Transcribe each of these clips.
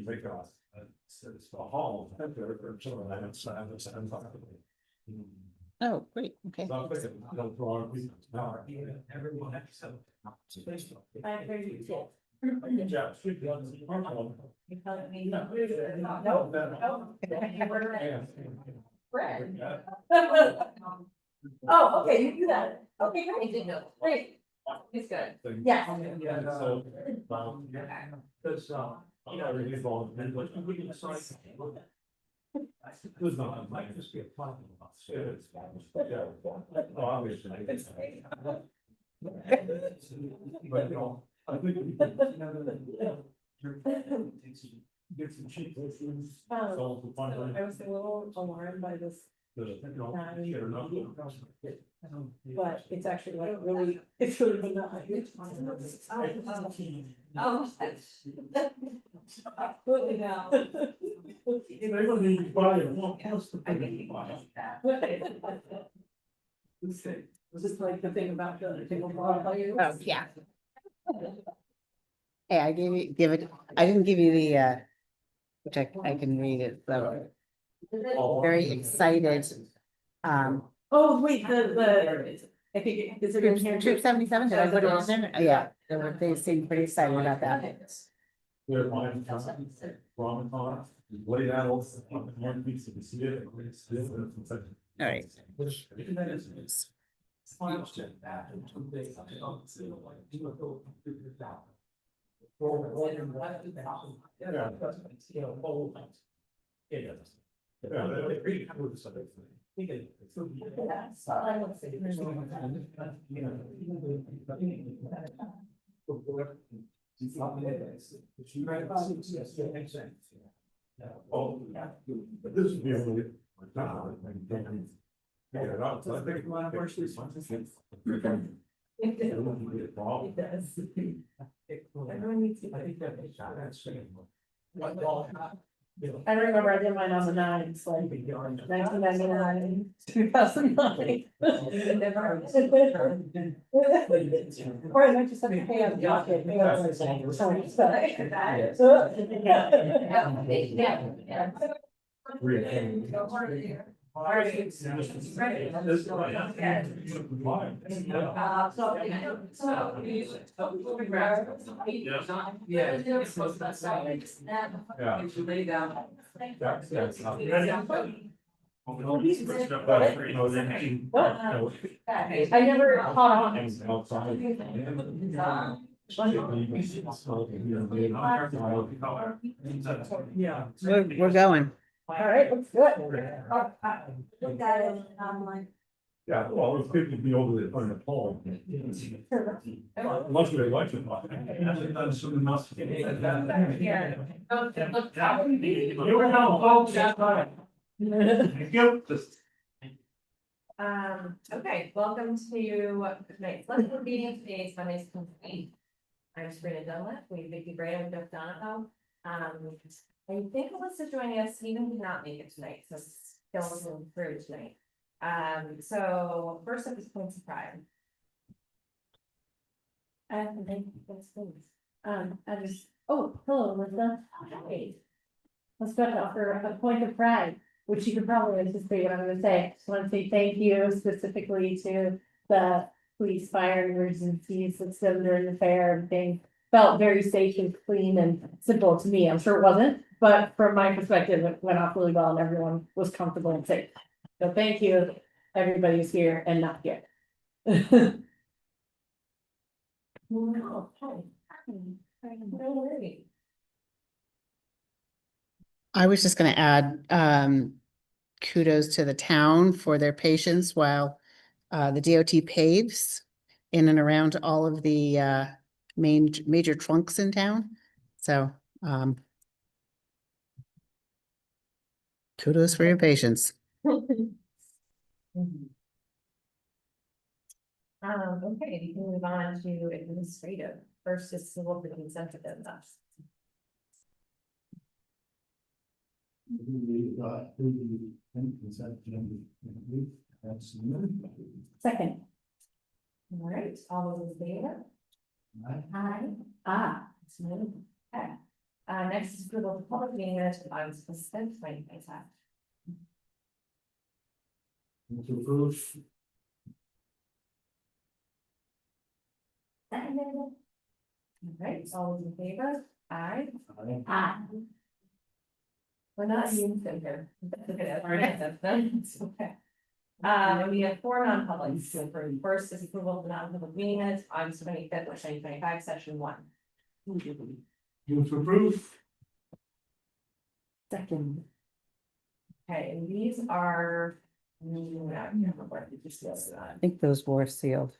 make a hall. Oh, great, okay. Everyone has some. I heard you too. Yeah. Oh, okay, you do that. Okay, great. Great. It's good. Yeah. So, because, everything's all. There's not, might just be a problem about stairs. Yeah. Obviously. But, I think. Get some cheap issues. I was a little alarmed by this, but it's actually like really, it's really benign. Oh, Absolutely now. Was this like the thing about the single ball? Oh, yeah. Hey, I gave you, I didn't give you the, which I can read it, so very excited. Oh, wait, I think, is it in here? Troop 77, did I put it in there? Oh, yeah, they seem pretty excited about that. They're mine, Ramadan, lay that all, one piece of the city. All right. This would be only. It does. Everyone needs to. I remember I did mine on the 9s, like 1999, 2009. Or I might just have to pay out the docket. I never caught on. Yeah. We're going. All right, let's do it. Look at it online. Yeah, well, it's good to be over the, on the pole. Unless they like it. You were no folks, that's right. Thank you. Okay, welcome to tonight's legislative meeting. Today's Monday's complete. I'm Sabrina Dunlap, we Vicky Bray and Jeff Donahoe. I think Alyssa joining us, Stephen did not make it tonight, so still wasn't through tonight. So first up is points of pride. I just, oh, hello, Linda. Hey. Let's go to offer a point of pride, which you could probably anticipate what I'm gonna say. Just want to say thank you specifically to the police, fire, and emergency system during the fair. Everything felt very safe and clean and simple to me. I'm sure it wasn't, but from my perspective, it went off really well and everyone was comfortable and safe. So thank you, everybody who's here and not here. No, no worries. I was just gonna add, kudos to the town for their patience while the DOT paves in and around all of the major trunks in town. So kudos for your patience. Okay, we can move on to administrative. First is civil for consent agenda. Second. All right, all those in favor? Aye. Ah, It's moved. Okay. Next is approval of public meeting minutes of August 5th, 2025. Move to approve. All right, all those in favor? Aye. Aye. Ah, We're not immune to here. It's okay. We have four non-publics. So for first is approval of the non-public meeting minutes, August 25th, 2025, session 1. Move to approve. Second. Okay, and these are. I can't remember what you just listed on. I think those were sealed.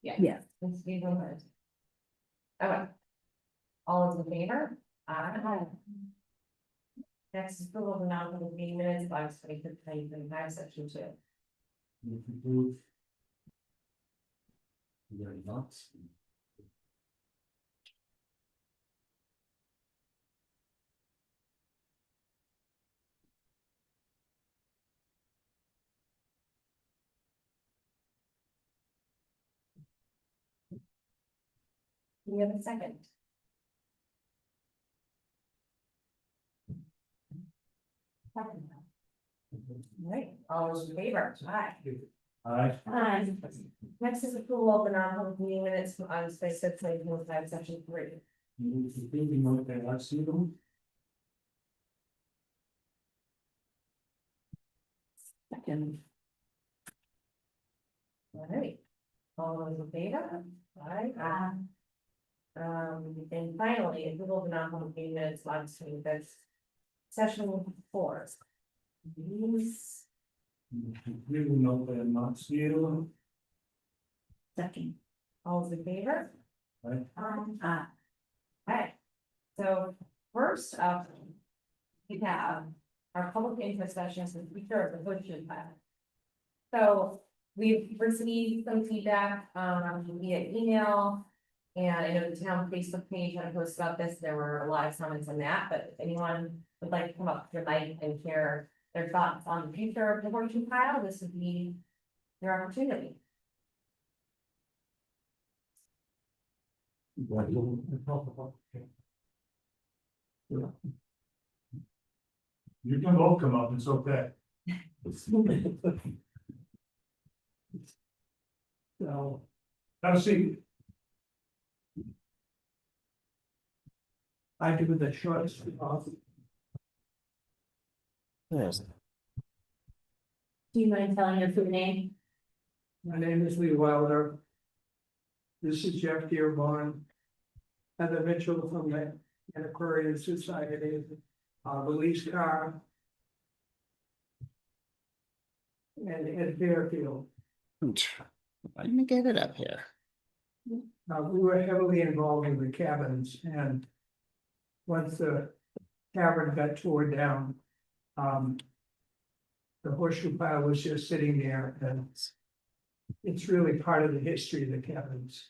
Yeah. Yes. Let's do them. Okay. All those in favor? Aye. Next is approval of the non-public meeting minutes, August 25th, 2025, section 2. Move to approve. Very not. Do we have a second? Second. All right, all those in favor? Aye. Aye. ah, Next is approval of the non-public meeting minutes from August 26th, 2025, section 3. Move to approve, note that I see them. Second. All right, all those in favor? Aye. ah, And finally, approval of the non-public meeting minutes, August 25th, session 4. These, We will note that I'm not sealed. second. all those in favor? Aye. Ah, Okay, so first up, we have our public input sessions with future of the Hood Plan. So we've received some feedback via email. And I know the town Facebook page had a post about this, there were a lot of comments on that, but if anyone would like to come up to your mic and share their thoughts on the future of the horseshoe pile, this would be your opportunity. You can both come up, it's okay. So, have a seat. I do the shortest possible. There's. do you mind telling us your name? My name is Lee Wilder. This is Jeff Dearborn. Heather Mitchell from the Antiquarian Society, Louise Carr. And Ed Fairfield. Let me get it up here. We were heavily involved in the cabins and once the cabin got torn down, the horseshoe pile was just sitting there and it's really part of the history of the cabins.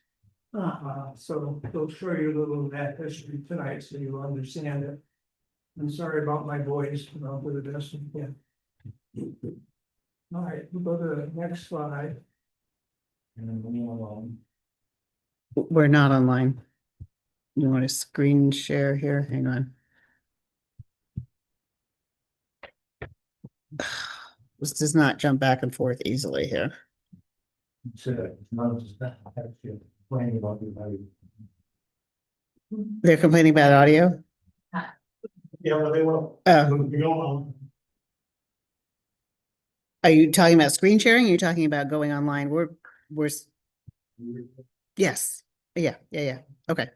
So they'll show you a little of that history tonight, so you'll understand it. I'm sorry about my voice, but I'll do the best I can. All right, we'll go to the next slide. And then we along. We're not online. You want to screen share here? Hang on. This does not jump back and forth easily here. Said that, it's not just that, I have to complain about the value. They're complaining about audio? Yeah, but they will. Oh, We go on. are you talking about screen sharing? Or are you talking about going online? Yes. Yeah. Okay.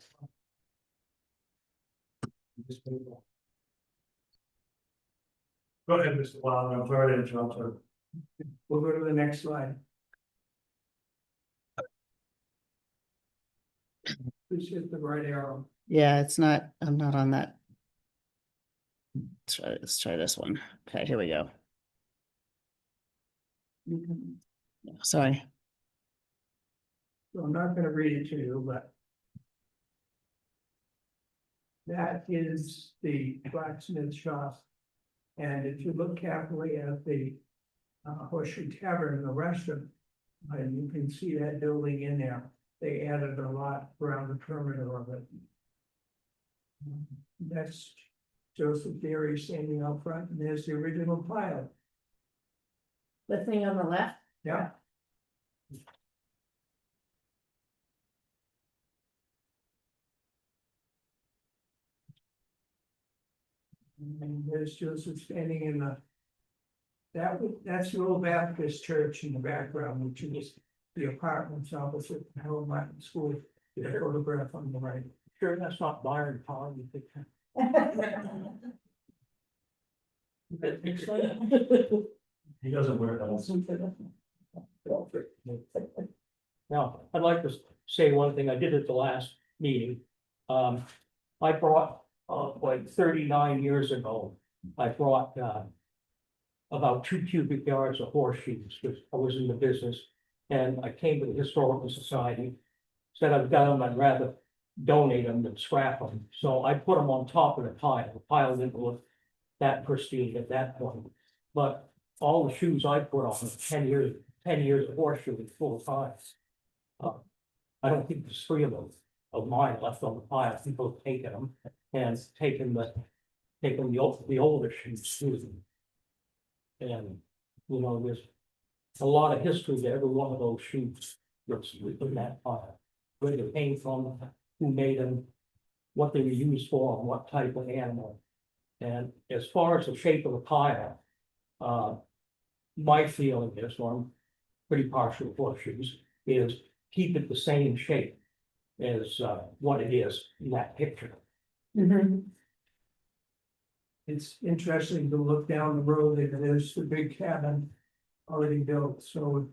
Go ahead, Mr. Wilder, I'm sorry to interrupt her. We'll go to the next slide. Please hit the right arrow. Yeah, I'm not on that. Let's try this one. Okay, here we go. Sorry. So I'm not gonna read it to you, but that is the blacksmith shop. And if you look carefully at the Horseshoe Tavern, the restaurant, you can see that building in there. they added a lot around the perimeter of it. That's Joseph Gary standing out front, and there's the original pile, The thing on the left, yeah. And there's Joseph standing in the. That's the old Baptist church in the background, which is the apartments opposite Harold Martin School. The photograph on the right. Sure, that's not Byron Pond, you think? He doesn't wear those. Now, I'd like to say one thing I did at the last meeting. I brought, like 39 years ago, I brought, about 2 cubic yards of horseshoes, because I was in the business. And I came to the Historical Society, said I've got them, I'd rather donate them than scrap them. So I put them on top of the pile. The pile didn't look that pristine at that point. But all the shoes I put on, 10 years of horseshoes full of piles. I don't think there's 3 of mine left on the pile. People have taken them and taken the older shoes too. And, you know, there's a lot of history to every one of those shoes that's in that pile. Where they came from, who made them, what they were used for, and what type of animal. And as far as the shape of the pile, my feeling is, well, I'm pretty partial to horseshoes, is keep it the same shape as what it is in that picture. It's interesting to look down the road, and there's the big cabin already built, so.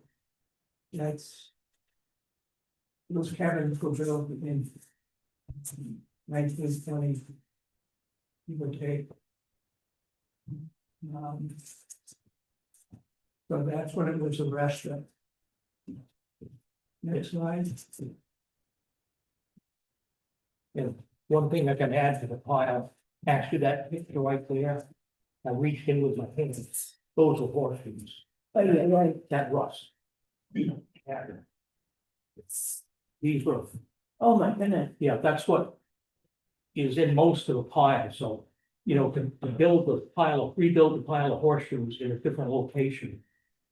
That's. Those cabins were built in 1920. Give or take. So that's when it was a restaurant. Next slide. And one thing I can add to the pile, actually that picture right there, I reached in with my hands, those are horseshoes. That rust. Yeah. These were, oh my goodness, yeah, that's what is in most of the pile, so, you know, to rebuild the pile of horseshoes in a different location.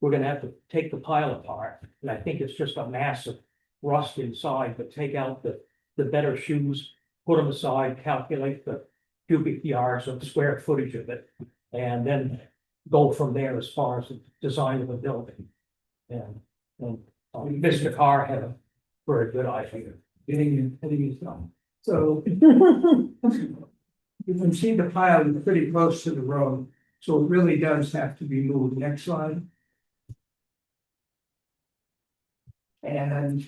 We're gonna have to take the pile apart, and I think it's just a massive rust inside, but take out the better shoes, put them aside, calculate the cubic yards of square footage of it, and then go from there as far as the design of the building. And Mr. Carr had a very good idea. Getting it done. So. You can see the pile is pretty close to the road, so it really does have to be moved. Next slide. And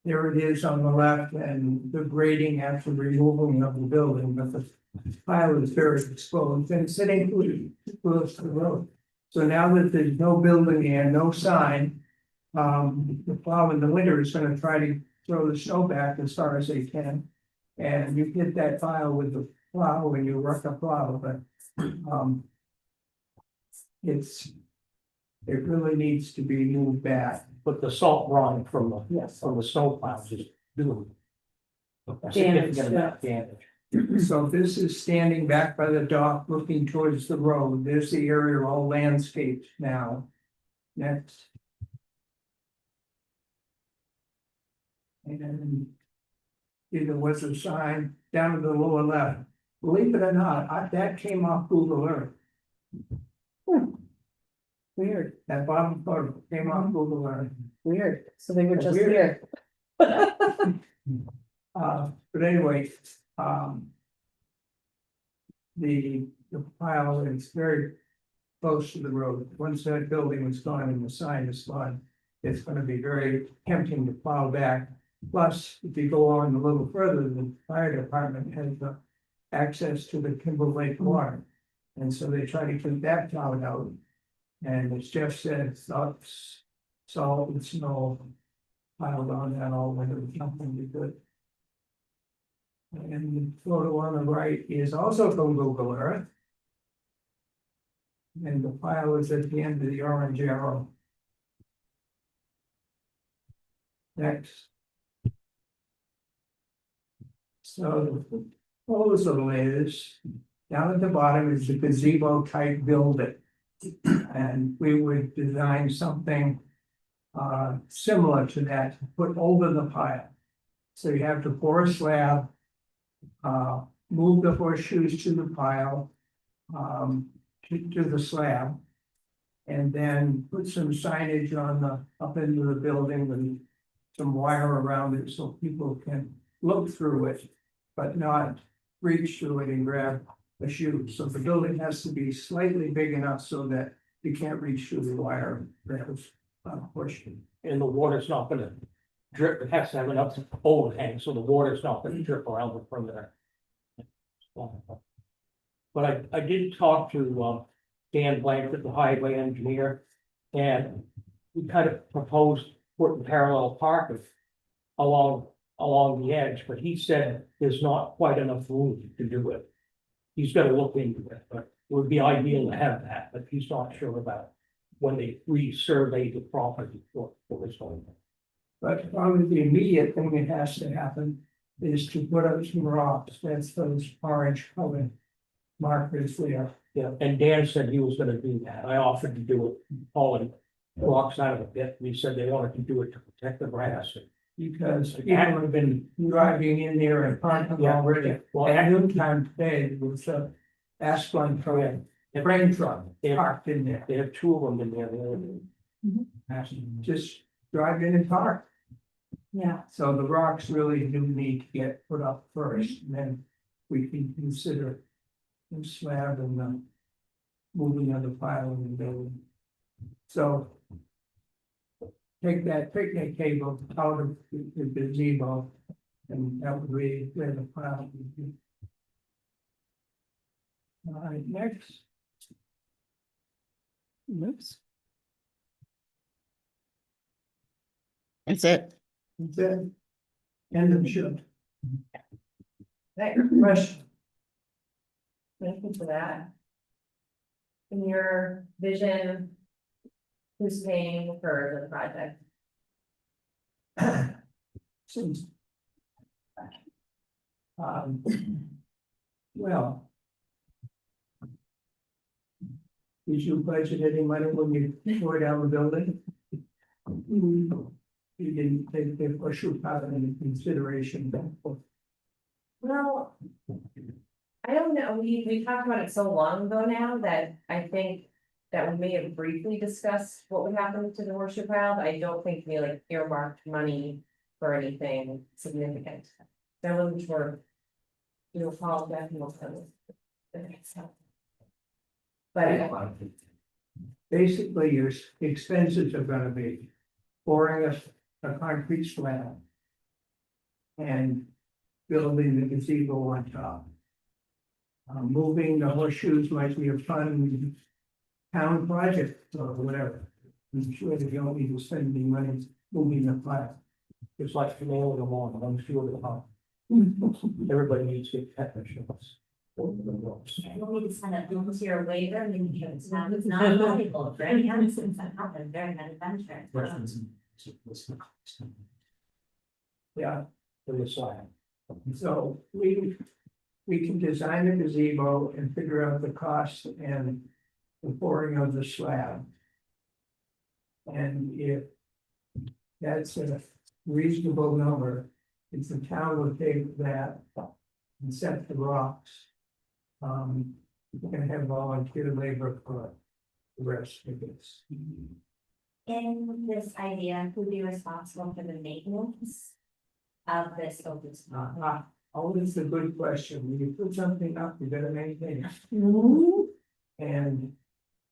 there it is on the left, and the grading after removing of the building, but the pile is very exposed and sitting close to the road. So now that there's no building and no sign, the plow in the winter is gonna try to throw the snow back as far as they can. And you hit that pile with the plow when you work a plow, but it really needs to be moved back. But the salt brine from the yes. snow plows is doing a Damage, significant amount of damage. So this is standing back by the dock, looking towards the road. There's the area all landscaped now. Next. And there was a sign down to the lower left. Believe it or not, that came off Google Earth. Weird, That bottom part came off Google Earth. weird, so they were just Weird. here. But anyway, the pile is very close to the road. Once that building is gone and the sign is gone, it's gonna be very tempting to plow back. Plus, if you go on a little further, the fire department has access to the Kimball Lake water. And so they try to keep that plowed out. And as Jeff said, salt and snow piled on that all winter, something be good. And the photo on the right is also from Google Earth. And the pile is at the end of the orange arrow. Next. So the proposal is, down at the bottom is the gazebo type building. And we would design something similar to that, to put over the pile. So you have to pour a slab, move the horseshoes to the pile, to the slab. And then put some signage on up into the building with some wire around it so people can look through it, but not reach through it and grab a shoe. So the building has to be slightly big enough so that you can't reach through the wire and grab a horseshoe. And the water's not gonna drip, it has to have enough overhang, so the water's not gonna drip around the perimeter. But I did talk to, Dan Blanford, the highway engineer, and we kind of proposed putting parallel parking along the edge, but he said there's not quite enough room to do it. He's gonna look into it, but it would be ideal to have that, but he's not sure about when they resurvey the property for this one. But probably the immediate thing that has to happen is to put up some rocks, that's those orange colored markers there. Yeah, and Dan said he was gonna do that. I offered to do it, hauling rocks out of the pit, and he said they wanted to do it to protect the grass. Because people have been driving in there and parking already. Well, At noontime today, there was a Asplund frame truck They have, parked in there. they have two of them in there. They're- Just drive in and park. Yeah. So the rocks really do need to get put up first, and then we can consider the slab and the moving of the pile in the building. So take that picnic table out of the gazebo, and that would be where the pile would be. All right, next. Oops. That's it. Then, end of show. Question. Thank you for that. In your vision, who's paying for the project? Since. Well. Did you budget any money when you tore down the building? You didn't take the issue out of any consideration. Well. I don't know, we talked about it so long ago now that I think that we may have briefly discussed what would happen to the horseshoe pile, but I don't think we like earmarked money for anything significant. That wasn't for. You know, Paul, that will tell us. But Basically, your expenses are gonna be pouring a concrete slab. And building the gazebo on top. Moving the horseshoes might be a fun town project or whatever. I'm sure they don't need to spend any money moving the pile. It's like nailing them on, I'm sure of the top. Everybody needs to get pet insurance. You'll need to send a bill to your waiver, and it's not valuable, very innocent, that happened, very adventure. Yeah, In the slab. so we can design a gazebo and figure out the cost and the pouring of the slab. And if that's a reasonable number, if the town would take that and set the rocks. We're gonna have volunteer labor for the rest of this. In this idea, who would be responsible for the maintenance of this open spot? Always a good question. When you put something up, you gotta maintain it. And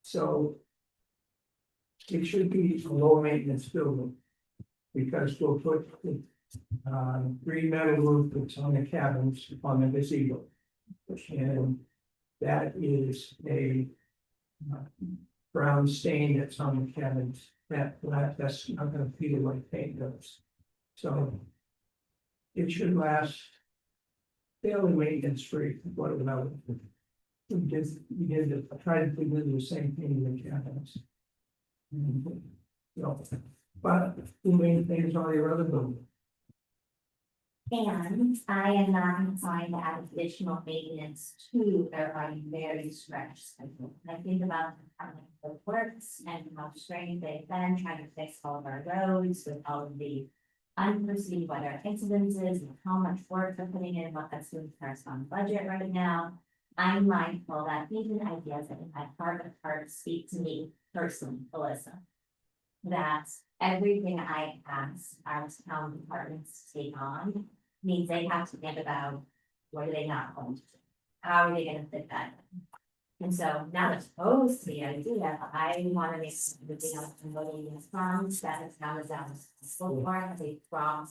so. It should be a low maintenance building. Because we'll put the green metal roof that's on the cabins on the gazebo. And that is a brown stain that's on the cabins. That's not gonna feel like paint does. So. It should last. Fairly maintenance free, what about? We did try to do the same thing in the cabins. So, but who maintains all your other buildings? And I am not inclined to add additional maintenance to their already very stretched schedule. And I think about how it works and how strained they've been trying to fix all of our roads with all of the unforeseen weather incidences and how much work they're putting in, what that's doing for us on budget right now. I'm mindful that even ideas that have heart of heart speak to me personally, Alyssa. That everything I ask our town departments to take on means they have to think about what are they not going to do? How are they gonna fit that in? And so now that's opposed to the idea, I wanna make sure that they don't promote these funds that is now is out so far as a strong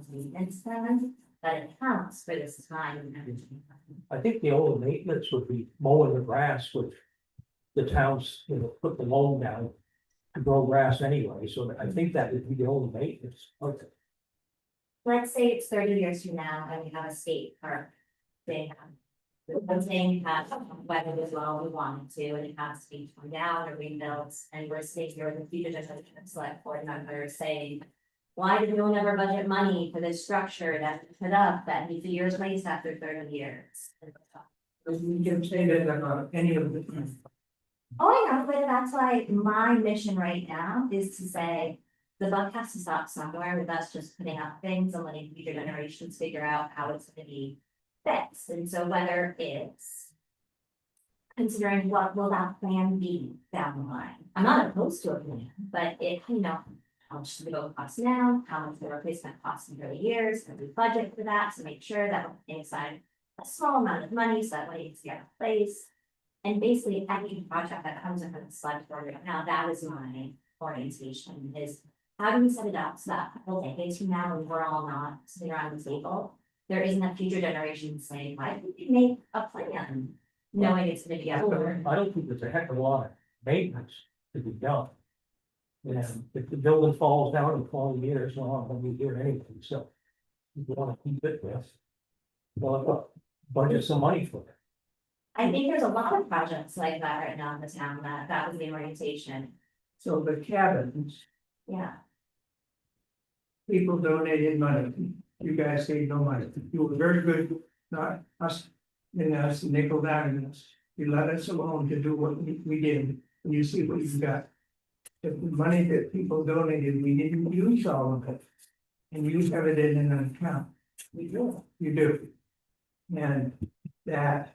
maintenance plan, that it counts for this time and energy. I think the only maintenance would be mowing the grass, which the towns, put the loam down to grow grass anyway, so I think that would be the only maintenance. Okay. Let's say it's 30 years from now and we have a state park. They have. The one thing has whether as well we want it to, and it has to be torn down or rebuilt, and we're sitting here with the future generation select board members saying. Why did no one ever budget money for this structure that we put up that needs a year's waste after 30 years? You can say that about any of the. Oh, I know, but that's why my mission right now is to say. The buck has to stop somewhere with us just putting up things and letting future generations figure out how it's gonna be fixed, and so whether it's. Considering what will that plan be down the line, I'm not opposed to a plan, but if, how much does it go cost now, how much the replacement costs in 30 years, and we budget for that to make sure that we're putting aside. A small amount of money, so that way it's get in place. And basically, every project that comes in from the select board right now, that is my orientation is. How do we set it up so that a couple decades from now, when we're all not sitting around the table, there isn't a future generation saying, why didn't we make a plan? Knowing it's gonna be out there. I don't think there's a heck of a lot of maintenance to be done. And if the building falls down in 20 years, well, I'm gonna be here anyway, so. If you wanna keep it with. Well, budget some money for it. I think there's a lot of projects like that right now in the town, that was the orientation, So the cabins, yeah. people donated money, you guys saved no money, you were very good, not us. And us nickel down on us, you let us alone to do what we did, and you see what you've got. The money that people donated, we didn't use all of it. And you have it in an account. You do. And that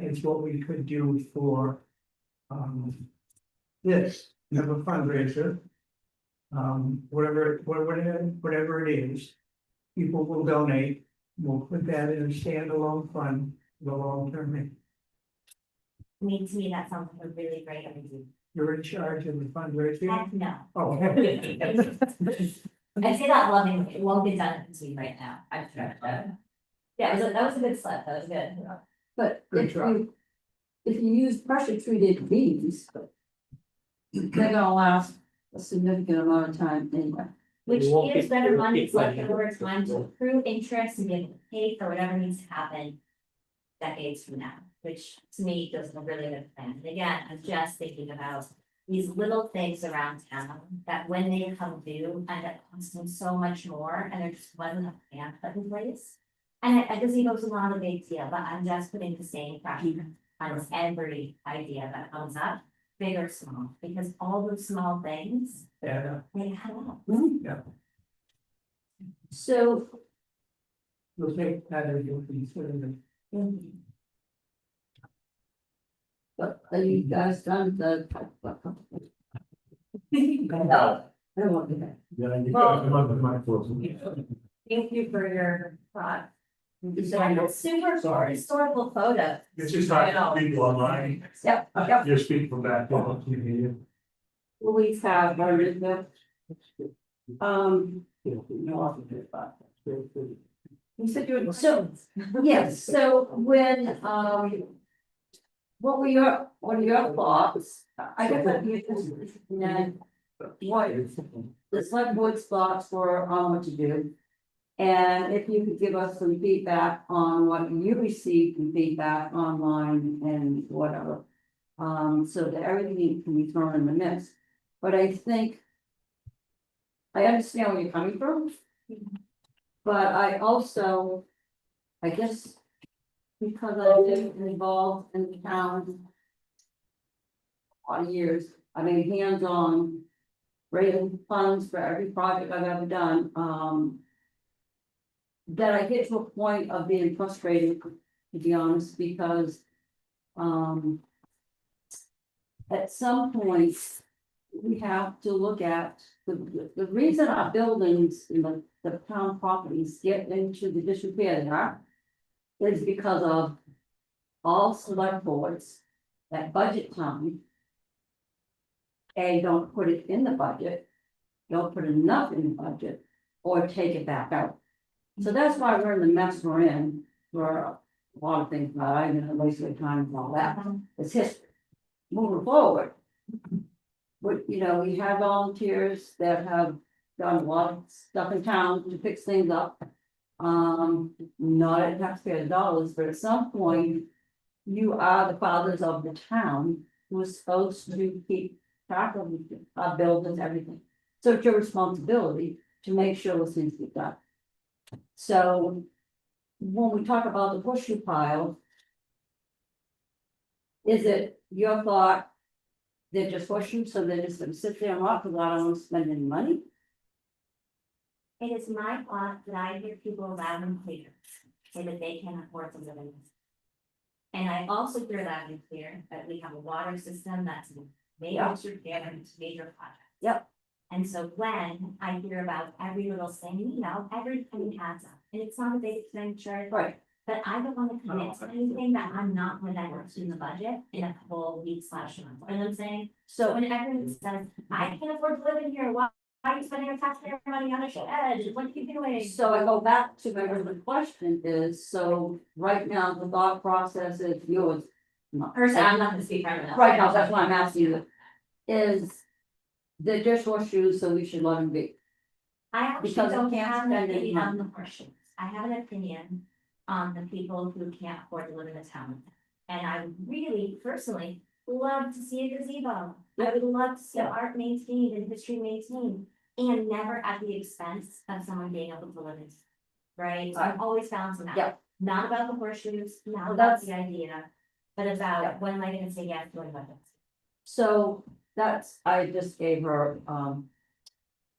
is what we could do for. This, you have a fundraiser. Whatever it is, people will donate. We'll put that in a standalone fund, the long term. I mean, to me, that sounds like a really great idea. You're in charge of the fundraising. Heck, no. Oh. I say that lovingly, it won't get done to me right now, I'm sure. Yeah, that was a good slip, that was good. But Good if try. if you use pressure treated bees. They're gonna last a significant amount of time anyway. Which You won't gives get- better you won't money, get so money. that we're trying to accrue interest and be able to pay for whatever needs to happen. Decades from now, which to me feels like a really good plan, and again, I'm just thinking about. These little things around town that when they come due end up costing so much more, and there just wasn't a plan put in place. And I just think it was not a big deal, but I'm just putting the same pressure on every idea that comes up, big or small, because all those small things, Yeah. they add up. Yeah. So We'll take that as your concern. but are you guys done the? No. I don't want to. Yeah, you Well- got my microphone. Thank you for your thought. That's super historical photo. It's just not people online. Yep, You're speaking from back on TV. We have, You said you were. So- yes, so when, what are your thoughts? I guess I'd be interested in that, what the select board's thoughts were on what to do. And if you could give us some feedback on what you received and feedback online and whatever. So that everything can be thrown in the mix, but I think. I understand where you're coming from. But I also, I guess, because I've been involved in the town a lot of years, I've been hands-on raising funds for every project I've ever done, that I get to a point of being frustrated, to be honest, because, at some point, we have to look at the reason our buildings in the town properties get into the disrepair they are is because of all select boards at budget time. Don't put it in the budget, don't put enough in the budget, or take it back out. So that's why we're in the mess we're in, for a lot of things, but I'm gonna waste your time and all that, it's history. Moving forward. But, you know, we have volunteers that have done a lot of stuff in town to fix things up. Not at taxpayer dollars, but at some point, you are the fathers of the town who is supposed to keep track of our buildings, everything. So it's your responsibility to make sure those things get done. So when we talk about the horseshoe pile, is it your thought they're just horseshoes, so they're just gonna sit there and rot because I don't want to spend any money? It is my thought that I hear people loud and clear say that they can afford to live in this. And I also hear loud and clear that we have a water system that's major repair and major project. Yep. And so when I hear about every little thing, you know, everything adds up, and it's not a big expenditure. Right. But I don't want to commit to anything that I'm not going to work in the budget in a couple weeks slash month, you know what I'm saying? So when everyone says, I can't afford to live in here, why are you spending your taxpayer money on a shed, what are you doing? So I go back to my original question is, so right now, the thought process is yours. First, I'm not gonna speak right now. Right now, that's why I'm asking you, is they're just horseshoes, so we should let them be. I actually Because we don't can't have an spend any opinion on money. the horseshoes. I have an opinion on the people who can't afford to live in the town. And I would really personally love to see a gazebo. I would love to see art maintained and history maintained, and never at the expense of someone being able to live in. Right, so I'm always balancing that. Yep. Not about the horseshoes, not Well, about that's- the idea, but about Yep. when am I gonna say yes to a budget? So that's, I just gave her,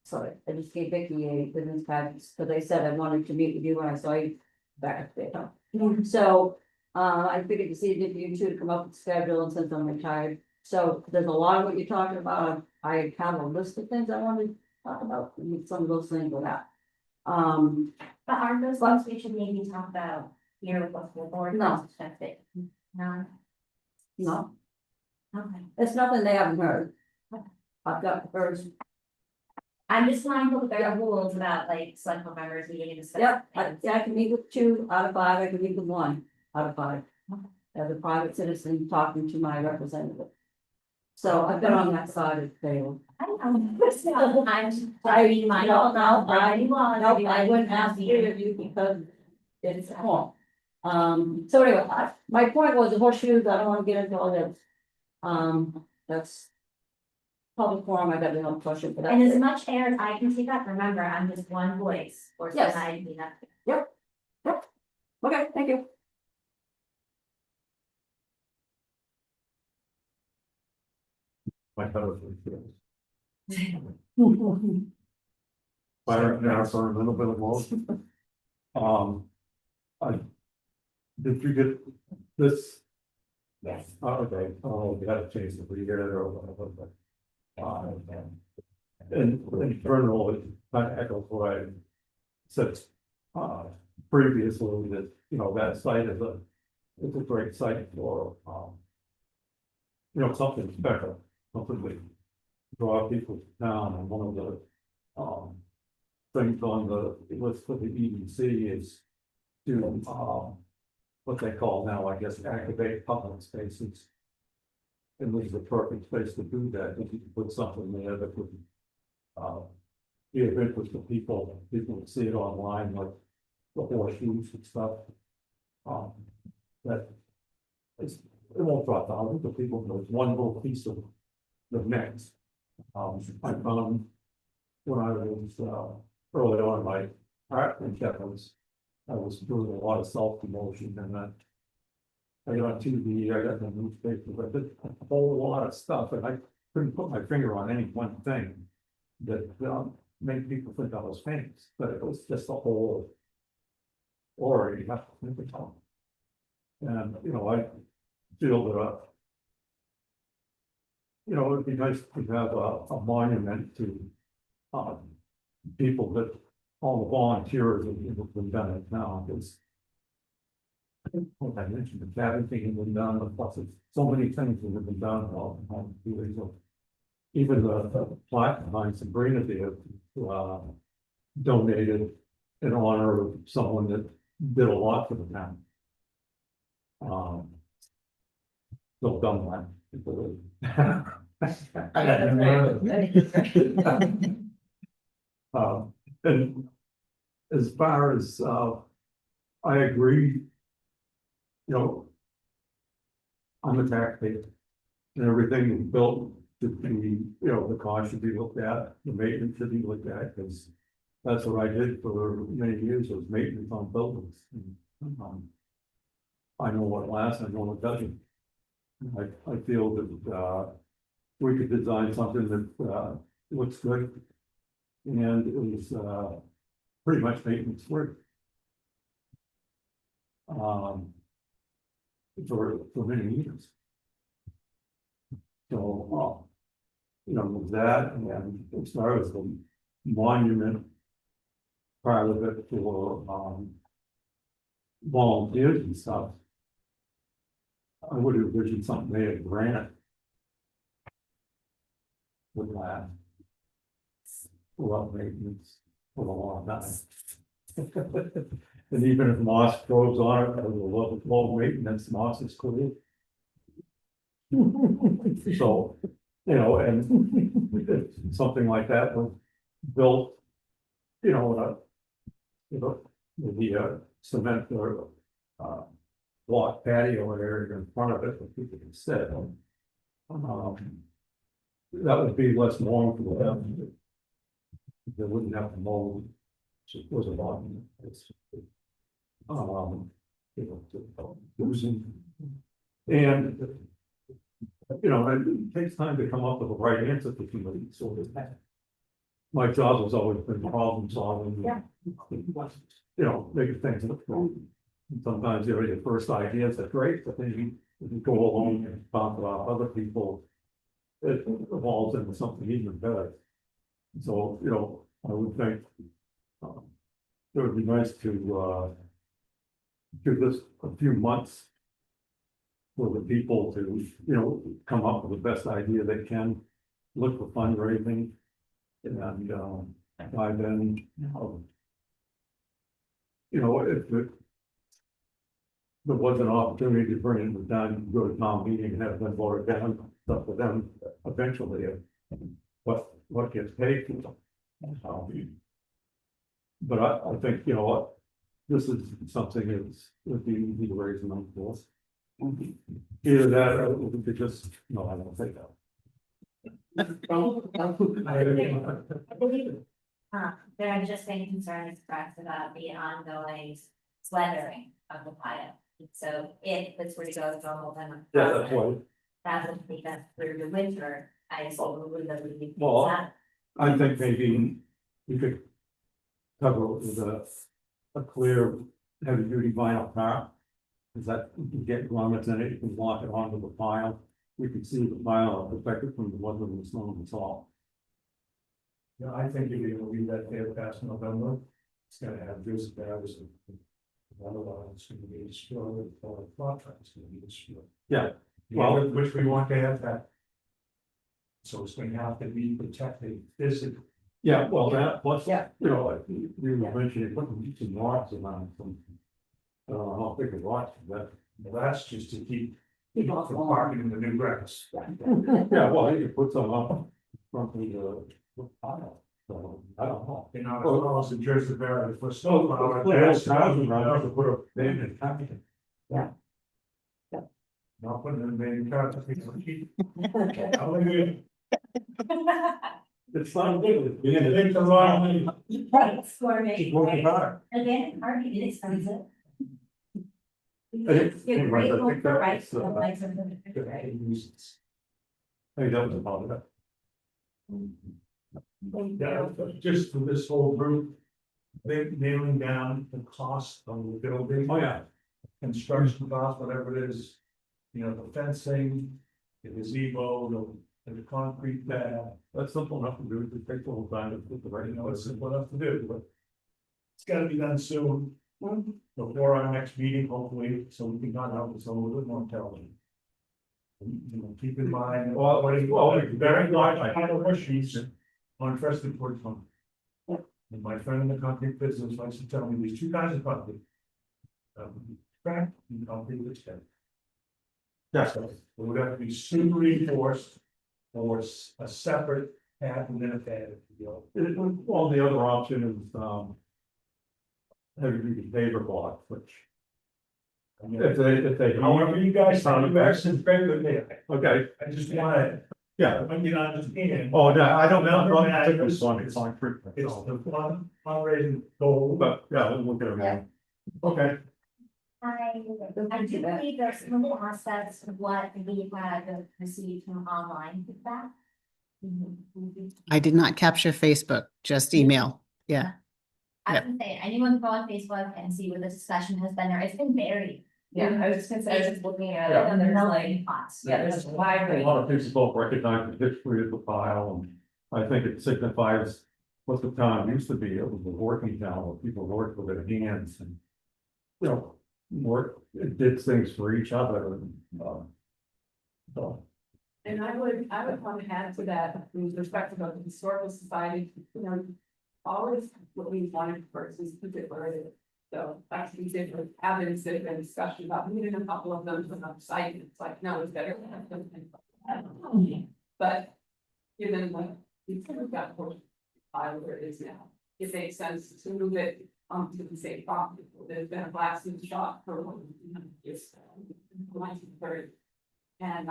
sorry, I just gave Vicky a business card, because I said I wanted to meet with you when I saw you back at the Mhm. So, I figured to see if you two to come up with a schedule, and since I'm retired, so there's a lot of what you're talking about. I have a list of things I want to talk about, and some of those things with that. But aren't those things we should maybe talk about here with the full board? No. That's it. No, No, okay. it's nothing they haven't heard. I've got hers. I'm just mindful that there are rules about like select board members meeting and discuss. Yep, things. I can meet with 2 out of 5, I can meet with 1 out of 5. As a private citizen talking to my representative. So I've been on that side of the table. I don't know. So I'm just being mindful No, of any laws. No, I wouldn't ask either of you because it's home. So anyway, my point was the horseshoes, I don't wanna get into all this. That's public forum, I got to have a question for that. And as much air as I can take up, remember, I'm just one voice, or Yes. I mean, that. Okay, thank you. My fellow. Fire now for a little bit of motion. I. Did you get this? Yes. Oh, okay, oh, you had to change the reader or whatever, but. And in general, it kind of echoes what I said. Previously, that, you know, that site is it's a great site for, you know, something special, something that draw people to town, and one of the, things on the list for the EDC is to, what they call now, I guess, activate public spaces. And this is the perfect place to do that, if you can put something there that would, be of interest to people would see it online, like the horseshoes and stuff. That it's, it won't draw thousands of people, but it's one little piece of the mix. I found when I was, early on in my think that I was doing a lot of self-promotion and then. I got TV, I got the newspaper, I did a whole lot of stuff and I couldn't put my finger on any one thing. That made people think I was famous, but it was just a whole. Or you have to think about. And, you know, I feel that. You know, it'd be nice to have a monument to. People that, all the volunteers that have been done it now, because. Like I mentioned, the cabin thing has been done, plus it's so many things that have been done, all even the plaque behind Sabrina there, donated in honor of someone that did a lot for the town. Bill Dunlap. And as far as, I agree. You know. I'm a taxpayer. And everything is built to be, you know, the cost should be looked at, the maintenance should be looked at, because. That's what I did for many years, was maintenance on buildings. I know what lasts, I know what doesn't. I feel that, we could design something that, looks good. And it was, pretty much maintenance work. For many years. So, you know, with that, and as far as the monument. Part of it for, volunteers and stuff. I would have envisioned something made of granite. With that. Well, maintenance for a long time. And even if moss grows on it, a low maintenance, moss is cool. So, you know, and something like that was built, you know, the cement or block patio area in front of it that people can sit on. That would be less long for them. They wouldn't have to mow. So it was a lot. And you know, it takes time to come up with the right answer for somebody, so my job has always been problem solving. Yeah. You know, making things look good. Sometimes your first ideas are great, but then you go along and talk about other people. It evolves into something even better. So, you know, I would think. It would be nice to give this a few months. For the people to, you know, come up with the best idea they can, look for fundraising. And by then, you know, if there was an opportunity to bring it down, go to town meeting and have them voted down, it's up to them eventually, what gets paid for them. But I think, you know what, this is something that's would be easy to raise a number for. Either that or it would be just, no, I don't think that. There have just been concerns expressed about the ongoing weathering of the pilot. So if this were to go normal, then. Yeah, that's why. That would be that through the winter, I assume that would be. Well, I think maybe you could cover it with a clear heavy duty vinyl tarp. Is that you can get grommets in it, you can lock it onto the pile. We can see the pile protected from the weather and the snow and the salt. Yeah, I think if you leave that there past November, it's gonna have this bad as otherwise it's gonna be destroyed, or the flat truck's gonna be destroyed. Yeah, Well, which we want to have that. So it's gonna have to be protected physically. yeah, well, that plus, Yeah. you know, like we were mentioning, putting some rocks around some. I don't know how big a rock, but Well, that's just to keep from parking in the new grass. yeah, well, you could put some up front of the pile. So I don't know. You know, as well as the Jersey Barrier for snow. Yeah. Not putting in the main car. It's not good. Right, square Keep meter, working right? hard. Again, parking is expensive. It's- You're anyway, I grateful think for that rights, was, but like something, right? I think that was about it. Yeah, just for this whole group, they nailing down the cost of the building. Oh, yeah. Construction cost, whatever it is, you know, the fencing, the gazebo, the concrete pad. That's simple enough to do, it takes a little time to put the right, You know, it's simple enough to do, but it's gotta be done soon. Before our next meeting, hopefully, so we can not have this a little bit more intelligent. You know, keep in mind, very large, I have a sheets on Crested Port Fund. And my friend in the concrete business likes to tell me there's two kinds of concrete. Crack and concrete that's heavy. Yes. It would have to be super reinforced or a separate pad within a pad, if you will. Well, the other option is, heavy duty paver block, which, if they. However, you guys, you guys is great with me. Okay, I just wanna, yeah. when you understand. Oh, no, I don't know. Number I'm of taking acres, one, it's on fruit. It's the fundraising goal. But, yeah, we'll look at it. again. Okay, I do believe there's some aspects of what we had received from online feedback. I did not capture Facebook, just email. Yeah. I Yep. can say, anyone can go on Facebook and see what the discussion has been there, it's been varied. Yeah, I was just gonna say, I was just looking at it Yeah. and there's No like, thoughts. yeah, there's a wide a range. lot of people don't recognize the history of the file, and I think it signifies what the town used to be. It was a working town where people worked with their hands and, you know, it did things for each other and, so. And I would want to add to that, with respect to the historical society, you know, always what we wanted first is to get rid of it. So that's we did with having a discussion about moving a couple of them from the site, it's like, no, it's better. to have them. But given the, we've got the file where it is now, it makes sense to move it onto the same property. There's been a blasting shot for 100 years. 1930. And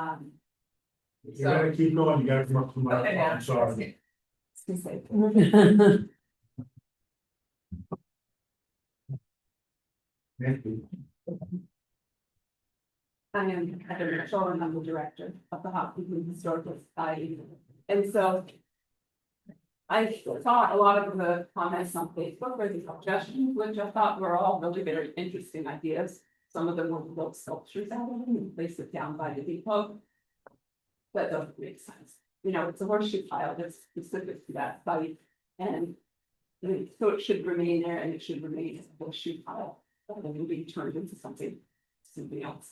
You're gonna keep going, you gotta come up to my, Okay, yeah. I'm sorry. Thank you. I am Heather Mitchell, and I'm the director of the Hopkins Historical Society. And so I saw a lot of the comments on Facebook or the suggestions, which I thought were all really very interesting ideas. Some of them were built sculptures out of them and place it down by the depot. That doesn't make sense. You know, it's a horseshoe pile that's specific to that site. And so it should remain there and it should remain as a horseshoe pile. And then it'll be turned into something else.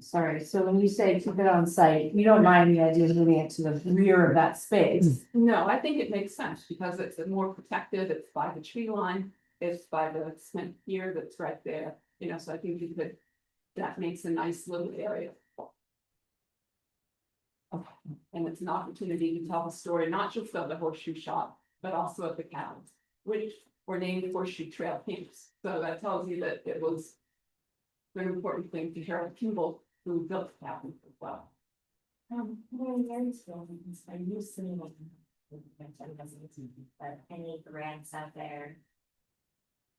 Sorry, so when you say keep it on site, you don't mind the idea of moving it to the rear of that space? No, I think it makes sense because it's more protected, it's by the tree line, it's by the cement pier that's right there, you know, so I think that makes a nice little area. And it's an opportunity to tell the story, not just of the horseshoe shop, but also of the cows, which were named Horseshoe Trail Camps. So that tells you that it was an important thing to Harold Kimball, who built the cabin as well. I used to know. But any grants out there.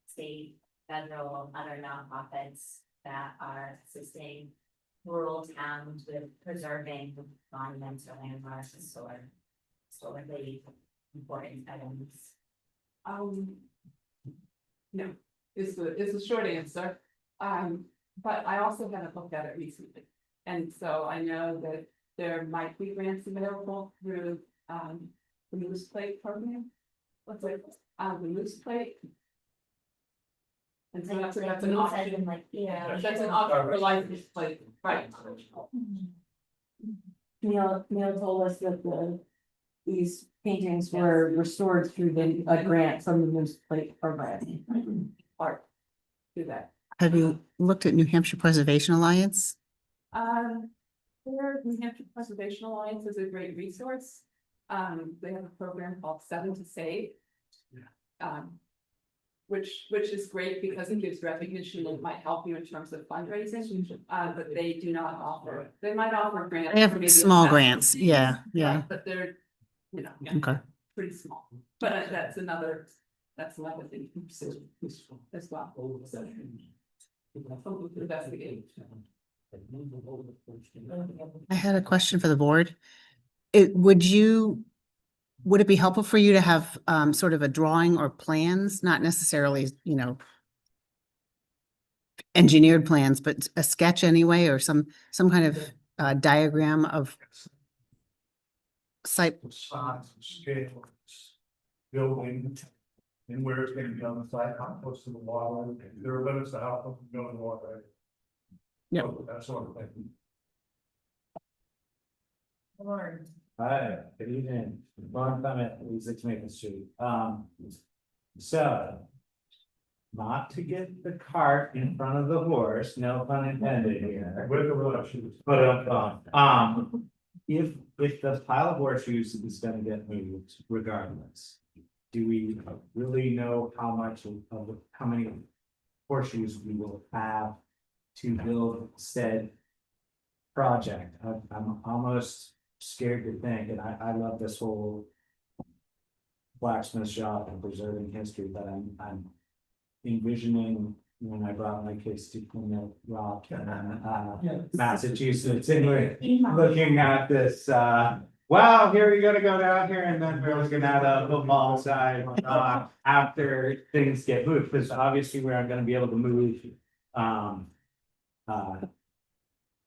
State, federal, other nonprofits that are assisting rural towns with preserving monuments or landmarks or historically important items. No, is the short answer. But I also haven't looked at it recently. And so I know that there might be grants available through, the Moose Plate program. What's it, the Moose Plate? And so that's an option, Like, yeah. that's an option for license plate, right? Neil told us that these paintings were restored through a grant from the Moose Plate program. Art, do that. Have you looked at New Hampshire Preservation Alliance? Their New Hampshire Preservation Alliance is a great resource. They have a program called 7 to Save. which is great because it gives recognition and might help you in terms of fundraising. But they do not offer, they might offer grants. They have for maybe small $1,000 grants, fees, yeah, yeah. right, but they're, you know, Okay. pretty small, but that's another thing to consider as well. So, something to investigate. I had a question for the board. Would it be helpful for you to have sort of a drawing or plans, not necessarily, engineered plans, but a sketch anyway, or some kind of diagram of site? Size, scale, building, and where it's gonna be on the site, how close to the water, there are limits to how close to the water. Yeah. That sort of thing. Lauren. Hi, good evening, Ron Clement, 86 Maple Street, so. Not to get the cart in front of the horse, no pun intended here. With the relations. But if the pile of horseshoes is gonna get moved regardless. Do we really know how many horseshoes we will have to build said project? I'm almost scared to think, and I love this whole blacksmith shop and preserving history, but I'm envisioning when I brought my kids to Plymouth Rock and Massachusetts, and we're looking at this, wow, here we're gonna go down here, and then we're looking at a football side, after things get moved, because obviously we aren't gonna be able to move,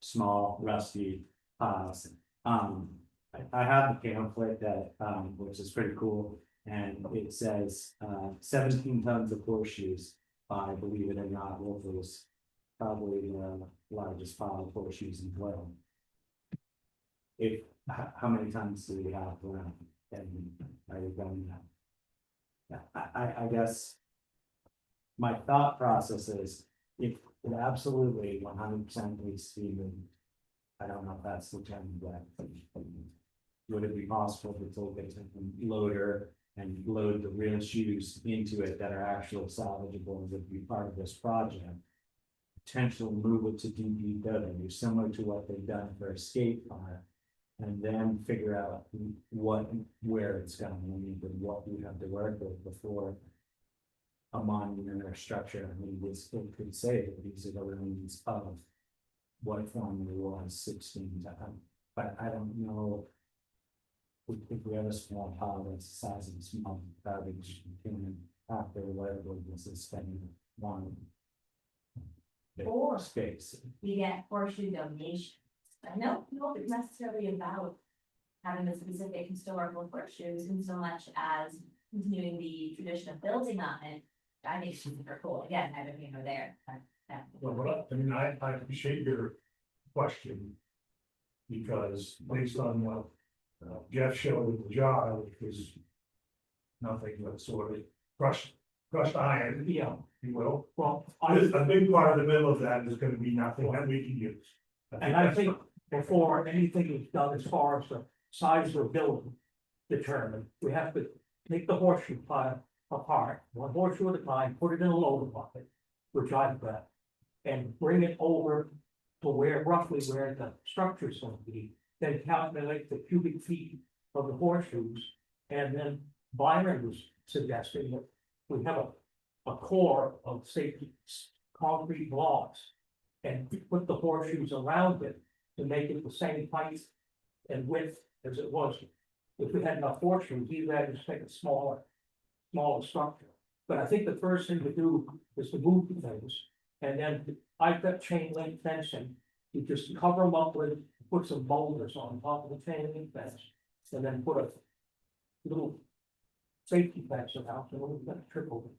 small rusty piles. I have the pamphlet that, which is pretty cool, and it says, 17 tons of horseshoes. I believe it or not, Wolf was probably the largest pile of horseshoes in the world. How many tons do we have around? And are you going that? I guess. My thought process is, if it absolutely 100% needs to be moved. I don't know if that's the term, but would it be possible to take a loader and load the real shoes into it that are actually salvageable and would be part of this project? Potentially move it to DPW, similar to what they've done for a skate park. And then figure out where it's going, and what we have to work with before a monument or structure. I mean, this could say that these are the remains of what formerly was 16 times, but I don't know. If we have a small pile that's the size of a small garbage container after whatever this is spending one. big Or- space. We get horseshoe donations. I don't know if it's necessarily about having a specific historical horseshoes in so much as continuing the tradition of building on it. I think it's super cool. Again, I don't know there. Well, I appreciate your question. Because based on what Jeff showed with the jar, which was nothing but sort of crushed iron, Yeah, if you will. well, A big part of the middle of that is gonna be nothing that we can use. and I think before anything is done as far as the size of the building determined, we have to take the horseshoe pile apart, one horseshoe at a time, put it in a loader bucket, which I've got, and bring it over to roughly where the structure's gonna be, then calculate the cubic feet of the horseshoes, and then Byron was suggesting that we have a core of, say, concrete blocks, and put the horseshoes around it to make it the same height and width as it was. If we had enough horseshoes, either had to make a smaller structure. But I think the first thing to do is to move the things, and then I've got chain link fencing. You just cover them up with, put some boulders on top of the chain link fence, and then put a little safety fence around, so we've got triple.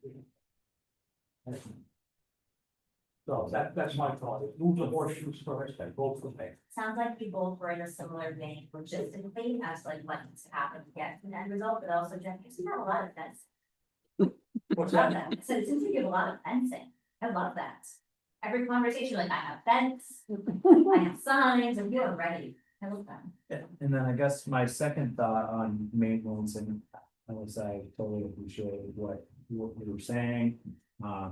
So that's my thought, move the horseshoes first, and go from there. Sounds like we both were in a similar vein logistically as like what needs to happen to get to the end result, but also Jeff, you have a lot of fence. What's Love that? that. So it seems like you have a lot of fencing. I love that. Every conversation, like I have fence, I have signs, and you're ready. I love that. And then I guess my second thought on maintenance, and Unless I totally appreciate what you were saying. I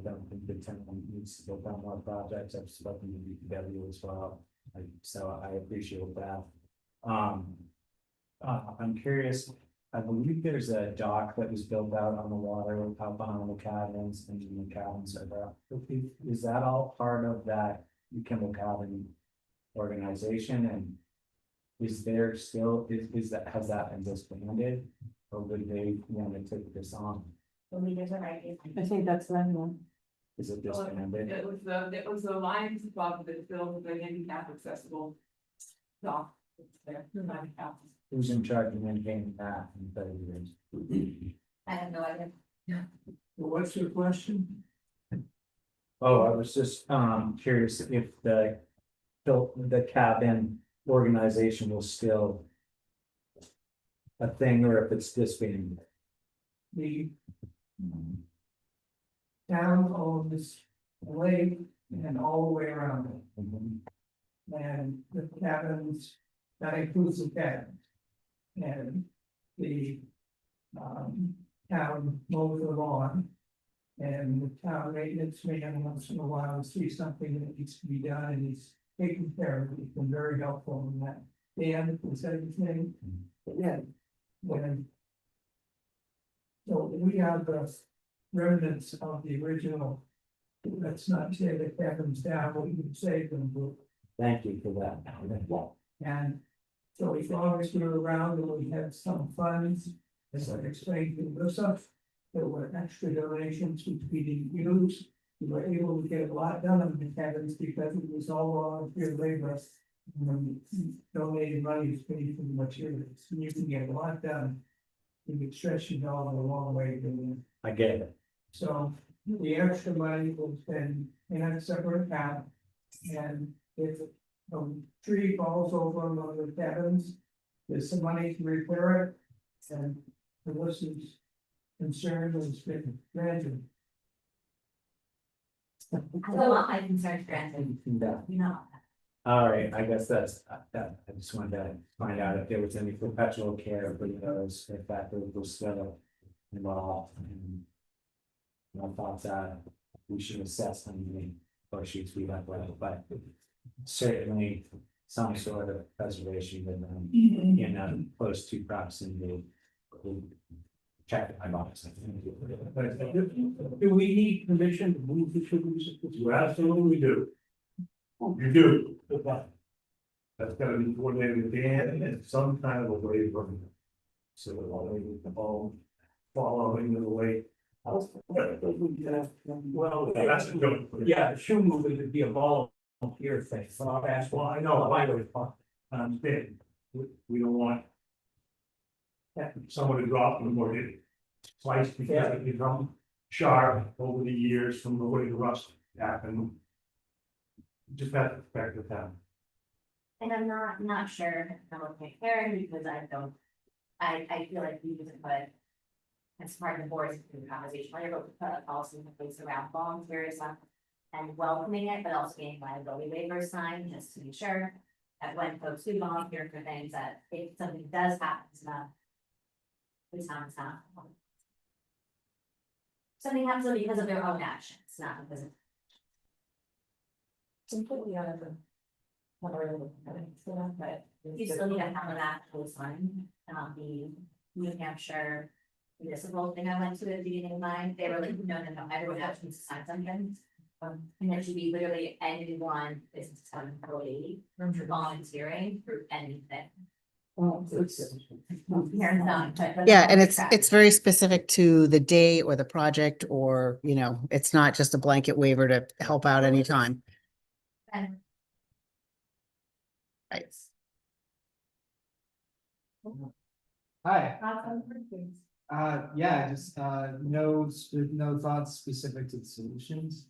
don't think the town needs to go down more projects. I've spoken to DPW as well. So I appreciate that. I'm curious, I believe there's a dock that was built out on the water out behind the cabins and the cabins are there. Is that all part of that Kimball Cabin organization and is there still, is that, has that been disbanded? Or would they want to take this on? The leaders are right. I think that's the one. Is it disbanded? It was the Lions Club that built the handicap accessible dock. It's there, the handicap. Who's in charge of maintaining that in 30 years? I have no idea. What's your question? Oh, I was just curious if the cabin organization was still a thing or if it's disbanded. The town owns the lake and all the way around it. And the cabins, that includes the cabins. And the town mows the lawn. And the town maintenance man once in a while sees something that needs to be done and he's taken care of it. He's been very helpful in that. Dan, is that his name? Yeah. When. So we have the remnants of the original. Let's not say the cabins down, we can save them. Thank you for that. And so as long as we're around and we have some funds, as I explained to Melissa, there were extra donations which we didn't use. We were able to get a lot done on the cabins because it was all volunteer labor. And donated money is paid for the materials, and you can get a lot done. You can stretch your dollar a long way to I get it. so the extra money was then in a separate account. And if a tree falls over on one of the cabins, there's some money to repair it. And Melissa's concern has been granted. I don't want my concerns granted, Yeah. you know. All right, I guess that's that. I just wanted to find out if there was any perpetual care for those, if that was still involved. And my thoughts that we should assess how many issues we have, but certainly some sort of preservation with them in close to proximity. Check my box. Do we need permission to move the trees? You absolutely do. You do. That's gotta be coordinated with Dan and some kind of a waiver. So that all following the way. Well, That's a good. yeah, shoe moving would be a volunteer thing, but I'll ask. Well, I know, I understand. We don't want. Someone to drop them or hit twice because they become sharp over the years from the way the rust happened. Just have to respect the town. And I'm not sure if I'm okay there because I feel like we just put. As part of the board's conversation, we're going to put a policy in place around volunteerism. And welcoming it, but also getting liability waivers signed, just to be sure. That when folks do volunteer for things, that if something does happen, it's not. It's not. Something happens because of their own actions, not because of. Completely out of the. But. You still need to have that coastline, the New Hampshire. Municipal thing I went to at the beginning of mine, they were like, no, everyone has to sign something. And it should be literally anyone business employee volunteering for anything. Yeah, and it's very specific to the day or the project, or, you know, it's not just a blanket waiver to help out anytime. And Right. Hi, yeah, just, no thoughts specific to the solutions.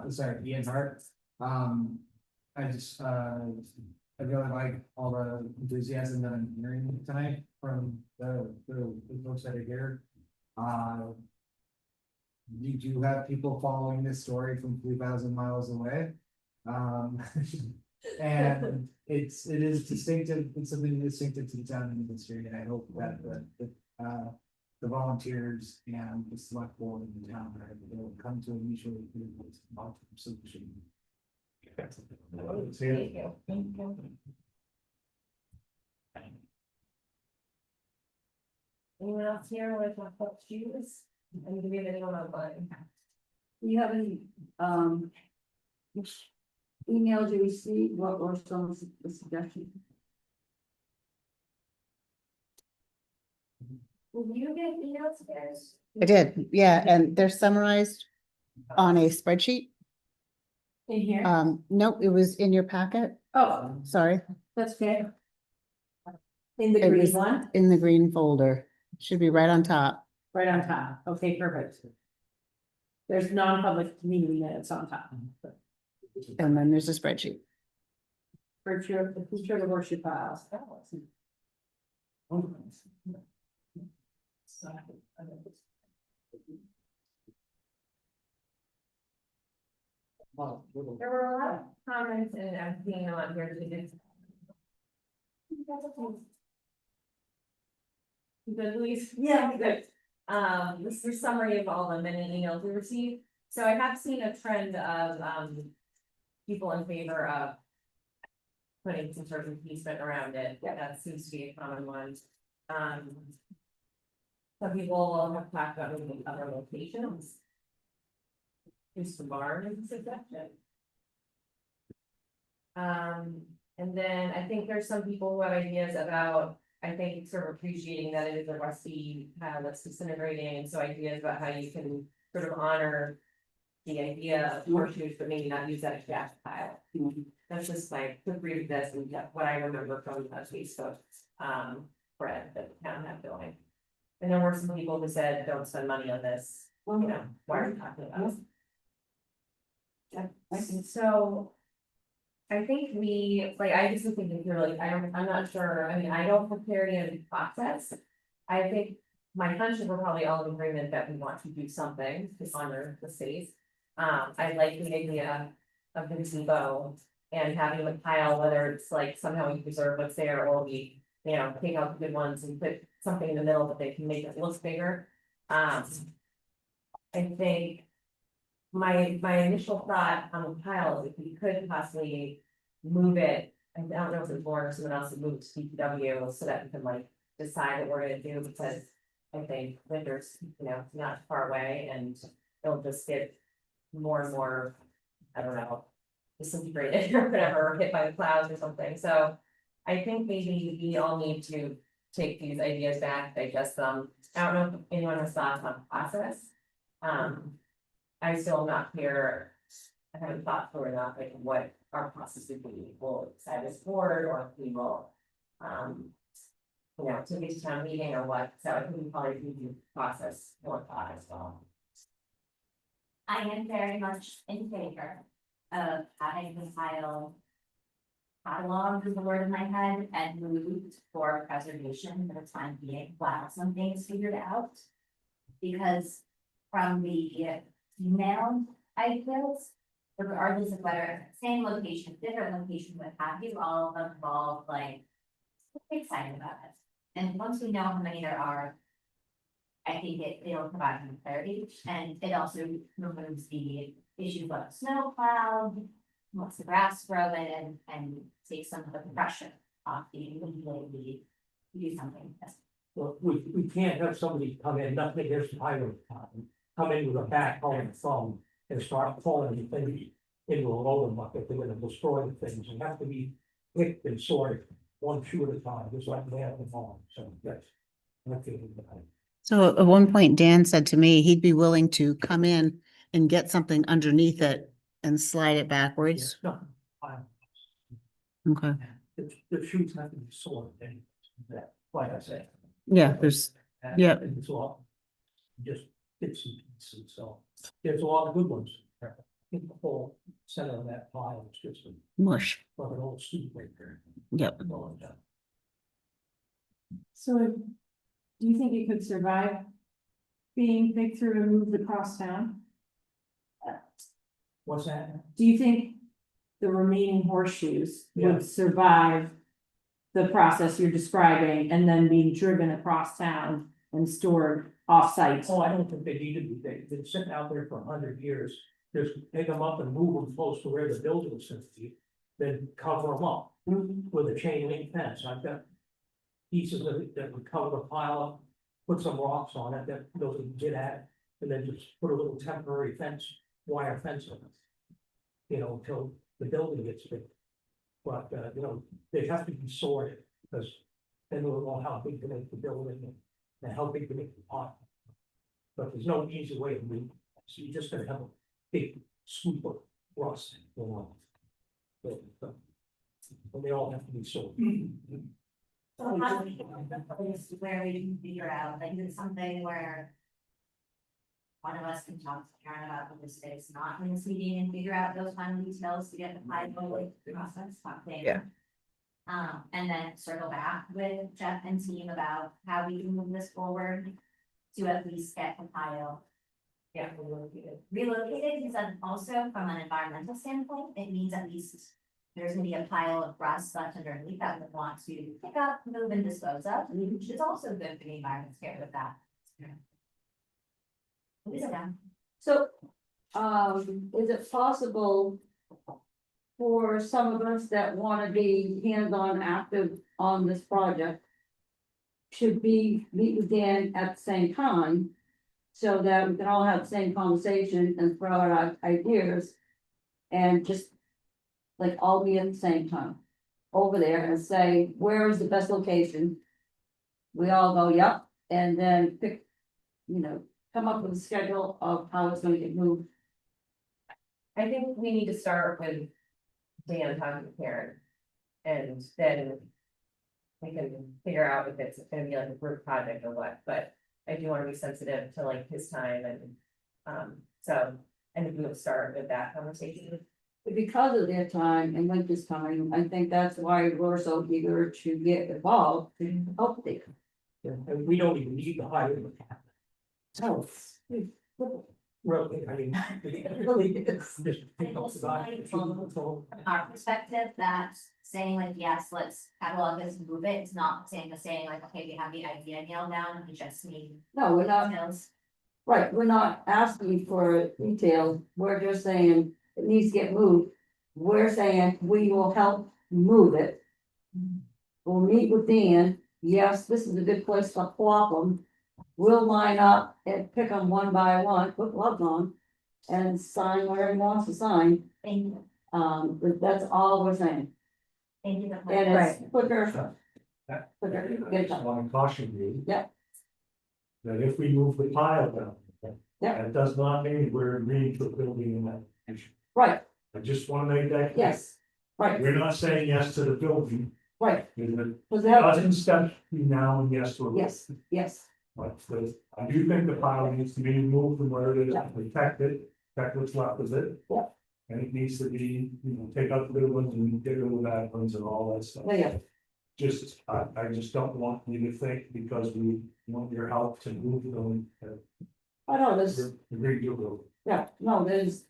Sorry, Ian Hart. I just, I really like all the enthusiasm that I'm hearing tonight from the folks that are here. You do have people following this story from 3,000 miles away. And it is distinctive, it's something distinctive to the town and industry, and I hope that the volunteers and the select board in the town are able to come to a mutually agreeable long-term solution. Thank you. Thank you. Anyone else here want to talk about shoes? And do we have anyone online? Do you have any, which emails you received, what were some of the suggestions? Will you get emails, guys? I did, yeah, and they're summarized on a spreadsheet. In here, Nope, it was in your packet, oh, sorry, that's okay. In the It green was- one, in the green folder. Should be right on top. right on top, okay, perfect. There's non-public meeting minutes on top. And then there's a spreadsheet. Virtue of the future of the worship files. There were a lot of comments and I'm seeing a lot here to do. Good, Louise? Yeah. Good. This is a summary of all the many emails we received. So I have seen a trend of, people in favor of putting some sort of easement around it. That seems to be a common one. Some people have talked about moving other locations. Use the barn as a suggestion. And then I think there's some people who have ideas about, I think sort of appreciating that it is a rusty pile that's disintegrating, and so ideas about how you can sort of honor the idea of horseshoes, but maybe not use that as gas pile. That's just like, quick read of this and what I remember from the Facebook, thread that the town had going. And there were some people who said, don't spend money on this, you know, why are we talking about this? So. I think I just think if you're like, I'm not sure, I mean, I don't prepare any process. I think my hunch is we're probably all in agreement that we want to do something to honor the space. I like the idea of the gazebo and having a pile, whether it's like somehow we preserve what's there, or we, you know, take out the good ones and put something in the middle that they can make it look bigger. I think my initial thought on the pile is if we could possibly move it, I don't know if it's Lauren or someone else would move it to DPW so that we can like decide what we're gonna do, because I think winter's, you know, not far away and it'll just get more and more, I don't know, disintegrated or whatever, or hit by the clouds or something. So I think maybe we all need to take these ideas back, digest them. I don't know if anyone has thoughts on process. I still am not clear, I haven't thought through enough, like what our process would be, will decide this board, or if we will. You know, to this town meeting or what, so I think we probably need to process more thought as well. I am very much in favor of having the file catalog is the word in my head and moved for preservation for the time being, while some things figured out. Because from the email ideas, regardless of whether same location, different location, what have you, all of them involve like excited about it. And once we know how many there are, I think it'll provide some clarity, and it also removes the issues of snow cloud, lets the grass grow in and takes some of the pressure off the ability to do something. Well, we can't have somebody come in, nothing against the highway department, come in with a backhoe and thumb and start pulling things into a loading bucket, they're gonna destroy the things, and have to be picked and sorted one shoe at a time, just like they have them all, so that's. So at one point, Dan said to me, he'd be willing to come in and get something underneath it and slide it backwards. No, Okay, the shoes have to be sorted, and that, like I said. yeah, there's, yeah. It's all just bits and pieces, so there's a lot of good ones. I think the whole center of that pile is just mush. like an old soup maker. Yep. So do you think it could survive being picked through and moved across town? What's that? Do you think the remaining horseshoes Yeah. would survive the process you're describing and then be driven across town and stored off-site. Oh, I don't think they need to be, they've been sitting out there for 100 years, just pick them up and move them close to where the building is going to be. Then cover them up with a chain link fence, I've got pieces of it that would cover the pile up, put some rocks on it that those can get at, and then just put a little temporary fence, wire fence on it. You know, until the building gets big. But, you know, they have to be sorted, because then we'll know how big to make the building and how big to make the pot. But there's no easy way to do it, so you're just gonna have a big swoop of rust, you know. And they all have to be sorted. So how do we get to the place where we can figure out, like, it's something where. One of us can talk to Karen about what this is not in this meeting and figure out those final details to get the pilot process something. Yeah. And then circle back with Jeff and team about how we can move this forward. To at least get the pile Yeah, relocated. relocated, because then also from an environmental standpoint, it means at least. There's gonna be a pile of rust left underneath that we want to pick up, move and dispose of, which is also good for the environment, scared with that. Is it done? So, is it possible for some of us that wanna be hands-on active on this project to meet with Dan at the same time, so that we can all have the same conversation and throw out our ideas, and just like all be at the same time over there and say, where is the best location? We all go, yep, and then pick, come up with a schedule of how it's gonna get moved. I think we need to start with Dan talking to Karen. And then we can figure out if it's gonna be like a group project or what, but I do wanna be sensitive to like his time and, so I think we would start with that conversation. Because of their time and winter's time, I think that's why we're so eager to get involved to help them. And we don't even need to hire them. So. Really, I mean, it really is. Just pick up the guy. From our perspective, that saying like, yes, let's catalog this and move it, it's not saying like, okay, we have the idea nailed down, we just need No, we're not, details. right, we're not asking for details, we're just saying it needs to get moved. We're saying we will help move it. We'll meet with Dan, yes, this is a good place to plop them. We'll line up and pick them one by one, put gloves on, and sign where he wants to sign. Thank you, But that's all we're saying, thank you. and it's quicker. Quicker, I get it just done. want to caution you. Yeah. That if we move the pile down. Yeah. That does not mean we're agreeing to building in that. Right, I just want to make that. clear. yes, right, We're not saying yes to the building, right, there's a because that, dozen steps between now and yes to. a- yes, yes, But I do think the pile needs to be moved from where it is, Yeah. protect it, protect what's left of it. Yeah. And it needs to be, take out the good ones and get rid of the bad ones and all that stuff. yeah, Just, I just don't want you to think because we want your help to move them. I know, there's, Agree to it. yeah, no, there's.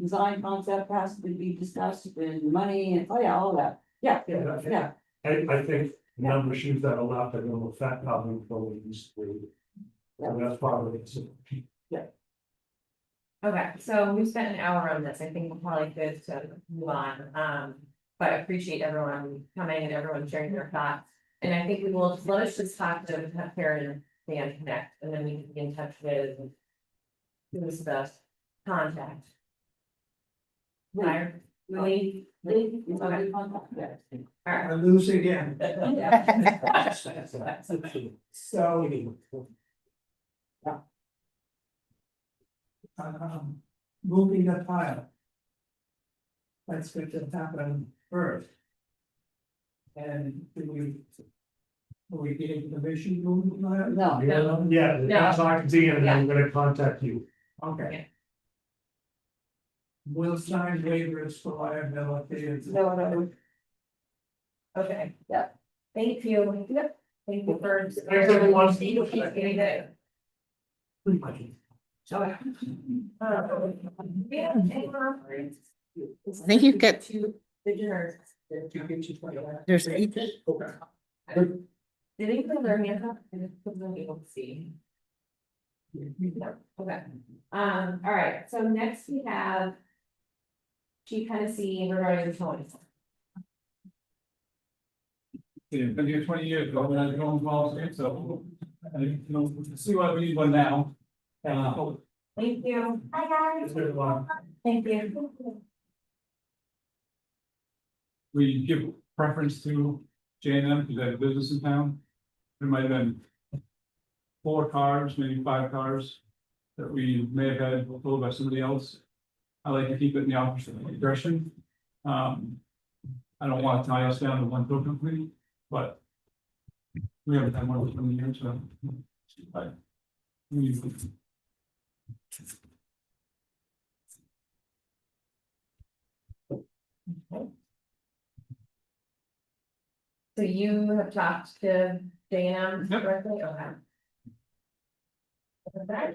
Design concept has to be discussed and money and, oh yeah, all that, yeah, yeah, I think the number of shoes that are left are gonna affect how many buildings we. So that's part of it. Okay, so we've spent an hour on this, I think we're probably good to move on, but I appreciate everyone coming and everyone sharing their thoughts. And I think we will, let us just talk to have Karen and Dan connect, and then we can be in touch with. Who's the contact? Hire, Lee, okay. alright. I lose again. So, moving the pile. That's what just happened first. And are we getting permission to move the pile? No, Yeah, that's talking to you and I'm gonna contact you. Okay. We'll sign waivers for liability and. no, Okay. Yeah. Thank you. Yep. Thank you for. Thanks, everyone. Thank you. Any day. Pretty much. Yeah, anyone? I think you've got, Two, there's. there's, Did they put their hand up? I wasn't able to see. No, okay. All right, so next we have. Chief Hennessy regarding the toys. Yeah, been here 20 years, ago when I was going policy, so, see why we need one now. Thank you. Hi, guys. Thank you. We give preference to J and M because they have a business in town. There might have been 4 cars, maybe 5 cars that we may have had told by somebody else. I like to keep it in the opposite direction. I don't want to tie us down to one tow company, but we haven't had one for 20 years, so. So you have talked to J&M Yep. directly, okay. Okay.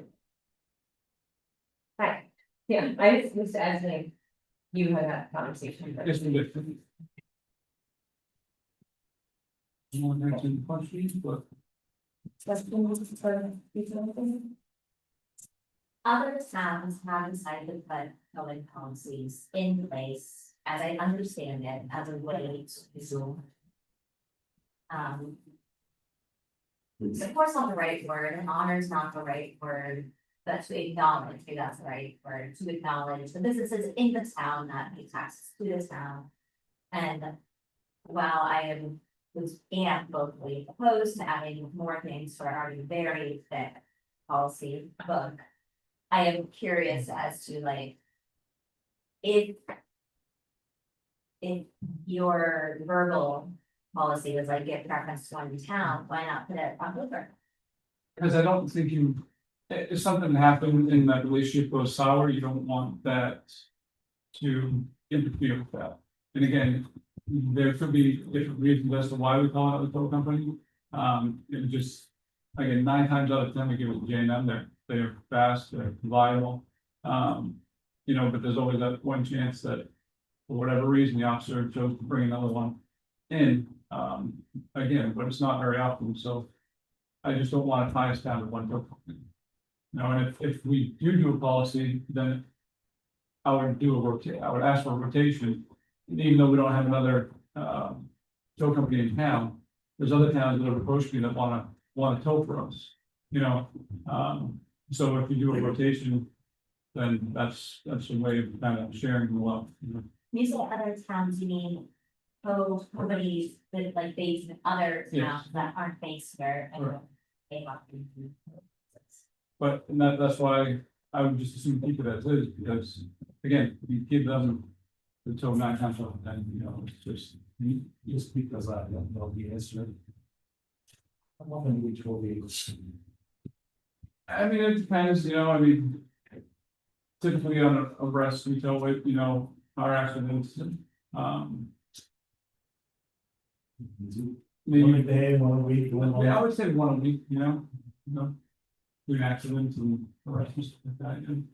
Hi, yeah, I just was asking, you had that conversation. Yes, we did. No one has any questions, but Questions for these things? Other towns have decided to put COVID policies in place, as I understand it, as a way to resume. Support's not the right word, and honor is not the right word, but to acknowledge, maybe that's the right word, to acknowledge the businesses in the town that pay taxes to the town. And while I was vocally opposed to adding more things to our already very thick policy book, I am curious as to like, if your verbal policy was like give preference to one in town, why not put it on paper? because I don't think if something happened and that relationship goes sour, you don't want that to interfere with that. And again, there could be different reasons as to why we call it a tow company. It just, again, 9 times out of 10, we give it to J&M, they're fast, they're reliable. But there's always that one chance that for whatever reason, the officer chose to bring another one in. Again, but it's not very often, so I just don't want to tie us down to one tow company. And if we do a policy, then I would ask for a rotation, even though we don't have another tow company in town. There's other towns that have approached me that want to tow for us, so if we do a rotation, then that's a way of kind of sharing the love. You say other towns, you mean, companies that like based in other Yes. towns that aren't based here. And Correct. they want to. But that's why I would just assume keep it as is, because again, you give them the tow 9 times out of 10, it's just because I don't know the answer. I'm hoping which will be. I mean, it depends, typically on a breast, we tow it, car accidents, maybe One a day, 1 a week, yeah, I would say 1 a week, doing accidents and arrests and stuff like that, and,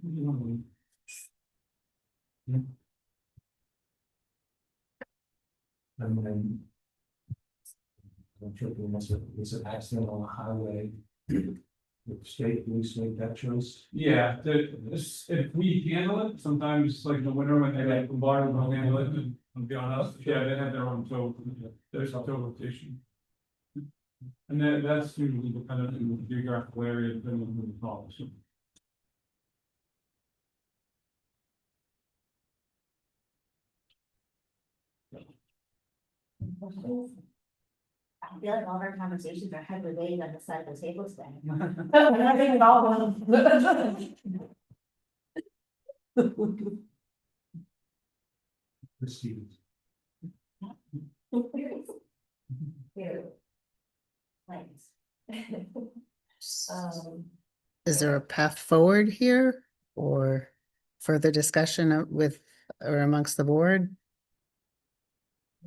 And then. I'm sure was an accident on the highway. The state police make that choice. yeah, if we handle it, sometimes like in the winter when they get bombarded, we'll handle it, and I'll be honest, yeah, they have their own tow, there's a tow rotation. And that's usually the kind of the geographical area that we call, so. I feel like all our conversations are heavily weighted on the side of the table today. I think it all. Proceed. Thanks. is there a path forward here or further discussion with or amongst the board?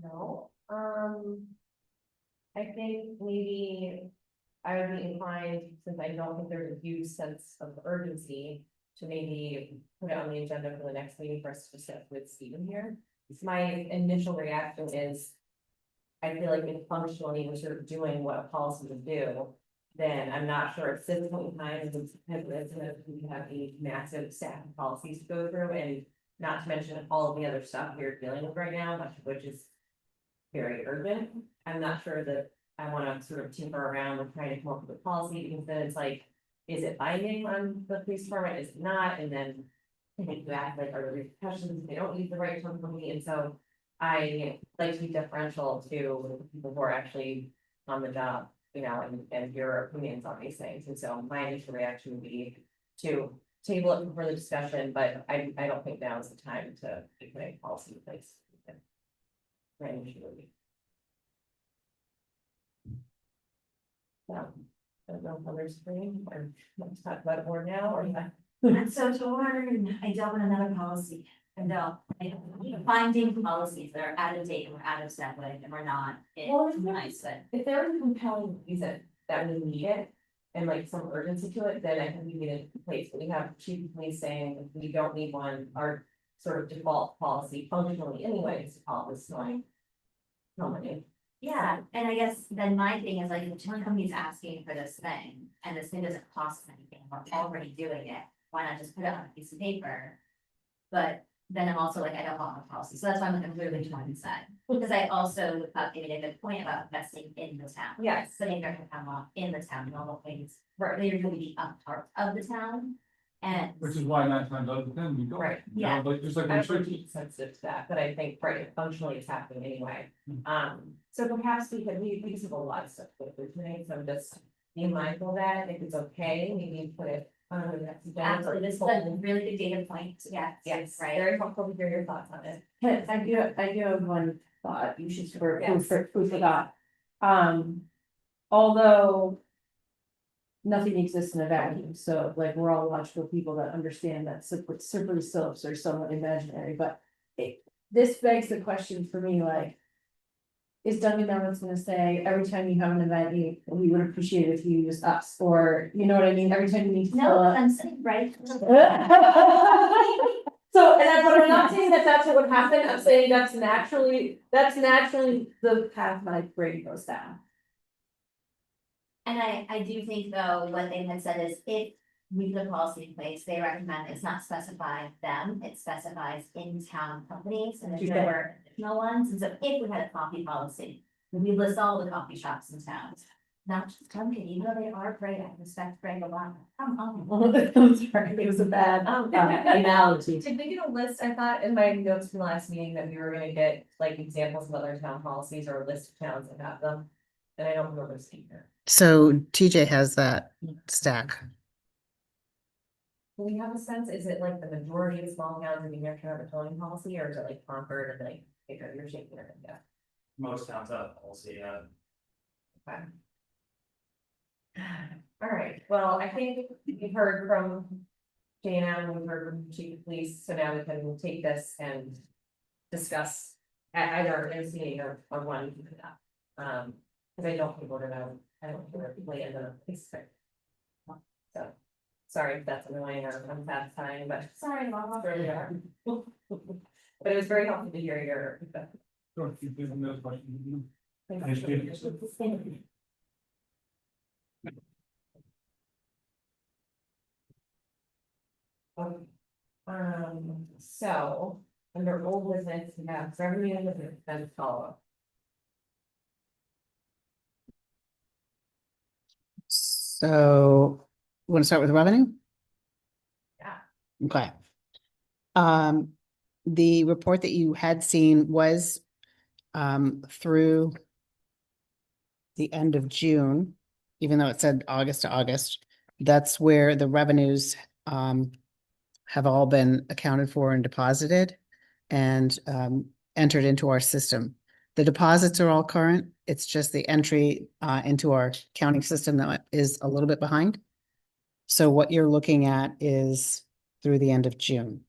No, I think maybe I would be inclined, since I don't think there's a huge sense of urgency, to maybe put it on the agenda for the next meeting for us to discuss with Stephen here. My initial reaction is, I feel like if functionally we're sort of doing what a policy would do, then I'm not sure at this point in time, we have a massive stack of policies to go through, and not to mention all of the other stuff we're dealing with right now, much of which is very urgent. I'm not sure that I wanna sort of tinker around with trying to come up with a policy, because then it's like, is it binding on the police department, is it not, and then I think you act like, are there repercussions if they don't use the right term for me, and so I like to be deferential to the people who are actually on the job, you know, and your opinions on these things, and so my initial reaction would be to table it for further discussion, but I don't think now is the time to put a policy in place. My initial would be. Yeah, I don't know if others agree, or let's talk about it more now, or not. And so to learn, I dealt with another policy, and finding policies that are out of date or out of step with and we're not. Well, It's nice, but If there is a compelling reason that we need it, and like some urgency to it, then I think we need it in place, we have chief of police saying we don't need one, our sort of default policy functionally anyways, to call this like. Company. yeah, and I guess then my thing is like, if the company's asking for this thing and this thing doesn't cost them anything, we're already doing it, why not just put it on a piece of paper? But then I'm also like, I don't want a policy, so that's why I'm like, I'm literally trying to decide. Because I also made a good point about investing in the town. Yes. Putting their town law in the town, normal things, they're going to be a part of the town. And Which is why 9 times out of 10 we don't. Right, You know, yeah. Like, just like I we would should. be sensitive to that, but I think, right, functionally it's happening anyway. So perhaps we just have a lot of stuff to go through tonight, so I'm just being mindful of that, if it's okay, maybe put it on the next agenda. absolutely, this is a really good data point, yeah. Yes, Right. very helpful to hear your thoughts on it. I do have one thought, you should, for, Yes. food for thought. Although. Nothing exists in a vacuum, so like we're all logical people that understand that slippery slopes are somewhat imaginary, but. This begs the question for me, like. Is Dunkin' Donuts gonna say, every time you have an event, we would appreciate it if you use us, or, you know what I mean, every time you need to. No, fill up- I'm saying, right? So, and that's what I'm not saying that that's what would happen, I'm saying that's naturally the path my brain goes down. And I do think though, what they had said is if we put a policy in place, they recommend it's not specify them, it specifies in-town companies and if there were additional ones, and so if we had a coffee policy, we list all the coffee shops in town. Not just Dunkin', even though they are great, I respect Greg a lot, come on. That's right, it was a bad analogy. Did we get a list, I thought in my notes from the last meeting that we were gonna get like examples of other town policies or a list of towns that have them? And I don't remember seeing it. So TJ has that stack. Do we have a sense, is it like the majority of small towns in New Hampshire have a towing policy, or is it like Concord and like, you're shaking your head, yeah? Most towns have policy, Okay. All right, well, I think we've heard from Jana, we've heard from Chief of Police, so now we can take this and discuss at either NCA or one. Because I don't think we're gonna, I don't think we're really in the place. So, sorry if that's annoying or unsatisfying, but Sorry, Mama. where we are. But it was very helpful to hear your feedback. Sure, if you give them those questions. Thanks. Thank you. So, under old business, we have revenue and expense follow. So, want to start with revenue? Yeah. Okay. The report that you had seen was through the end of June, even though it said August to August. That's where the revenues have all been accounted for and deposited and entered into our system. The deposits are all current. It's just the entry into our counting system that is a little bit behind. So what you're looking at is through the end of June.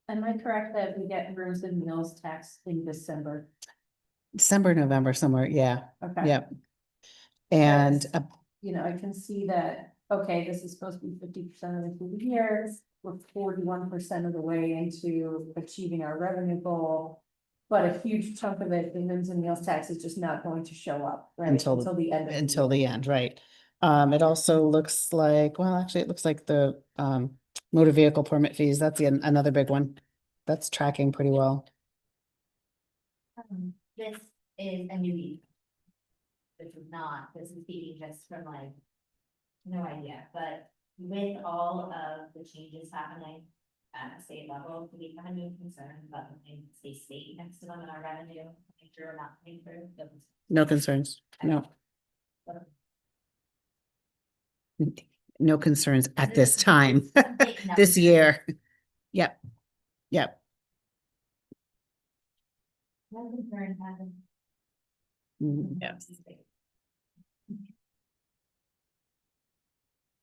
Am I correct that we get rooms and meals tax in December? December, November, somewhere, yeah, Okay. yep. And You know, I can see that okay, this is supposed to be 50% of the 2 years. We're 41% of the way into achieving our revenue goal. But a huge chunk of it, the rooms and meals tax is just not going to show up, right? Until the end of the until year. the end, right? It also looks like, well, actually, it looks like the motor vehicle permit fees, that's another big one. That's tracking pretty well. This is a new. This is not, this is being just from like. No idea, but with all of the changes happening at a state level, we kind of need concern about the things they state next to them in our revenue, make sure we're not paying for those. No concerns, no. No concerns at this time, this year. Yep, yep. No concern having. Yep.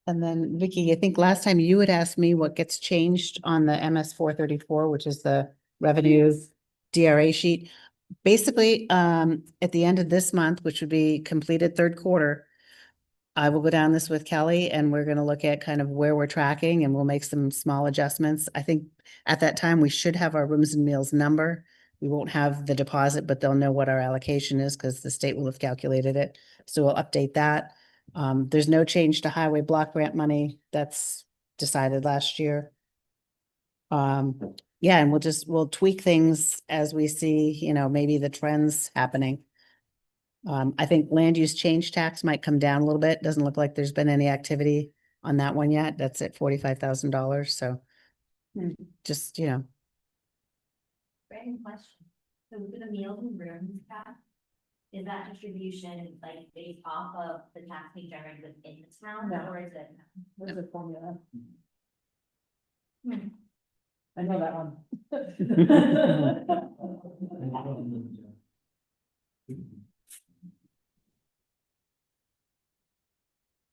And then Vicky, I think last time you had asked me what gets changed on the MS 434, which is the revenue DRA sheet. Basically, at the end of this month, which would be completed third quarter, I will go down this with Kelly and we're gonna look at kind of where we're tracking and we'll make some small adjustments. I think at that time, we should have our rooms and meals number. We won't have the deposit, but they'll know what our allocation is because the state will have calculated it. So we'll update that. There's no change to highway block grant money. That's decided last year. Yeah, and we'll tweak things as we see, you know, maybe the trends happening. I think land use change tax might come down a little bit. Doesn't look like there's been any activity on that one yet. That's at $45,000, so. Just, you know, Random question, so with the meals and rooms tax, is that distribution like based off of the tax being generated within the town, No. or is it? What's the formula? Hmm. I know that one.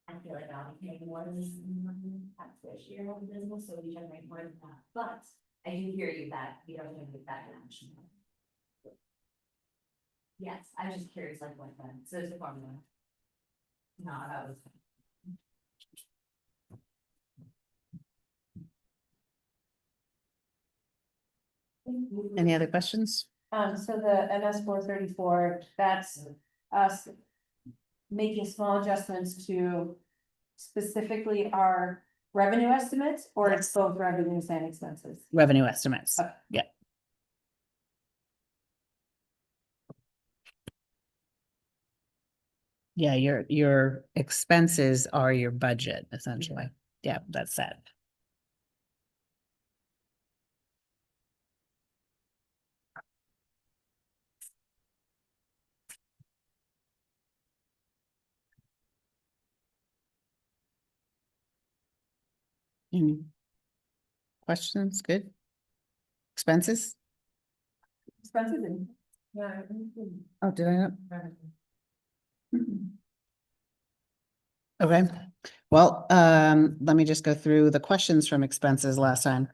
I feel like I'll be paying more than tax this year on the business, so we generate more than that, but I do hear you that we don't get that much. Yes, I was just curious, like, what then, so it's a formula. No, that was. any other questions? So the MS 434, that's us making small adjustments to specifically our revenue estimates, or it's both revenues and expenses? Revenue estimates. Okay. Yeah. Yeah, your expenses are your budget essentially. Yeah, that's that. Any questions? Good. Expenses? Expenses and. Oh, did I not? Okay, well, let me just go through the questions from expenses last time.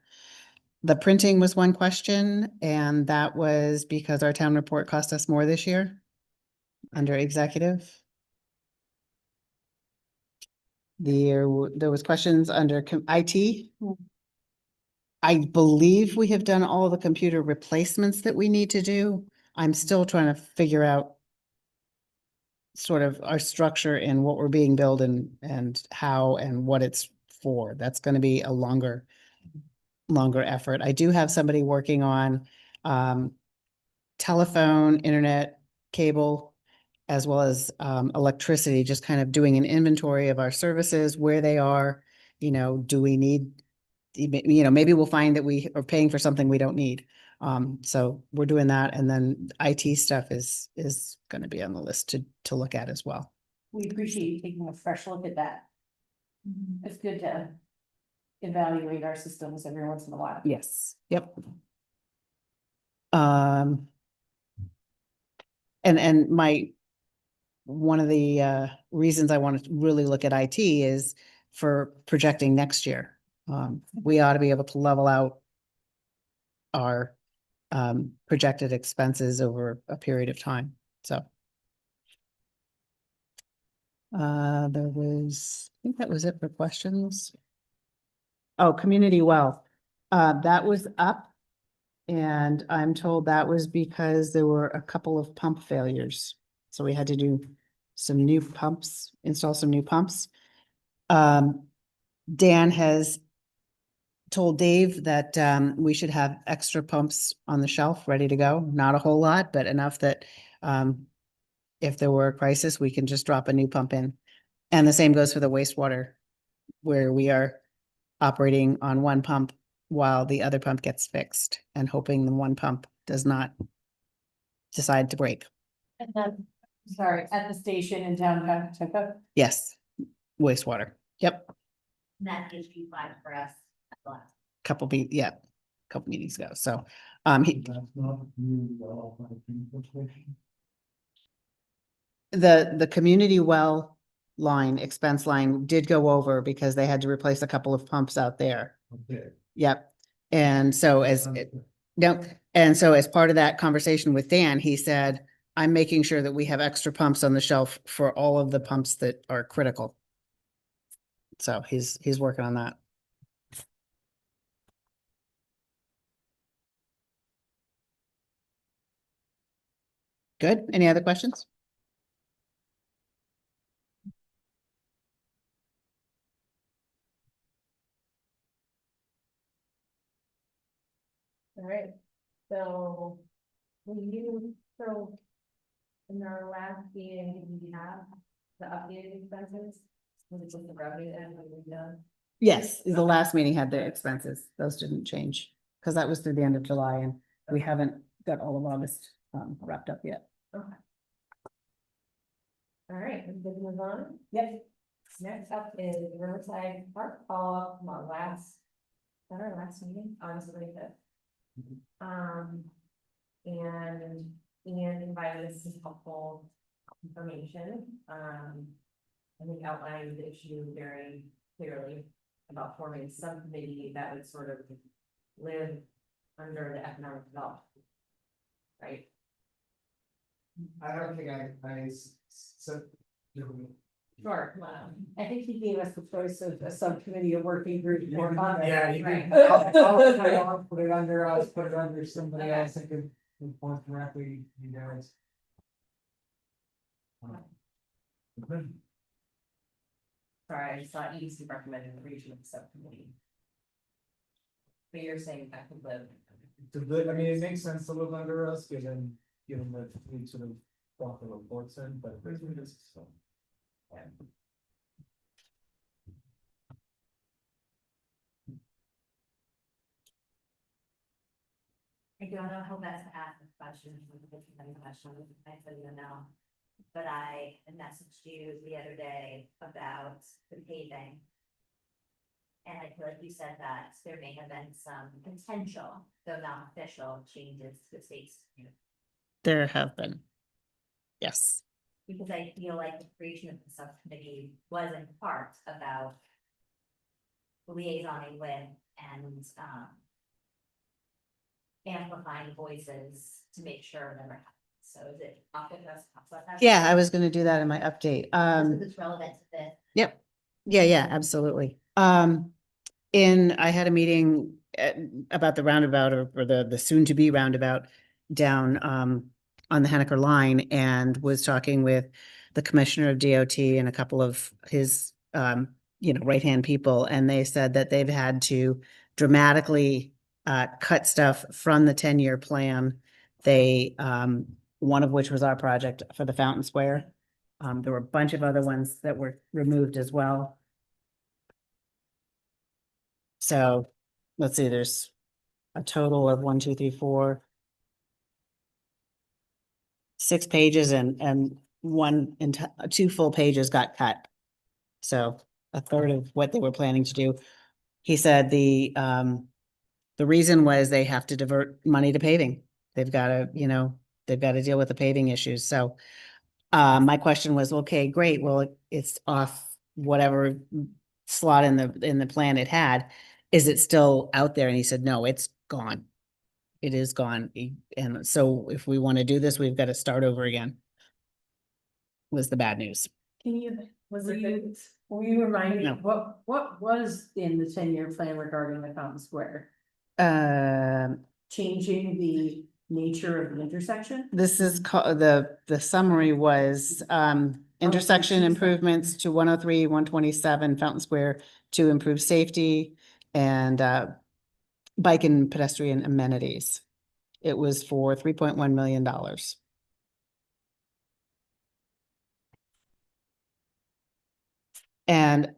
The printing was one question, and that was because our town report cost us more this year under executive. There was questions under IT. I believe we have done all the computer replacements that we need to do. I'm still trying to figure out sort of our structure and what we're being billed and how and what it's for. That's going to be a longer effort. I do have somebody working on telephone, internet, cable, as well as electricity, just kind of doing an inventory of our services, where they are, you know, do we need, you know, maybe we'll find that we are paying for something we don't need. So we're doing that. And then IT stuff is going to be on the list to look at as well. We appreciate you taking a fresh look at that. It's good to evaluate our systems every once in a while. Yes, yep. And one of the reasons I want to really look at IT is for projecting next year. We ought to be able to level out our projected expenses over a period of time, so. There was, I think that was it for questions. Oh, community well, that was up. And I'm told that was because there were a couple of pump failures. So we had to do some new pumps, install some new pumps. Dan has told Dave that we should have extra pumps on the shelf ready to go. Not a whole lot, but enough that if there were a crisis, we can just drop a new pump in. And the same goes for the wastewater, where we are operating on one pump while the other pump gets fixed and hoping the one pump does not decide to break. And then, sorry, at the station in downtown Tuckahoe. Yes, wastewater. Yep, And that gives you five for us. couple meetings ago. So, That's not community well, like, infiltration. the community well line, expense line did go over because they had to replace a couple of pumps out there. Okay. Yep. And so no, and so as part of that conversation with Dan, he said, I'm making sure that we have extra pumps on the shelf for all of the pumps that are critical. So he's working on that. Good. Any other questions? All right, so in our last meeting, did we have the updated expenses? Was it just the revenue and what we've done? Yes, the last meeting had the expenses. Those didn't change because that was through the end of July and we haven't got all of August wrapped up yet. Okay. All right, we can move on. Yep. Next up is Riverside Park follow-up from our last meeting, August 25th. And Ian invited us some helpful information, and he outlined the issue very clearly about forming a subcommittee that would sort of live under the economic development. Right? I don't think I said. Sure, come on. I think he gave us the choice of a subcommittee, a working group. or Yeah, you Right. can, I'll put it under us, put it under somebody else that could report directly, you guys. Sorry, I just thought EDC recommended the region of the subcommittee. But you're saying that could live. I mean, it makes sense to live under us, given that we sort of brought the reports in, but. So. Yeah. I don't know how best to ask this question, I said you know. But I messaged you the other day about the paving. And I feel like you said that there may have been some potential, though not official, changes to the state's. There have been. Yes. Because I feel like the creation of the subcommittee was in part about liaisoning with and amplifying voices to make sure that we're happening. So is it often us talk about that? Yeah, I was gonna do that in my update. Because it's relevant to this. Yep. Yeah, absolutely. I had a meeting about the roundabout or the soon to be roundabout down on the Henniker line and was talking with the commissioner of DOT and a couple of his right-hand people, and they said that they've had to dramatically cut stuff from the 10-year plan. They one of which was our project for the Fountain Square. There were a bunch of other ones that were removed as well. So let's see, there's a total of 1, 2, 3, 4, 6 pages and two full pages got cut. So a third of what they were planning to do. He said the reason was they have to divert money to paving. They've got to deal with the paving issues. So my question was, okay, great. Well, it's off whatever slot in the plan it had. Is it still out there? And he said, no, it's gone. It is gone. And so if we want to do this, we've got to start over again. Was the bad news. Can you Was will you remind me, No. what was in the 10-year plan regarding the Fountain Square? Um, Changing the nature of the intersection? this is the summary was, intersection improvements to 103, 127 Fountain Square to improve safety and, bike and pedestrian amenities. It was for $3.1 million. And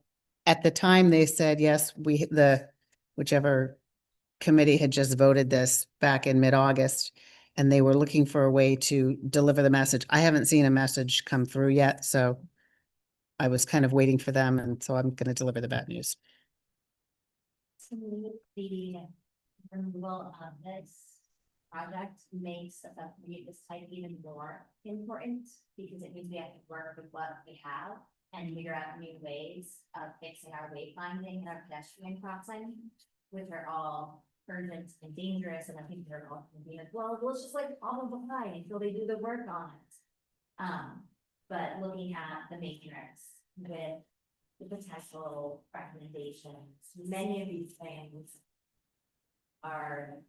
at the time, they said, yes, whichever committee had just voted this back in mid-August, and they were looking for a way to deliver the message. I haven't seen a message come through yet, so I was kind of waiting for them, and so I'm gonna deliver the bad news. To me, the removal of this project makes this type even more important, because it means we have to work with what we have and figure out new ways of fixing our wayfinding and our pedestrian crossing, which are all urgent and dangerous, and I think they're all gonna be like, well, let's just like follow behind until they do the work on it. But looking at the matrix with the potential recommendations, many of these things are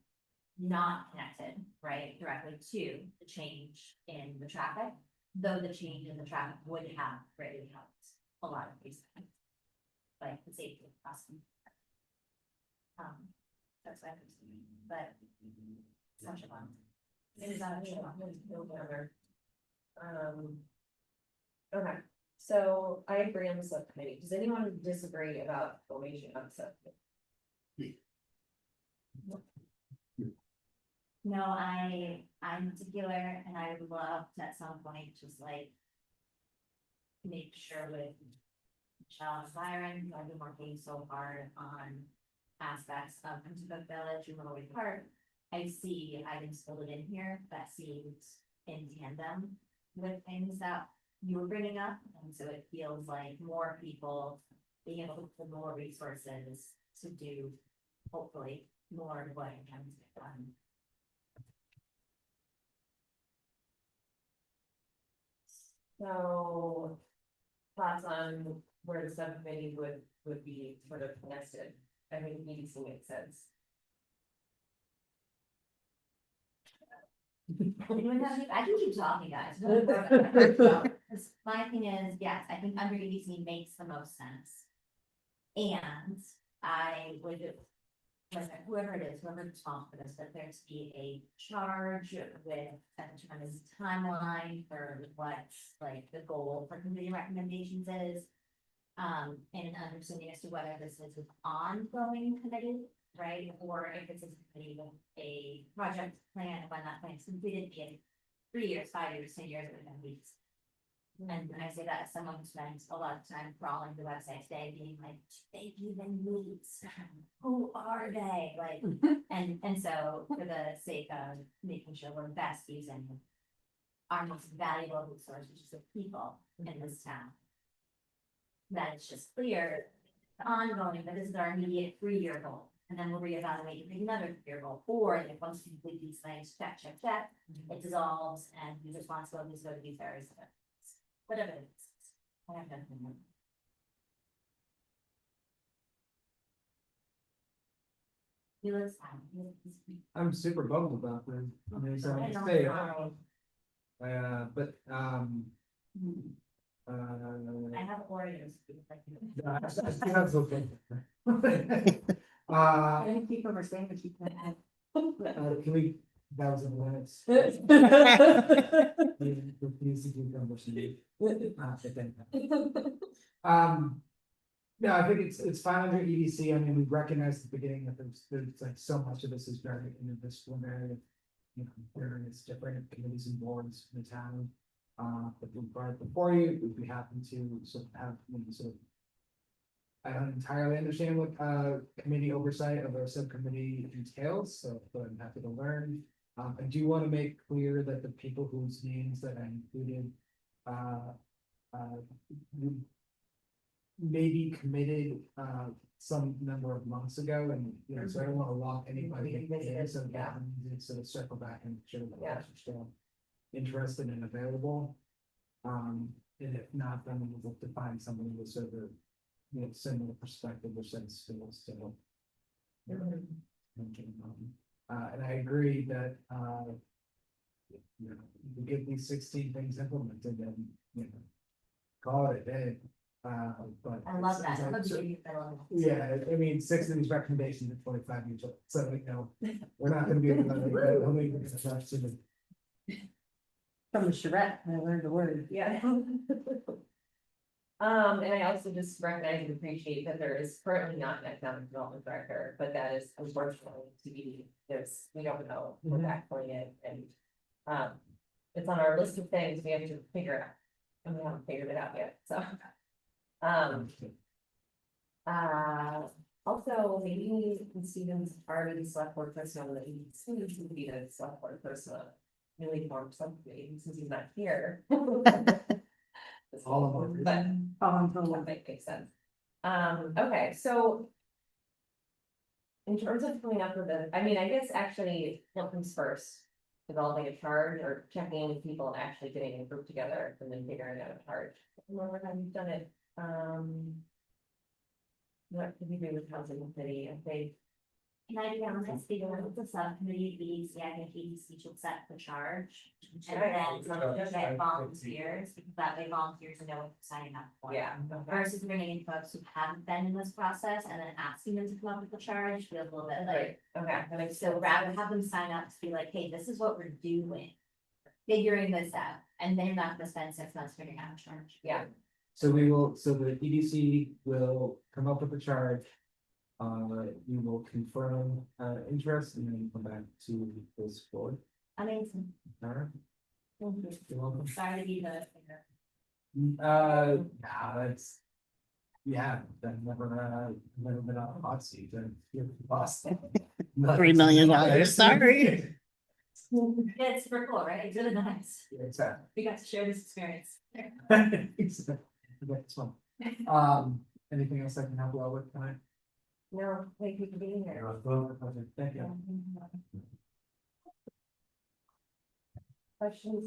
not connected, right, directly to the change in the traffic, though the change in the traffic would have greatly helped a lot of these things, like the safety of crossing. That's what I'm saying, but such a one. It is not a Okay, so I agree on the subcommittee. Does anyone disagree about formation of the subcommittee? No, I'm particular, and I would love to at some point just like make sure with Michelle and Byron, who I've been working so hard on aspects of Kentucky Village and Little League Park. I see items filled in here that seemed in tandem with things that you were bringing up, and so it feels like more people being able to put more resources to do, hopefully, more of what can get done. So, thoughts on where the subcommittee would be sort of nested? I think EDC makes sense. I can keep talking, guys. Because my thing is, yes, I think under EDC makes the most sense. And I would, whoever it is, whoever's responsible for this, that there to be a charge with a determined timeline for what, like, the goal for committee recommendations is. And an understanding as to whether this is an ongoing committee, right, or if it's a committee with a project plan, when that plan is completed, be it 3 years, 5 years, 10 years, within weeks. And I say that as someone who spends a lot of time crawling the website today, being like, do they even meet? Who are they? Like, and so for the sake of making sure we're best using our most valuable resource, which is the people in this town. That it's just clear, ongoing, that this is our immediate 3-year goal, and then we'll reevaluate and another 3-year goal, or if once we complete these things, check, it dissolves and the responsibilities go to these areas. Whatever it is. I have nothing more. Felix, I'm super bummed about this. I mean, so I I don't say, know. but, I have Oreos. no, that's okay. I didn't keep over saying that you can have. Can we, that was in the minutes. Refuse to do conversation. No, I think it's fine under EDC. I mean, we recognize at the beginning that there's like so much of this is very interdisciplinary. You know, various different committees and boards in the town. But we brought it before you, we'd be happy to sort of have, maybe sort of. I don't entirely understand what committee oversight of a subcommittee entails, so but I'm happy to learn. I do want to make clear that the people whose names that I included maybe committed some number of months ago, and you know, so I don't want to lock anybody in, so that needs to circle back and show that they're still interested and available. and if not, then we'll look to find someone with sort of, similar perspective or sense skills to. And I agree that, we get these 16 things implemented and, call it a day. But. I love that. I love So- the- I love that. Yeah, I mean, 6 of these recommendations are 25 years old, so we're not gonna be able to make this much soon. From the charrette, I learned the word. Yeah. And I also just recognize and appreciate that there is currently not an economic development director, but that is unfortunately to be, we don't know, we're backfilling it and. It's on our list of things we have to figure out, and we haven't figured it out yet, so. Also, maybe Stephen's already the select board person, that he seems to be the select board person. Really formed something since he's not here. All of them. But that might make sense. Okay, so. In terms of coming up with I guess actually, what comes first? Developing a charge or checking in with people and actually getting a group together and then figuring out a charge. Remember how you've done it, what did we do with housing committee? I think, Can I be honest, the the subcommittee, the EDC should set the charge. And then get volunteers, because that way volunteers know what they're signing up for. yeah. Versus bringing in folks who haven't been in this process and then asking them to come up with the charge, feels a little bit like. Right, okay, that makes So sense. rather have them sign up to be like, hey, this is what we're doing. Figuring this out, and then you're not gonna spend 6 months figuring out a charge. Yeah, So the EDC will come up with a charge. You will confirm, interest and then come back to this board. Amazing. All right, you're welcome. Sorry to be the. Nah, that's. Yeah, I've never been on a hot seat and you're lost. $3 million, sorry. It's super cool, right? It's really nice. Exactly. We got to share this experience. Exactly. That's fun. Anything else I can help you out with tonight? no, thank you for being here. Thank you. Questions?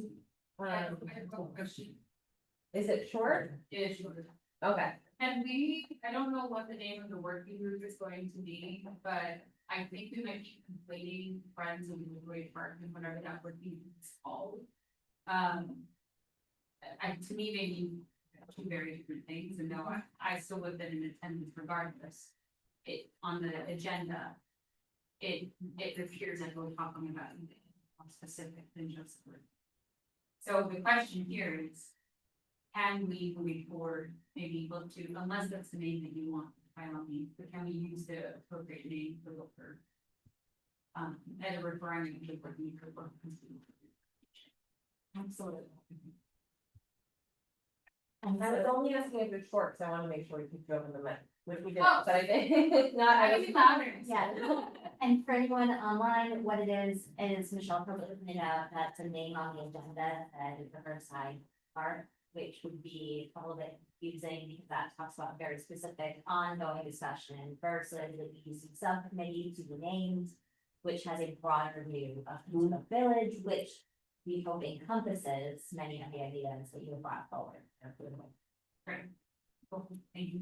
I have a question. Is it short? Is, Okay, and I don't know what the name of the working group is going to be, but I think we might be completing Friends of Woodway Park and whatever that working group is called. To me, they mean two very different things, and no, I still would have been in attendance regardless. It, on the agenda, it appears that we're talking about something more specific than just the. So the question here is, can we moving forward, maybe look to, unless that's the name that you want, by all means, but can we use the appropriate name for Looker? As a referring to the working group. Absolutely. I was only asking if it's short, so I wanna make sure we keep going the minute, which we did, Oh. but I think it's not, I was. Yeah, and for anyone online, what it is Michelle probably pointed out, that's a name on the agenda and for her side part, which would be a little bit confusing because that talks about very specific ongoing discussion versus the EDC subcommittee to be named, which has a broader view of the village, which we hope encompasses many of the ideas that you have brought forward. Right. Cool, thank you.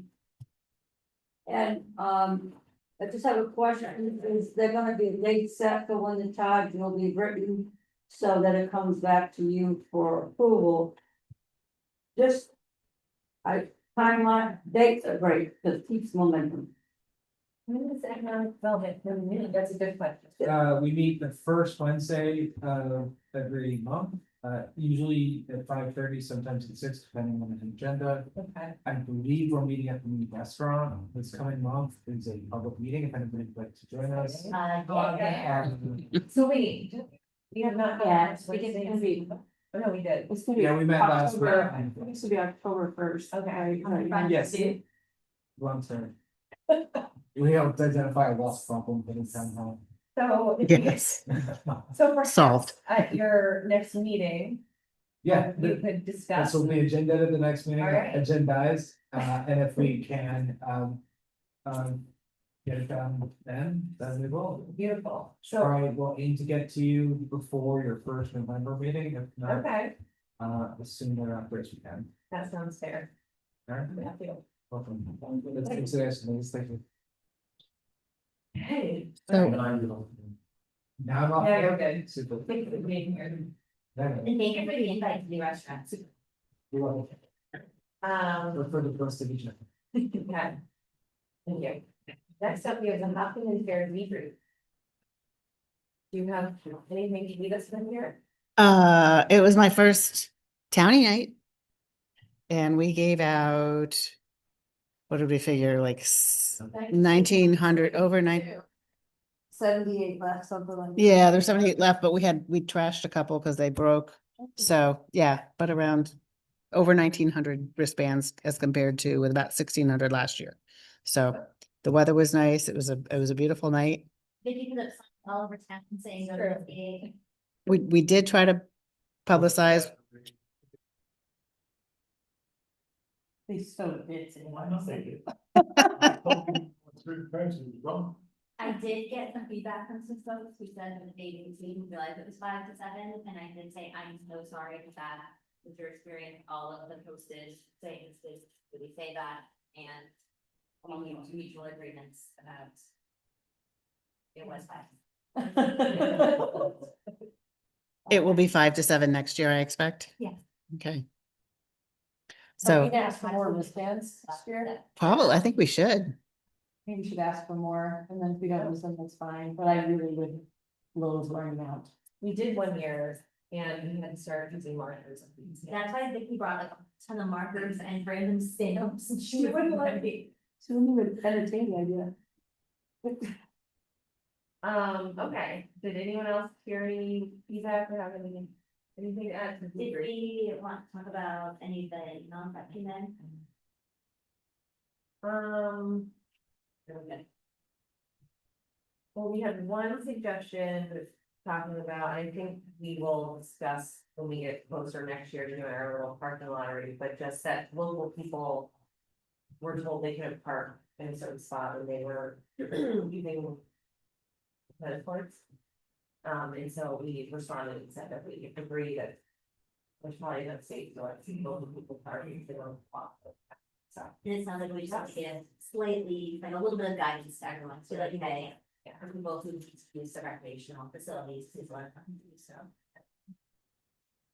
And, I just have a question, is there gonna be a date set for when the charge will be written? So that it comes back to you for approval? Just. Timeline, dates are great, because it keeps momentum. When is economic development? That's a good question. We meet the first Wednesday of every month, usually at 5:30, sometimes at 6, depending on the agenda. Okay. I believe we're meeting at the new restaurant this coming month. It's a public meeting, if anybody would like to join us. Yeah. So wait, we have not. Yeah, we can be. Oh, no, we did. It's gonna be Yeah, we met last October, week. This will be October 1st. Okay. Yes. Long term. We helped identify a lost problem for the town hall. So. Yes, So perhaps solved. at your next meeting, Yeah, we could this discuss. will be agenda at the next meeting, Alright. agendized, and if we can, get it done then we will. Beautiful. So, Sorry, we'll aim to get to you before your first November meeting, if not, okay, as soon thereafter as we can. That sounds fair. Alright. Matthew. Welcome. Let's consider some of these things. Hey. So- Now I'm off. Yeah, you're good. Super. Thank you for being here. And thank you for the invite to the restaurant. You're welcome. Look for the post of each other. Okay. Thank you. Next up, we have the Hopkins Fair Debrief. Do you have anything to lead us from here? It was my first townie night. And we gave out, what did we figure, like 1,900, over 9. 78 left, something like. Yeah, there's 78 left, but we trashed a couple because they broke. So, yeah, but around over 1,900 wristbands as compared to with about 1,600 last year. So the weather was nice. It was a beautiful night. Vicky put up signs all over town saying go to the gig. We did try to publicize. They so bits in one. I did get some feedback from some folks who said that they didn't realize it was 5 to 7, and I did say, I'm so sorry if that was your experience, all of the postage saying this, did we say that, and we came to mutual agreements about it was 5. It will be 5 to 7 next year, I expect. Yeah. Okay. So we So can ask for more wristbands this year. probably, I think we should. Maybe we should ask for more, and then if we don't use them, that's fine, but I really would loathe wearing them out. We did one year and we had to start using markers. That's why Vicky brought like a ton of markers and random stamps, and she wouldn't let me. So we would entertain the idea. Okay, did anyone else hear any feedback or have anything to add to the Did debrief? we want to talk about any of the non-document? Okay. Well, we had one suggestion that's talking about, I think we will discuss when we get closer next year to doing our little parking lottery, but just that local people were told they couldn't park in a certain spot and they were using tennis courts. And so we responded and said that we agree that there's probably enough safe to let local people parking if they don't walk. So. And it sounds like we just have to give slightly, like a little bit of guidance to everyone, so like, hey, for people who need to use the recreational facilities, please let them do so.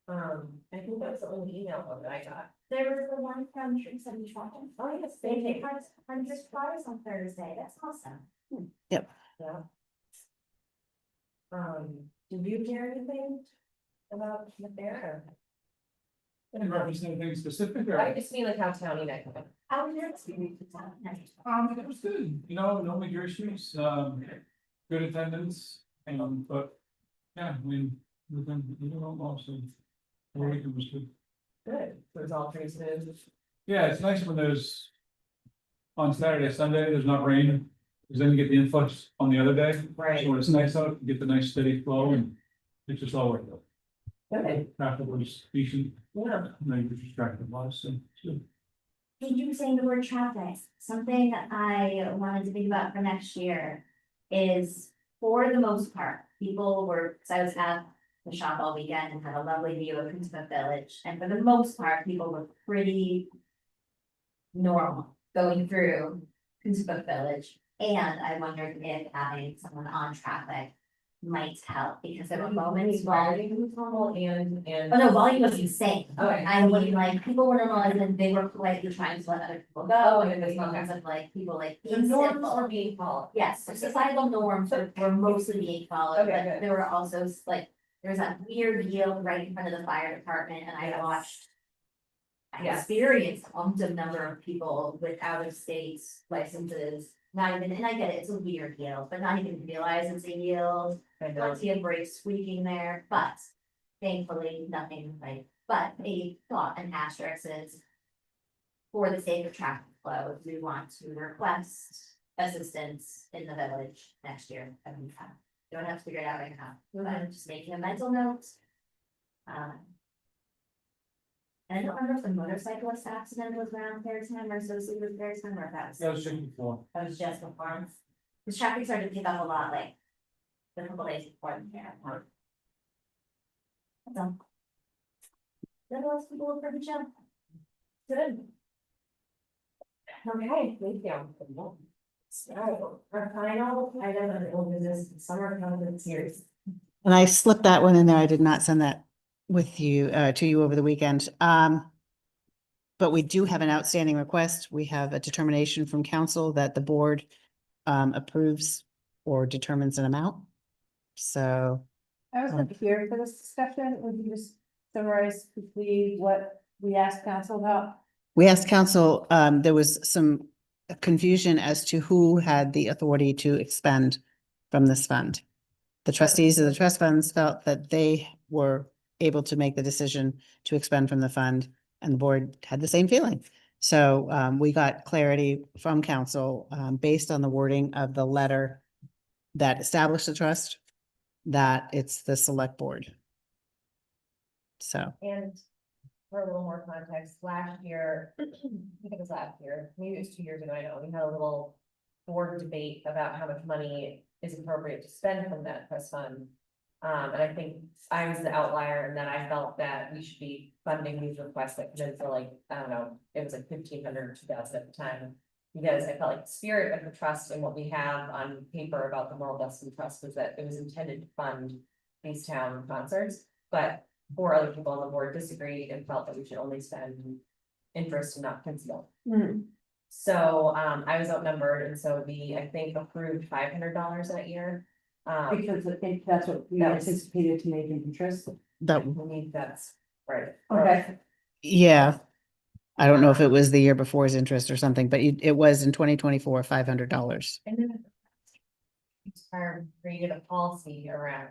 I think that's the only email that I got. There was the one from Tree 75. Oh, yes, They take 100 cars on Thursday, that's awesome. Yeah. Did you hear anything about the fair? Any reference to anything specific I just mean like how towny neck. How was your experience with that? It was good, no major issues, good attendance, but, yeah, I mean, we don't know, so. The weekend was good. Good, so it's all pretty smooth. Yeah, it's nice when there's. On Saturday, Sunday, there's not rain, because then you get the influx on the other day. Right. So when it's nice out, you get the nice steady flow and it's just all worked out. Good, Traffic was decent, yeah. no, you were distracted a lot, so. it's good. Thank you for saying the word traffic. Something I wanted to think about for next year is, for the most part, people were, because I was at the shop all weekend and had a lovely view of Kingsmouth Village, and for the most part, people were pretty normal going through Kingsmouth Village. And I wondered if having someone on traffic might help, because there were moments where. Volume was normal and. Oh, no, volume was insane. Okay. I mean, like, people were normalizing, and they were politely trying to let other people go, and there's moments of like, people like. The being norms civil. are being followed. Yes, the societal norms were mostly being followed, Okay, but good. there were also like, there was that weird yield right in front of the fire department, and I Yes. watched. I Yes. experienced a number of people with out of state licenses, not even, and I get it, it's a weird yield, but not even realize it's a yield. Plenty of brakes squeaking there, but thankfully, nothing like, but a thought and asterisk is. For the sake of traffic flow, we want to request assistance in the village next year. I mean, don't have to figure it out right now, but just making a mental note. And I don't remember if the motorcyclist accident was around fair time or associated with fair time, or if that was. That was just before. That was just before. The traffic started to pick up a lot, like. The couple days before the fair. That's all. There was people for the jump. Good. Okay, thank you. So, our final item on the old business, summer calendar series. And I slipped that one in there. I did not send that with you, to you over the weekend. But we do have an outstanding request. We have a determination from council that the board approves or determines an amount. So I wasn't here for this discussion. Would you just summarize quickly what we asked council about? we asked council, there was some confusion as to who had the authority to expend from this fund. The trustees of the trust funds felt that they were able to make the decision to expend from the fund, and the board had the same feeling. So we got clarity from council based on the wording of the letter that established the trust, that it's the select board. So, And for a little more context, last year, I think it was last year, maybe it was 2 years ago, I know, we had a little board debate about how much money is appropriate to spend from that trust fund. And I think I was the outlier and that I felt that we should be funding these requests that come in for like, I don't know, it was like 1,500 or 2,000 at the time. Because I felt like the spirit of the trust and what we have on paper about the Moral Destiny Trust was that it was intended to fund these town concerts, but 4 other people on the board disagreed and felt that we should only spend interest and not principal. So, I was outnumbered, and so we, I think, approved $500 that year. Because I think that's what we That was- anticipated to make in interest. that, I believe that's right. Okay. yeah. I don't know if it was the year before's interest or something, but it was in 2024, $500. And then created a policy around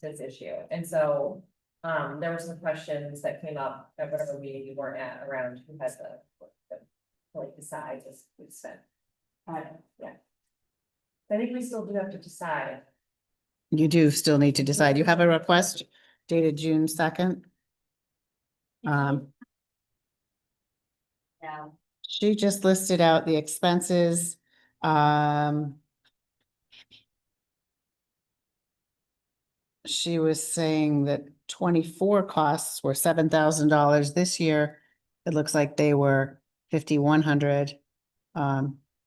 this issue, and so, there were some questions that came up at whatever meeting you weren't at around who has the like decide this spend. Yeah. I think we still do have to decide. You do still need to decide. You have a request dated June 2nd. Now, She just listed out the expenses. She was saying that 24 costs were $7,000 this year. It looks like they were 5,100.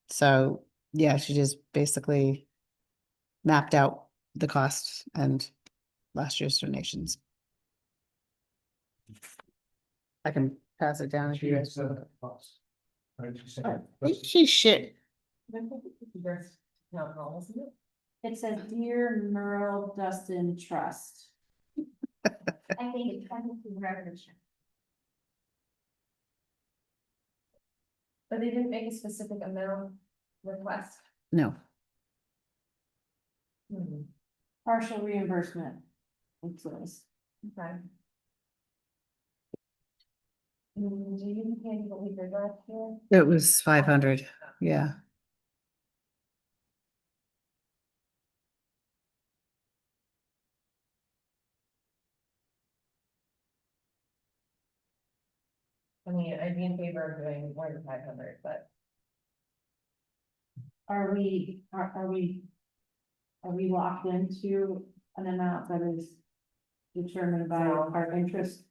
So yeah, she just basically mapped out the costs and last year's donations. I can pass it down if you guys. She shit. Town hall, isn't it? It says Dear Merle Dustin Trust. I think it's kind of record. But they didn't make a specific amount request. No, Partial reimbursement. It says. Okay. Do you think what we did last year? it was 500. Yeah. I mean, I'd be in favor of doing more than 500, but Are we locked into an amount that is determined by No. our interest?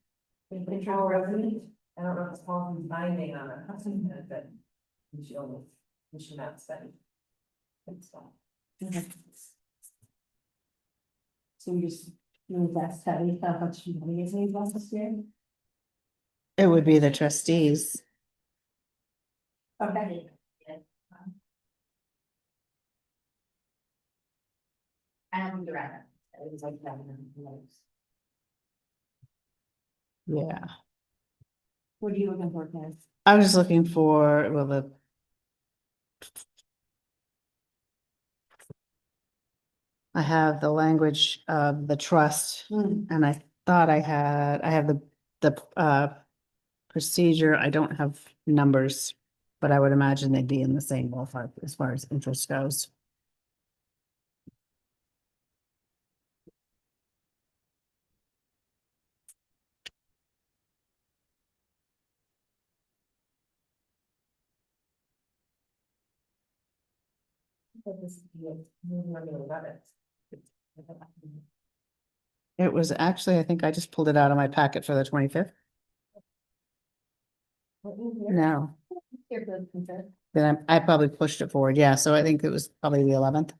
control revenue. I don't know if it's called binding on it, but we should not spend. It's fine. So we just move that study, how much money is made last this year? It would be the trustees. Okay. I don't direct. It was like that. Yeah. What are you looking for, Ken? I was just looking for, well, the. I have the language of the trust and I thought I have the procedure. I don't have numbers, but I would imagine they'd be in the same ballpark as far as interest goes. But this is the money about it. It was actually, I think I just pulled it out of my packet for the 25th. No, Here for the consent. then I probably pushed it forward. Yeah, so I think it was probably the 11th.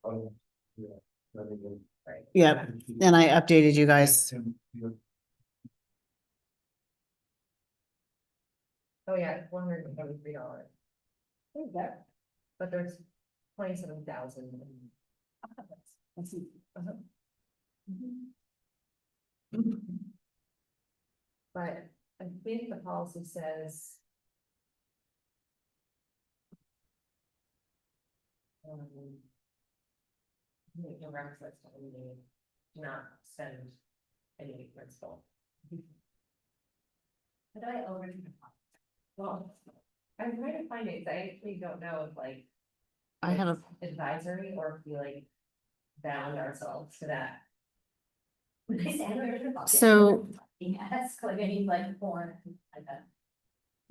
Oh, yeah, that'd be good. Yeah, and I updated you guys. Oh, yeah, $173. But there's 27,000. But I think the policy says. Make no reference to any, do not spend any principal. But I over. Well, I'm trying to find it, 'cause I actually don't know if like. I have a, it's Advisory or if we like bound ourselves to that. So- Yes, like any like form like that.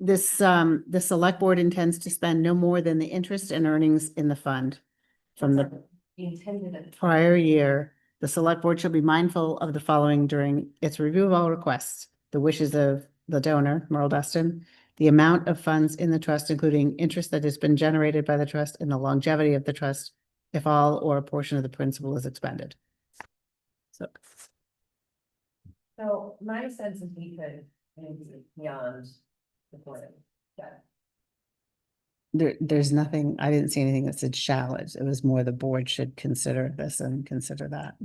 this, the select board intends to spend no more than the interest and earnings in the fund from the Intended. prior year. The select board shall be mindful of the following during its review of all requests: the wishes of the donor, Merle Dustin, the amount of funds in the trust, including interest that has been generated by the trust, and the longevity of the trust, if all or a portion of the principal is expended. So, So my sense is we could move it beyond the board. Yeah. there's nothing, I didn't see anything that said shall. It was more the board should consider this and consider that.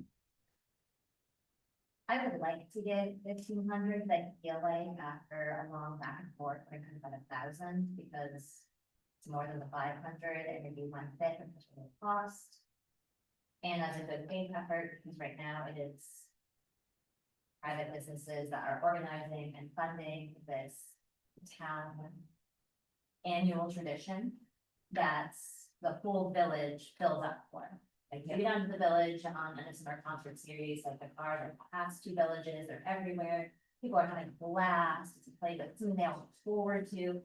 I would like to get 1,500, but I feel like after a long back and forth, I could have 1,000 because it's more than the 500 and maybe 1/5 of the cost. And as a good faith effort, because right now it is private businesses that are organizing and funding this town annual tradition that's the whole village fills up for. Like, you go down to the village on an summer concert series, like the car that past 2 villages, they're everywhere. People are having a blast. It's a play that's something they all look forward to.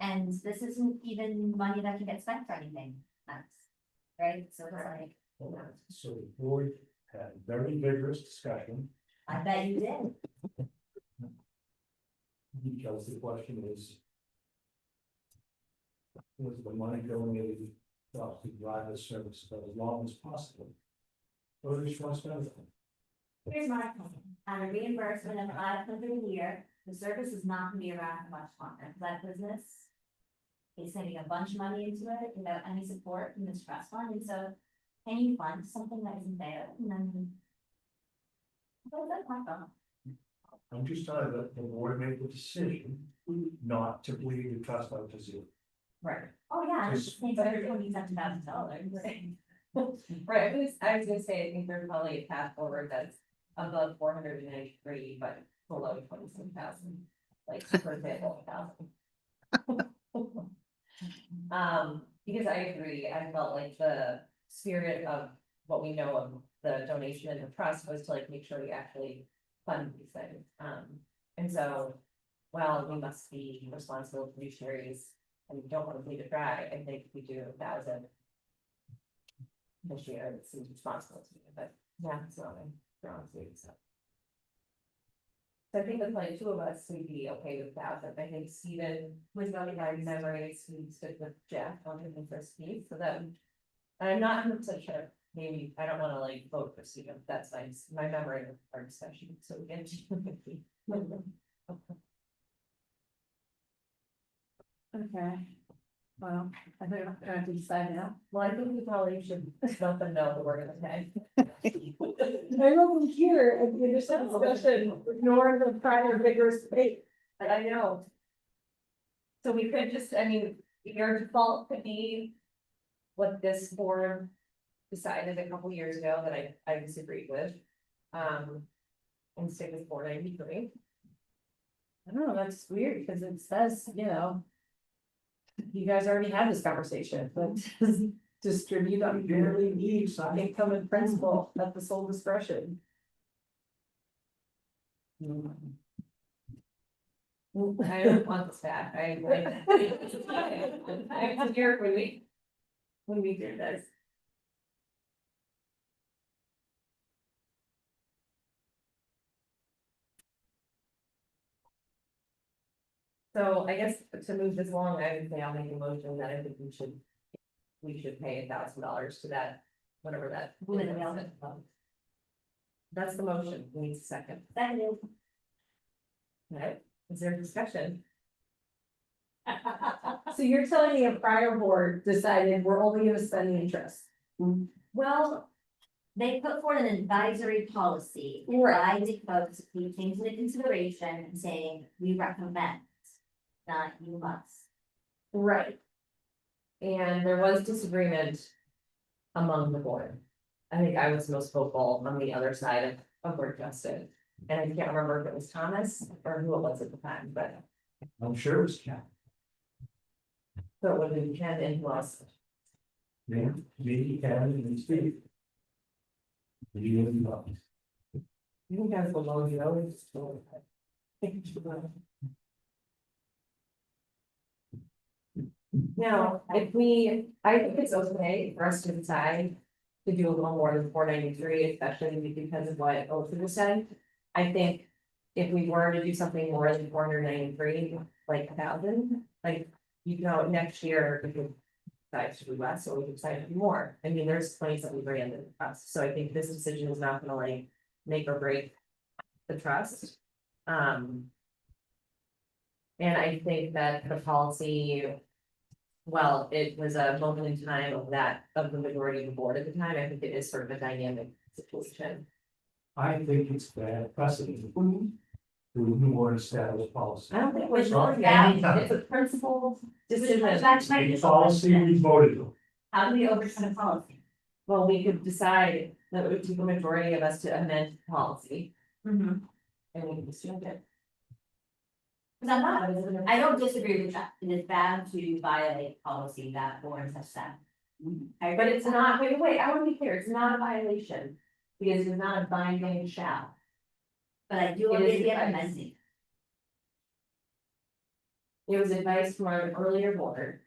And this isn't even money that can get spent for anything. That's right. So it's like, So the board had a very vigorous discussion, I bet you did. because the question is. Was the money donated to drive the service for as long as possible? Or is it spend? Here's my comment. On a reimbursement of 500 a year, the service is not gonna be around for much longer. That business is sending a bunch of money into it without any support from this trust fund, and so can you fund something that isn't there? And then. Well, that's my thought. I'm just trying to let the board make the decision not to bleed the trust out to zero. Right. Oh, yeah, it's just $27,000. Right, I was gonna say, I think there's probably a path forward that's above 493, but below 27,000. Like, for example, 1,000. Because I agree, I felt like the spirit of what we know of the donation and the trust was to like make sure we actually fund these things. And so, while we must be responsible fiduciaries and we don't want to bleed it dry, I think if we do 1,000 this year, it seems responsible to me, but yeah, it's not a strong suit, so. So I think with like 2 of us, we'd be okay with 1,000. I think Stephen was going by memories, we stood with Jeff on his first piece, so that. I'm not 100% sure, maybe, I don't wanna like vote for Stephen, that's nice, my memory of our discussion, so we can. Okay. Well, I think I'm gonna have to decide now. Well, I think we probably should let them know that we're gonna pay. I wasn't here and we just had a discussion, ignore the prior vigorous debate. But I know. So we could just, I mean, your default could be. What this board decided a couple years ago that I disagreed with. And stick with 493. I don't know, that's weird, because it says, you guys already had this conversation, but distribute unfairly each income and principal at the sole discretion. I don't want this back, I'm here when we do this. So I guess to move this along, I would say I'll make a motion that I think we should pay $1,000 to that, whatever that. That's the motion, we need a second. Seconded. Right, is there discussion? So you're telling me a prior board decided we're only gonna spend the interest? Well, they put forward an advisory policy, advising folks to take things into consideration and saying, we recommend, not you must. Right. And there was disagreement among the board. I think I was most vocal on the other side of where Justin. And I can't remember if it was Thomas or who it was at the time, but I'm sure it was Ken. so it would have been Ken and who else? Me, Ken, and Steve. You and Bob. You think I was below you, always. Now, I think it's okay for us to decide to do a little more than 493, especially because of what Oakley was saying. I think if we were to do something more than 493, like 1,000, like, you know, next year, we could decide to do less, or we could decide to do more. I mean, there's plenty that we bring in us, so I think this decision is not gonna like make or break the trust. And I think that the policy, well, it was a moment in time of the majority of the board at the time. I think it is sort of a dynamic situation. I think it's bad precedent. To more established policy. I don't think we're Sorry. wrong, yeah, it's a principled decision. That's my The policy we voted on. How do we overturn a policy? Well, we could decide that it would take a majority of us to amend policy, and we can just change it. Cause I'm not, I don't disagree with that, it is bad to violate policy that boards have set. But it's not, wait, I want to be clear, it's not a violation, because it's not a binding shall. But I do It is agree with advice. amending. It was advice from an earlier board.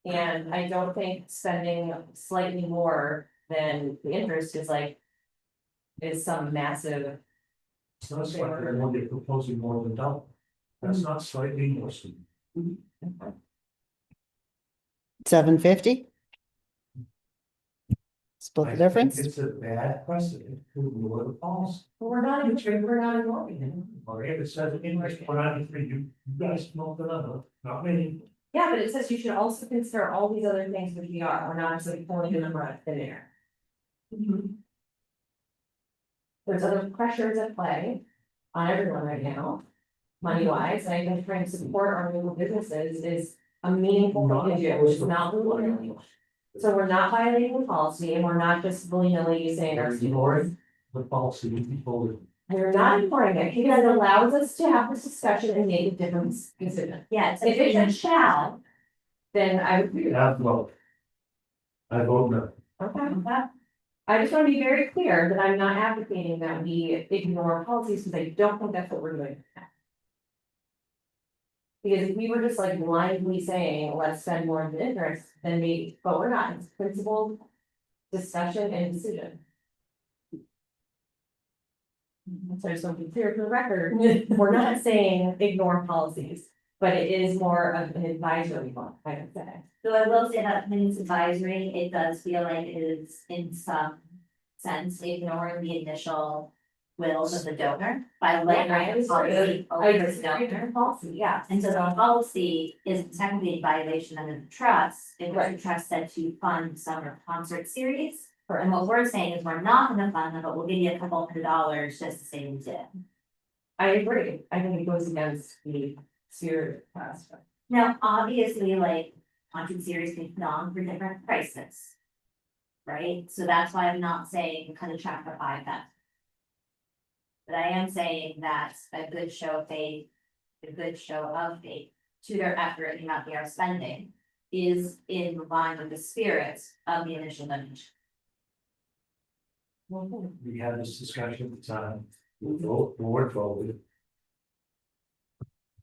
And I don't think spending slightly more than the interest is like. Is some massive, It's not like they're going to be proposing more than double. That's not slightly more. $750? Split the I think difference? It's a bad precedent to lower the policy. we're not ignoring it. Or if it says English, what I think you guys know the number, not me. Yeah, but it says you should also consider all these other things which we are, we're not just like pulling a number out of thin air. There's other pressures at play on everyone right now, money wise, and I think trying to support our local businesses is a meaningful thing to do, it's not willy-nilly. So we're not violating the policy, and we're not just willy-nilly saying our students. Ignoring the policy we voted. We're not ignoring it, because it allows us to have this discussion and make a different decision. Yeah, it's If it's a a shall, then I would agree with that. Yeah, well. I vote no. Okay. I just want to be very clear that I'm not advocating that we ignore policies, because I don't think that's what we're doing. Because if we were just like blindly saying, let's spend more than interest, then but we're not, it's principled discussion and decision. So I just want to be clear for the record, we're not saying ignore policies, but it is more of an advisory one, I would say. So I will say that when it's advisory, it does feel like it is in some sense ignoring the initial wills of the donor by layering the policy over the donor. Policy, yeah. And so the policy is technically a violation under the trust, if the trust said to fund summer concert series. And what we're saying is we're not gonna fund them, but we'll give you a couple $100 just to say we did. I agree, I think it goes against the spirit aspect. Now, obviously, like, concert series can be on for different prices. Right, so that's why I'm not saying cut a check for 5,000. But I am saying that a good show of faith, a good show of faith to their effort and not their spending is in line with the spirit of the initial donation. We had this discussion at the time, the board voted.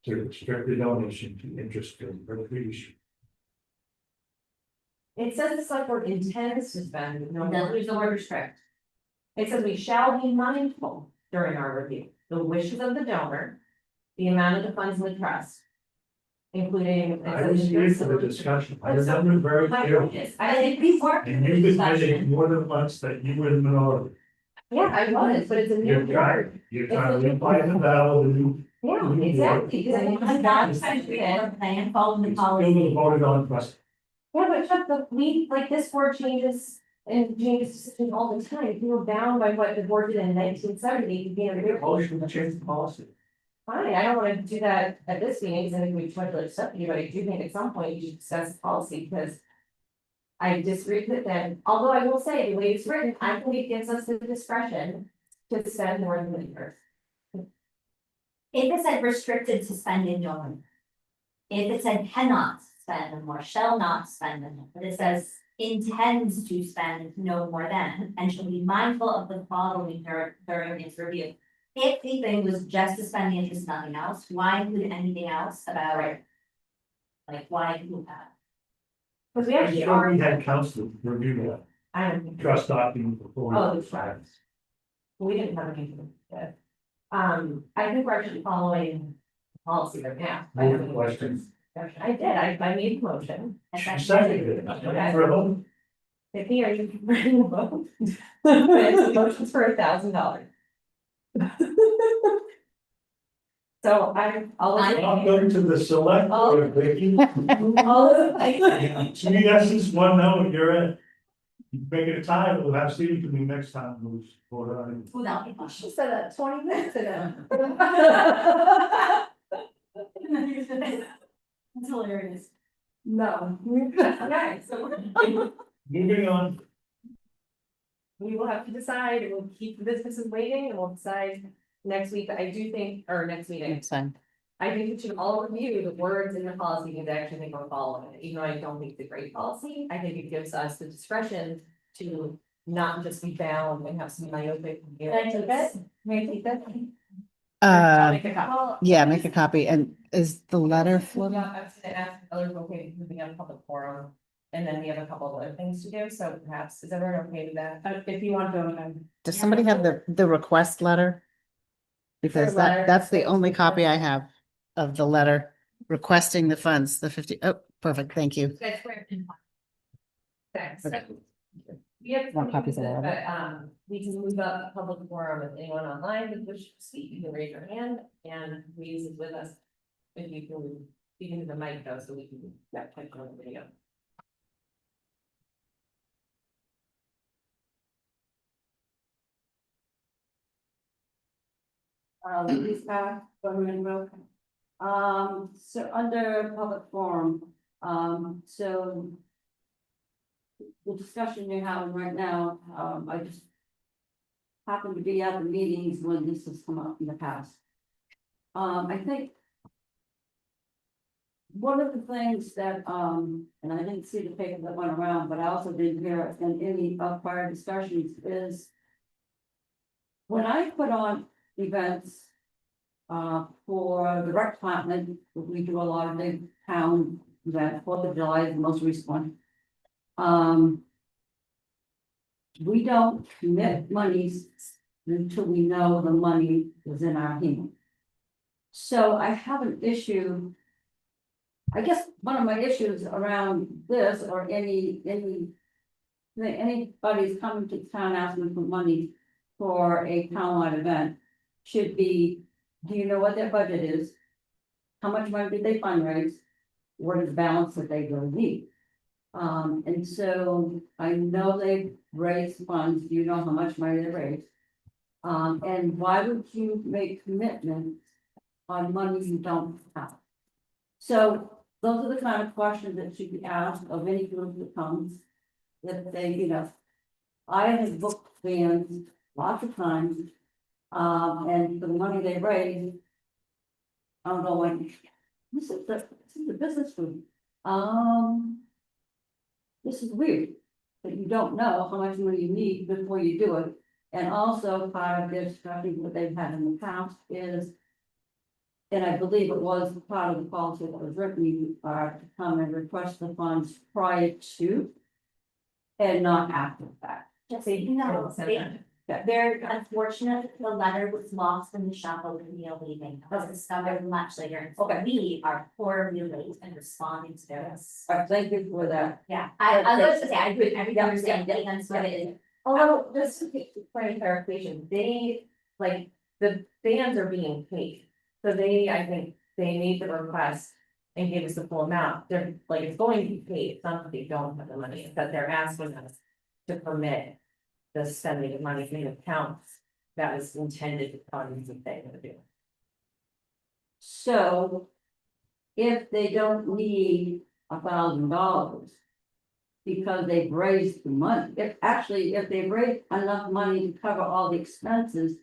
To restrict the donation to interest and recreation. It says the select board intends to spend no No, more. there's the word restrict. It says we shall be mindful during our review, the wishes of the donor. The amount of the funds in the trust including. I was here for the discussion, I remember very My clearly, point is, I think before. and you admitted more than once that you were the minority. Yeah, I was, but it's a new You're board. trying, you're trying to fight the battle, and you Yeah, exactly, because I mean, I'm it's not not trying to such have a plan, follow the still policy. voted on trust. Yeah, but Chuck, we, like, this board changes and changes decisions all the time. If you were bound by what the board did in 1970, you'd be in a real. Motion to change the policy. Fine, I don't wanna do that at this meeting, because I think we've tried to accept you, but I do think at some point you should discuss policy, because. I disagree with them, although I will say, the way it's written, I believe gives us the discretion to spend more than the year. If it said restricted to spending no more. If it said cannot spend no more, shall not spend no more, but it says intends to spend no more than, and shall be mindful of the following during its review. If the thing was just to spend the interest, nothing else, why include anything else about it? Like, why include that? Because we actually Sure, we are, had counsel review I the don't, trust document before. Oh, that's right. we didn't have anything to do. I think we're actually following policy right now. I have any Questions? I did, I made a motion. Seconded it. For a vote? If he are you ready to vote? It's a motion for $1,000. So I'll. Welcome to the select board, Vicky. All of. Three yeses, one no, you're in. You make it a tie, we'll have Steve to me next time, who's voted on it. Without. She said that 20 minutes ago. That's hilarious. No. Okay, so Moving on, we will have to decide, and we'll keep the businesses waiting, and we'll decide next week. I do think, or next meeting. It's fine. I think we should all review the words in the policy, because I actually think we're following it, even though I don't think it's a great policy. I think it gives us the discretion to not just be bound and have some myopic. Can I take that? May I take that? Uh, Well, yeah, make a copy. And is the letter Yeah, for? I was gonna ask others, okay, because we have a public forum, and then we have a couple of other things to do, so perhaps, is everyone okay with that? If you want to. Does somebody have the request letter? Because letter. that's the only copy I have of the letter requesting the funds, the 50. Oh, perfect, thank you. That's where. Thanks. Okay. We have. Want copies of But, that? we can move up a public forum with anyone online that wishes to speak, you can raise your hand, and please is with us. If you can, speak into the mic though, so we can, that type on the video. Lisa, Government Road. So under public forum, so. The discussion you're having right now, I just. Happen to be at the meetings when this has come up in the past. I think. One of the things that, and I didn't see the paper that went around, but I also didn't hear it in any of prior discussions is. When I put on events. For the rec department, we do a lot of big town events, 4th of July is the most recent one. We don't commit monies until we know the money is in our hand. So I have an issue. I guess one of my issues around this or anybody's coming to town asking for money for a townwide event should be, do you know what their budget is? How much money did they fundraise? What is the balance that they really need? And so I know they raised funds, do you know how much money they raised? And why would you make commitments on money you don't have? So those are the kind of questions that should be asked of any group that comes. That they, I have booked bands lots of times. And for the money they raise. I'm going, this is the business food. This is weird, that you don't know how much money you need before you do it. And also part of their discussion that they've had in the past is. And I believe it was part of the policy that was written, you are to come and request the funds prior to. And not after the fact. Just, no, Very unfortunate, the letter was lost in the shuffle with Neil leaving, it was discovered much later, and so Okay. we are horribly late in responding to this. All right, thank you for that. Yeah, I was to say, I agree, everything you're saying, that's what it is. Although, just to get point of clarification, they, like, the bands are being paid. So they, I think, they made the request and gave us the full amount, they're, like, it's going to be paid, it's not that they don't have the money, it's that they're asking us to permit the spending of money in accounts that was intended to fund the thing to do. So if they don't need $1,000 because they've raised the money, if they've raised enough money to cover all the expenses,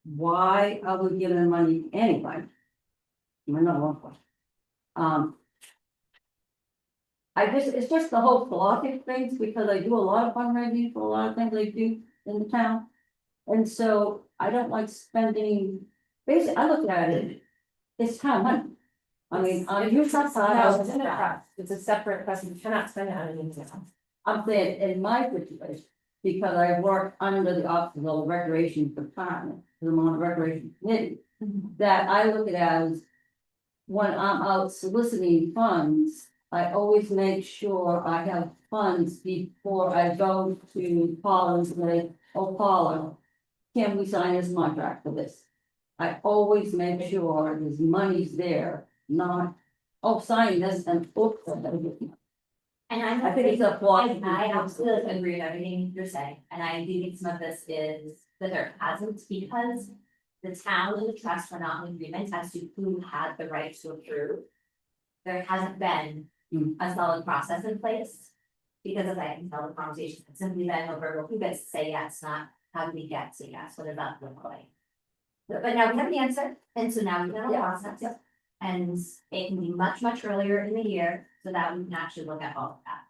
why are we giving them money anyway? Another one question. It's just the whole philosophy of things, because I do a lot of fundraising for a lot of things I do in the town. And so I don't like spending, basically, I look at it, it's town money. I mean, It's not, it's in a trust, it's a separate question, you cannot spend it on anything else. I'm saying in my situation, because I work under the office of the recreation department, the Vermont Recreation Committee, that I look at as when I'm out soliciting funds, I always make sure I have funds before I go to Paula and say, oh, Paula, can we sign this contract for this? I always make sure there's money's there, not, oh, sign this and oops. And I think it's a flaw. I absolutely agree with everything you're saying, and I do think some of this is that there hasn't, because the town and the trust were not in agreement as to who had the right to approve. There hasn't been a solid process in place, because as I can tell, the conversation has simply been over, who gets to say yes, not how do we get to yes, what does that look like? But now we have the answer, and so now we have a process. And it can be much, much earlier in the year, so that we can actually look at all of that.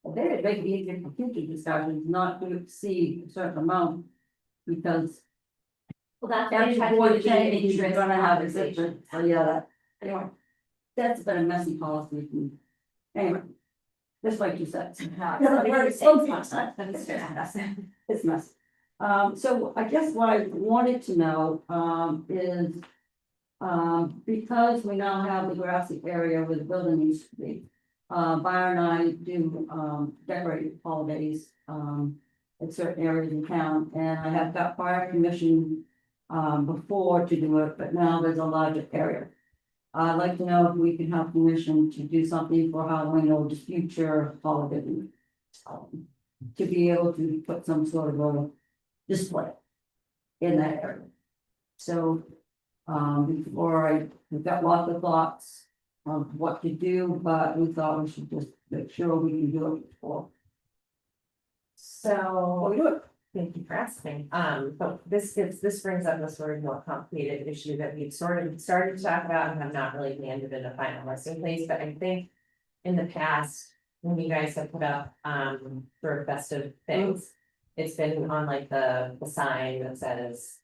Well, then it may be easier for future discussions not to exceed a certain amount, because Well, that's. after why I board tried to change, be you're interest gonna have a conversation. different, so yeah, anyway. That's been a messy policy. Anyway, just like you said. It's messy. So I guess what I wanted to know, is, because we now have the grassy area where the building used to be. Byron and I do, decorate holidays, in certain areas in town, and I have got fire commission. Before to do it, but now there's a larger area. I'd like to know if we can have permission to do something for Halloween or the future holiday. To be able to put some sort of a display in that area. So, we've got lots of thoughts of what to do, but we thought we should just make sure we can do it before. So, thank you for asking, but this brings up a sort of more complicated issue that we've sort of started to talk about and have not really landed in a final resting place, but I think. In the past, when you guys have put up, sort of festive things, it's been on like the sign that says.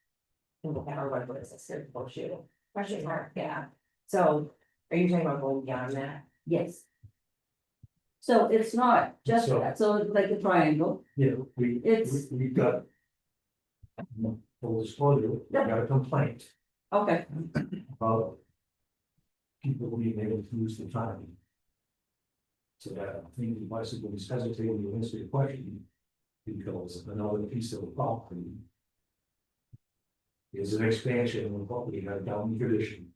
Or what is this, here, bullshit, question mark, yeah, so, are you talking about going beyond that? Yes. So it's not just So- that, so it's like a triangle. Yeah, It's- we've got. Full disclosure, we got a complaint Okay, about. People being able to use the time. So that I think the bicycle is hesitating to answer your question. Because another piece of the property. Is an expansion of what we have down in tradition.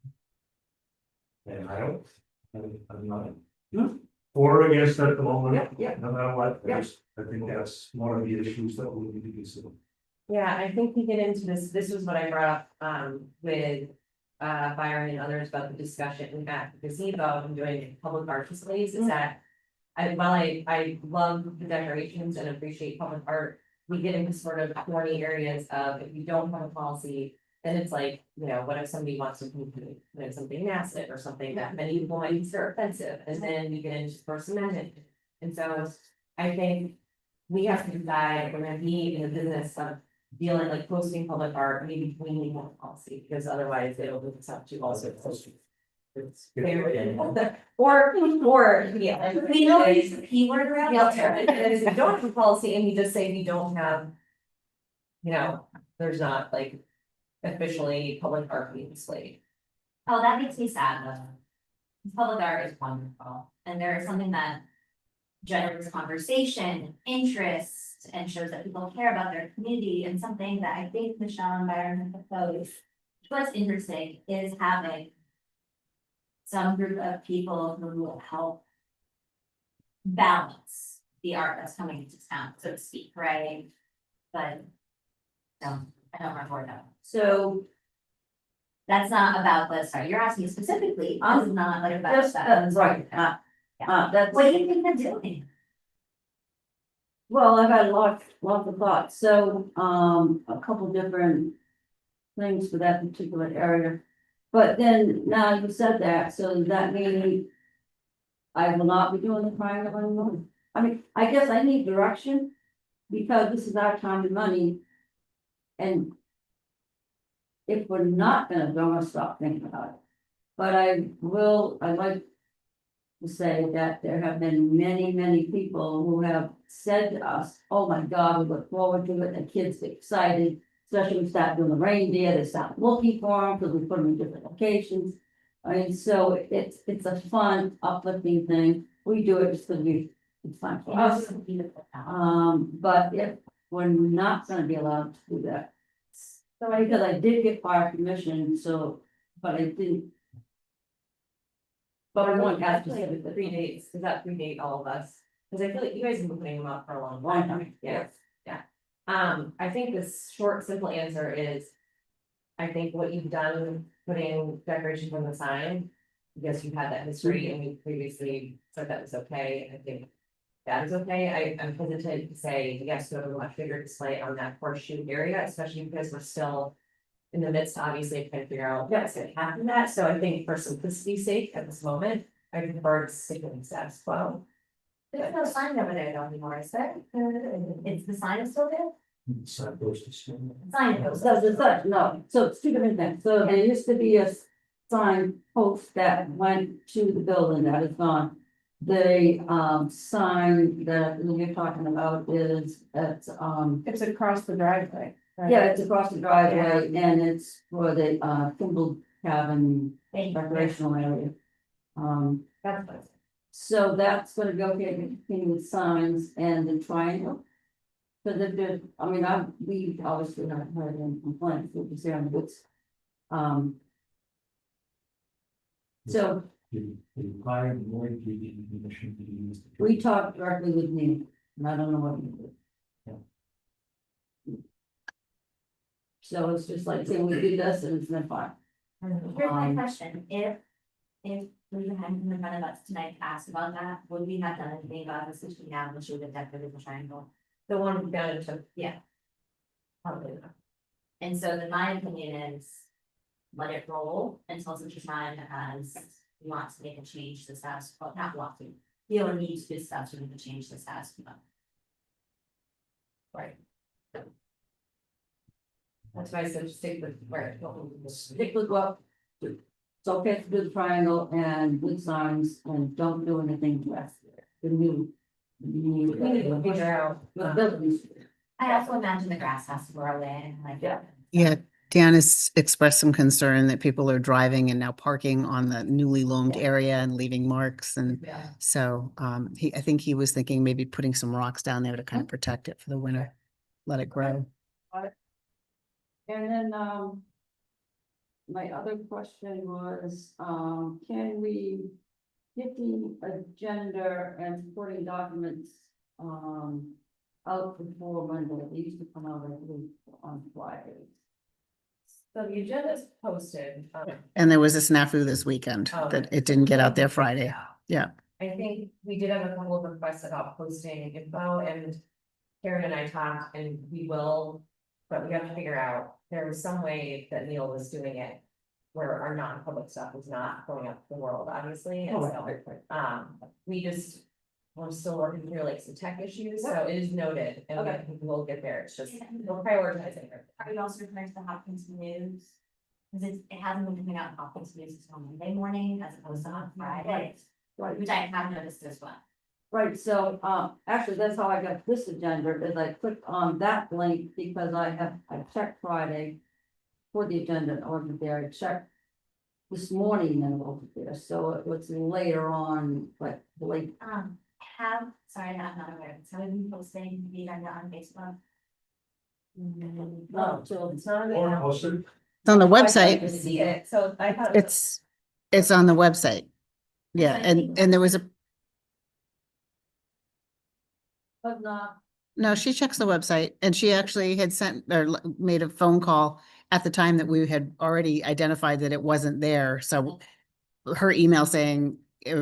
And I'm not. For or against at the moment. Yeah. No matter what, I think that's one of the issues that we need to consider. Yeah, I think we get into this was what I brought up, with, Byron and others about the discussion at the gazebo and doing public art displays, is that. While I love the decorations and appreciate public art, we get into sort of thorny areas of if you don't have a policy. Then it's like, what if somebody wants to put something massive or something that many people might consider offensive, and then we get into First Amendment. And so I think we have to decide if we're gonna be in the business of dealing like posting public art, maybe we need more policy, because otherwise it'll move us up to all sorts of. It's fair. Or, yeah. We know it's the keyword around. Yeah, if you don't have a policy and you just say we don't have. you know, there's not like officially public art being displayed. Oh, that makes me sad though. Public art is wonderful, and there is something that generates conversation, interest, and shows that people care about their community, and something that I think Michelle and Byron have proposed. What's interesting is having some group of people who will help balance the art that's coming into town, so to speak, right? But I don't remember that. So that's not about the, sorry, you're asking specifically, this is not like about Just, that. right, that's, What do you think they're doing? well, I've had lots of thoughts, so, a couple different things for that particular area. But then, now you said that, so does that mean I will not be doing the triangle anymore? I mean, I guess I need direction, because this is our time and money. And if we're not gonna, don't wanna stop thinking about it. But I'd like to say that there have been many people who have said to us, oh my God, we look forward to it, the kids get excited. Especially when we start doing the reindeer, they start looking for them, because we put them in different locations. I mean, so it's a fun, uplifting thing, we do it just because it's fun for us. But if we're not gonna be allowed to do that. So because I did get fire permission, so, but I didn't. But I want to ask Actually, specifically. predates, does that predate all of us? Cause I feel like you guys have been putting them up for a long Long time. time, Yeah, yeah. I think this short, simple answer is. I think what you've done, putting decorations on the sign. Because you've had that history and we previously said that was okay, I think. That is okay, I'm hesitant to say yes to a much bigger display on that horseshoe area, especially because we're still. In the midst, obviously, trying to figure out what's gonna happen to that, so I think for simplicity's sake at this moment, I prefer to stick with the status quo. There's no sign over there anymore, is there? It's the sign is still there? Sign goes. So the such, no, so it's two different things, so there used to be a sign post that went to the building that is gone. The sign that you're talking about is at It's across the driveway. right? yeah, it's across the driveway and it's for the Kimball Cabin Thank you. recreational area. That's what. So that's gonna be okay, to continue with signs and the triangle. Cause if there's, I mean, we obviously not heard any complaints, we just on the books. So we talked directly with me, and I don't know what you did. So it's just like, saying we do this and it's been fine. Here's my question, if we had him in front of us tonight to ask about that, would we have done anything about this issue now, which would have decorated the triangle? The one down in the. Yeah. Probably not. And so then my opinion is, let it roll until such time as we want to make a change to the status quo, not want to. Feel a need to do stuff to make a change to the status quo. Right. That's why I said stick with where. Stick with what, it's okay to do the triangle and good signs and don't do anything to us. The new. We need to figure out. The buildings. I also imagine the grass has to grow in, like. Yeah. Yeah, Dan has expressed some concern that people are driving and now parking on the newly loamed area and leaving marks, and Yeah. so I think he was thinking maybe putting some rocks down there to kind of protect it for the winter, let it grow. And then, my other question was, can we get the agenda and supporting documents, out before Monday? They used to come out every week on Fridays. So the agenda is posted. And there was a snafu this weekend Oh. that it didn't get out there Friday. Yeah. I think we did have a couple of requests about posting info and Karen and I talked and we will, but we have to figure out, there was some way that Neil was doing it. Where our non-public stuff was not going up to the world, obviously, and so, we just. We're still working through like some tech issues, so it is noted and Okay. we'll get there, it's just, we're prioritizing it. Are you also referring to the Hopkins News? Cause it hasn't been coming out in Hopkins News until Monday morning as opposed to on Friday, Right. which I have noticed as well. Right, so, actually, that's how I got this agenda, is I clicked on that link because I checked Friday. For the agenda and over there, I checked. This morning and over there, so it was later on, like, late. Sorry, I'm not aware, so have you posting the agenda on Facebook? No, so It's not. Or posted. It's on the I website. didn't see it, so I thought. It's on the website. Yeah, and there was a, but not, no, she checks the website and she actually had sent or made a phone call at the time that we had already identified that it wasn't there. So her email saying,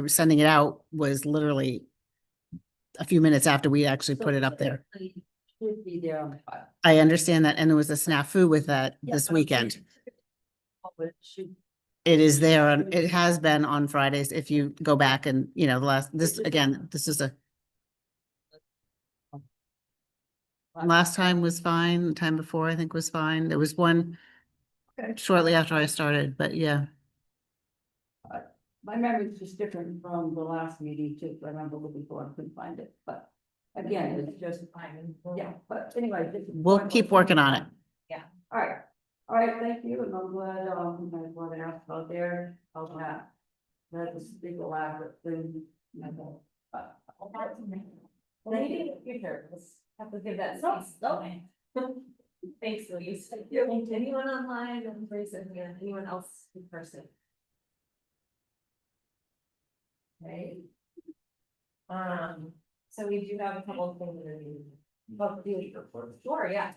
sending it out was literally a few minutes after we actually put it up there. should be there on the file. I understand that. And there was a snafu with that Yeah, this but weekend. But it should, It is there on, it has been on Fridays. If you go back and, you know, the last, this, again, this is last time was fine. The time before I think was fine. There was one shortly after I started, but yeah. my memory is just different from the last meeting too, I remember looking for, it, couldn't find it, but. Again, it's just, yeah, but anyway. this is We'll one keep more working on it. thing. All right, thank you, and I'm glad, you guys want to ask about there, I'll have. That was a big elaborate thing, you know, but. Well, maybe in the future, we'll have to give that space. Okay. Thanks, Louise. Thank anyone online and person, yeah, anyone else in person. Okay. So we do have a couple of things that we. Well, sure, yeah.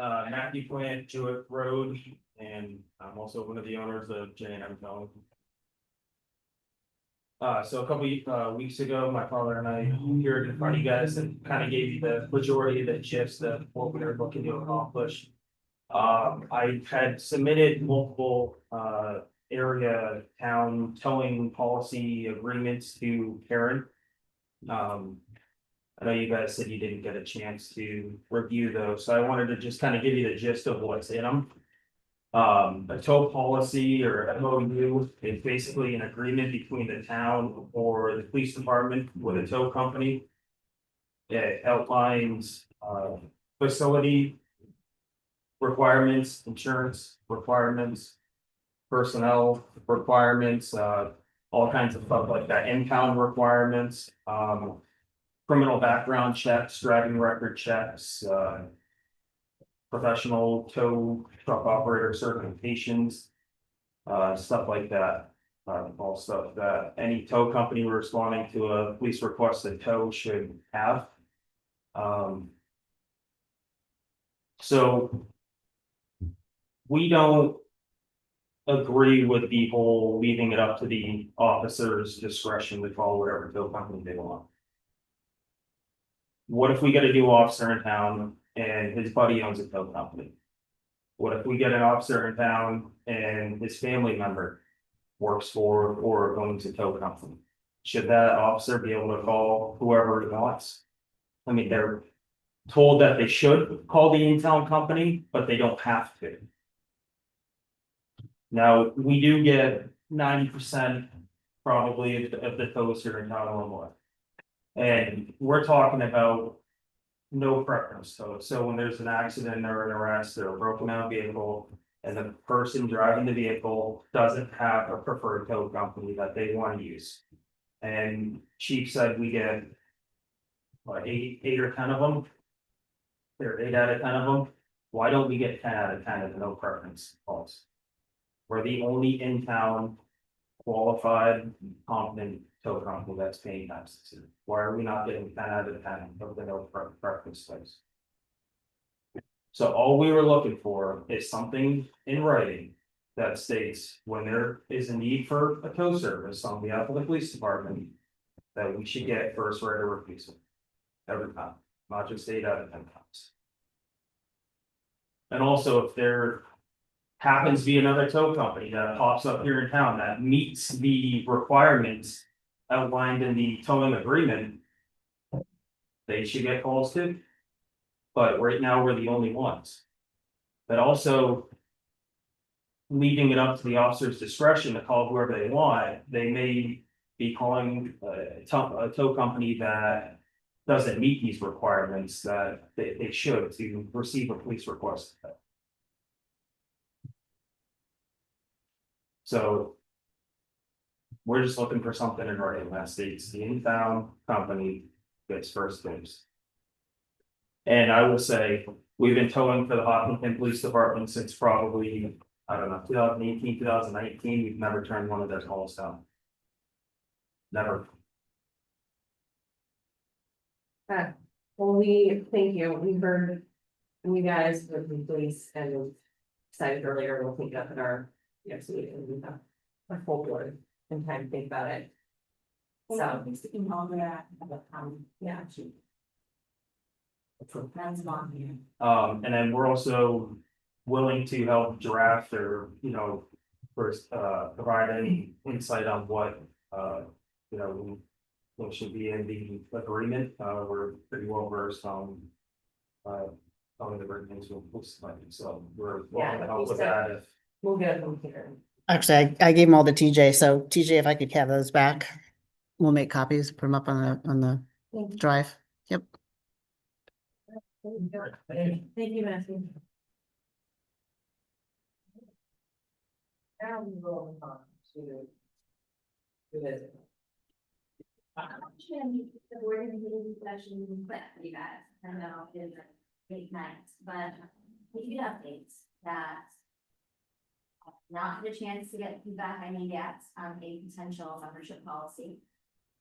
Matthew Plant, Jewett Road, and I'm also one of the owners of J&M Towing. So a couple weeks ago, my father and I appeared in front of you guys and kind of gave you the majority of the gist of what we were looking to accomplish. I had submitted multiple area town towing policy agreements to Karen. I know you guys said you didn't get a chance to review those, so I wanted to just kind of give you the gist of what's in them. A tow policy or MOU is basically an agreement between the town or the police department with a tow company. It outlines facility requirements, insurance requirements, personnel requirements, all kinds of stuff like that, impound requirements, criminal background checks, driving record checks, professional tow truck operator certifications, stuff like that. All stuff that any tow company responding to a police requested tow should have. So we don't agree with the whole leaving it up to the officer's discretion to call whatever tow company they want. What if we get a new officer in town and his buddy owns a tow company? What if we get an officer in town and his family member works for or owns a tow company? Should that officer be able to call whoever he wants? I mean, they're told that they should call the in-town company, but they don't have to. Now, we do get 90% probably of the tows here in town or more. And we're talking about no preference tow. So when there's an accident or an arrest or a broken down vehicle and the person driving the vehicle doesn't have a preferred tow company that they want to use. And Chief said we get what, eight or 10 of them. There are 8 out of 10 of them. Why don't we get 10 out of 10 of the no preference calls? We're the only in town qualified, competent tow company that's paying taxes. Why are we not getting 10 out of 10 of the no preference space? So all we were looking for is something in writing that states when there is a need for a tow service on behalf of the police department, that we should get first right of refusal every time, not just 8 out of 10 times. And also, if there happens to be another tow company that pops up here in town that meets the requirements outlined in the towing agreement, they should get calls too. But right now, we're the only ones. But also, leaving it up to the officer's discretion to call whoever they want, they may be calling a tow company that doesn't meet these requirements that they should to receive a police request. So we're just looking for something in writing that states the in-town company gets first dibs. And I will say, we've been towing for the Hopkinton Police Department since probably, I don't know, 2018, 2019, we've never turned one of their calls down. Never. Well, thank you, we heard from you guys with the police and decided earlier, we'll take it up at our next meeting, we have a full board and time to think about it. So, yeah. That's long here. And then we're also willing to help draft or, first, provide any insight on what, what should be in the agreement. We're pretty well versed on, some of the agreements with books, so we're willing to help with that if. We'll get them here. Actually, I gave them all to TJ, so TJ, if I could have those back, we'll make copies, put them up on the drive. Yep. Thank you, Matthew. Now we roll on to. Visit. The board meeting session, but you guys, I know it's late nights, but we do updates that. I've not had a chance to get feedback I need yet on a potential membership policy.